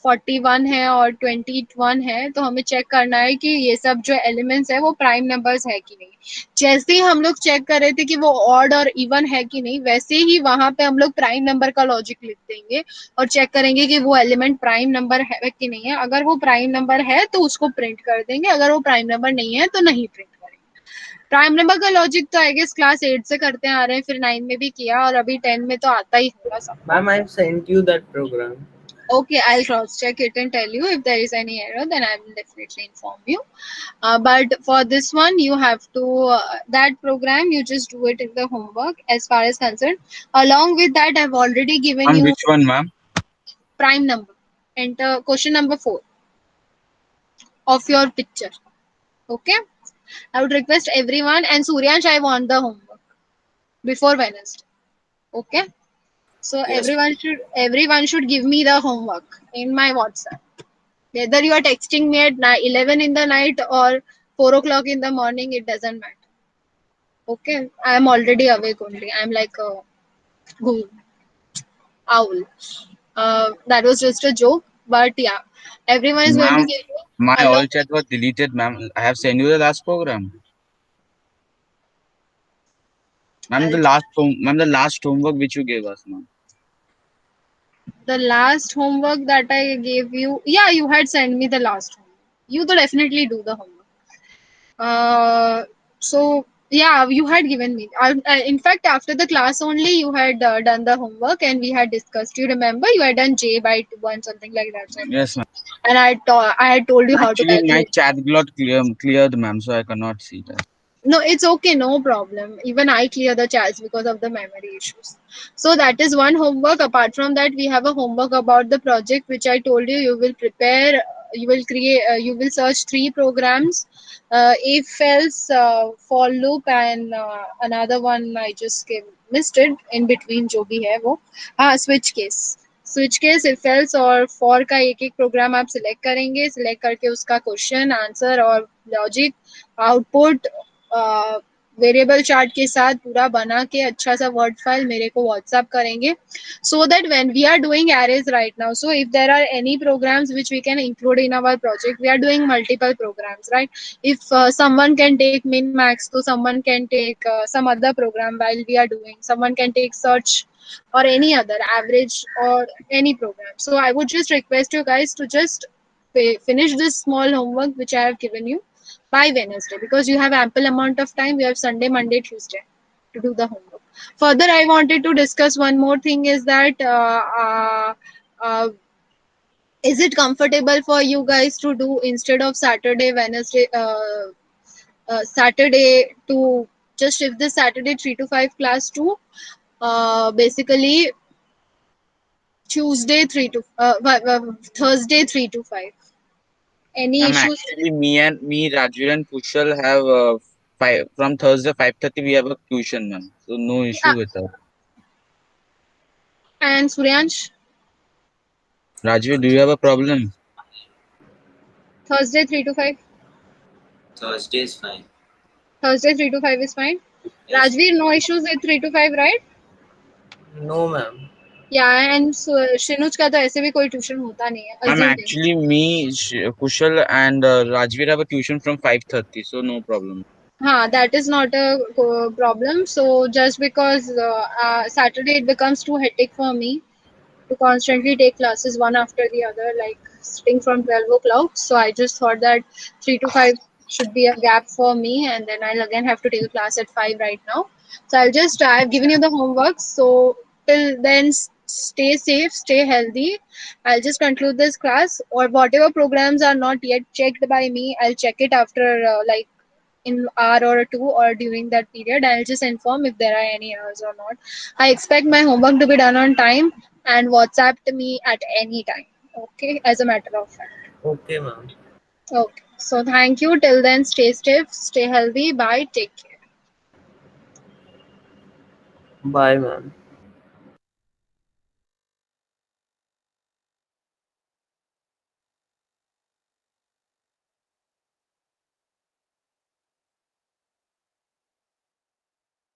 41 है और 21 है, तो हमें चेक करना है कि ये सब जो एलिमेंट्स है वो प्राइम नंबर्स है कि नहीं. जैसे ही हम लोग चेक कर रहे थे कि वो ऑड और इवन है कि नहीं, वैसे ही वहां पे हम लोग प्राइम नंबर का लॉजिक लिख देंगे और चेक करेंगे कि वो एलिमेंट प्राइम नंबर है कि नहीं है. अगर वो प्राइम नंबर है तो उसको प्रिंट कर देंगे, अगर वो प्राइम नंबर नहीं है तो नहीं प्रिंट करेंगे. प्राइम नंबर का लॉजिक तो आई गेस क्लास 8 से करते आ रहे हैं, फिर 9 में भी किया और अभी 10 में तो आता ही होगा सब. Ma'am, I've sent you that program. Okay, I'll cross check it and tell you if there is any error, then I will definitely inform you. But for this one, you have to that program you just do it in the homework as far as concerned. Along with that, I've already given Ma'am, you which one, ma'am? prime number. Enter question number 4 of your picture. Okay, I would request everyone, and Suryansh, I want the homework before Wednesday. Okay, so Yes. everyone should give me the homework in my WhatsApp. Whether you are texting me at 11 in the night or 4 o'clock in the morning, it doesn't matter. Okay, I am already awake only. I'm like a ghoul, owl. That was just a joke, but yeah, everyone is going to Ma'am, give you my a all lot. chat was deleted, ma'am. I have sent you the last program. Ma'am, the last homework which you gave us, ma'am. The last homework that I gave you, yeah, you had sent me the last homework. You will definitely do the homework. So yeah, you had given me. In fact, after the class only, you had done the homework and we had discussed. You remember you had done J by 2 and something like that. So Yes, ma'am. and I had told you how to Actually, my calculate. chat got cleared, ma'am, so I cannot see that. No, it's okay, no problem. Even I clear the chats because of the memory issues. So that is one homework. Apart from that, we have a homework about the project which I told you. You will prepare, you will create, you will search three programs, if else, for loop, and another one I just missed it in between जो भी है वो, हाँ switch case. Switch case if else और for का एक एक programme आप सिलेक्ट करेंगे, सिलेक्ट करके उसका क्वेश्चन आंसर और लॉजिक आउटपुट वेरिएबल चार्ट के साथ पूरा बना के अच्छा सा वर्ड फाइल मेरे को व्हाट्सएप करेंगे, so that when we are doing arrays right now, so if there are any programs which we can include in our project, we are doing multiple programs, right? If someone can take min max, so someone can take some other program while we are doing, someone can take search or any other average or any program. So I would just request you guys to just finish this small homework which I have given you by Wednesday, because you have ample amount of time. We have Sunday, Monday, Tuesday to do the homework. Further, I wanted to discuss one more thing, is that uh, is it comfortable for you guys to do instead of Saturday, Wednesday, Saturday to just shift this Saturday 3 to 5 class to basically Tuesday 3 to Thursday 3 to 5. Any issues? Actually, me, Rajvir and Kushal have five from Thursday 5:30. We have a tuition, ma'am. So no issue Yeah. with that. And Suryansh, Rajvir, do you have a problem? Thursday 3 to 5. Thursday is fine. Thursday 3 to 5 is fine. Yes. Rajveer, no issues with 3 to 5, right? No, ma'am. Yeah, and Shinuj का तो ऐसे भी कोई tuition होता नहीं है, Ma'am, assume नहीं. actually, Kushal and Rajvir have a tuition from 5:30, so no problem. हाँ, that is not a problem. So just because Saturday it becomes too hectic for me to constantly take classes one after the other, like sitting from 12 o'clock. So I just thought that 3 to 5 should be a gap for me, and then I'll again have to take a class at 5 right now. So I've given you the homework. So till then, stay safe, stay healthy. I'll just conclude this class, or whatever programs are not yet checked by me, I'll check it after like in hour or two, or during that period I'll just inform if there are any errors or not. I expect my homework to be done on time, and WhatsApp to me at any time. Okay, as a matter of fact. Okay, ma'am. Okay. So thank you. Till then, stay safe, stay healthy. Bye. Take care. Bye, ma'am.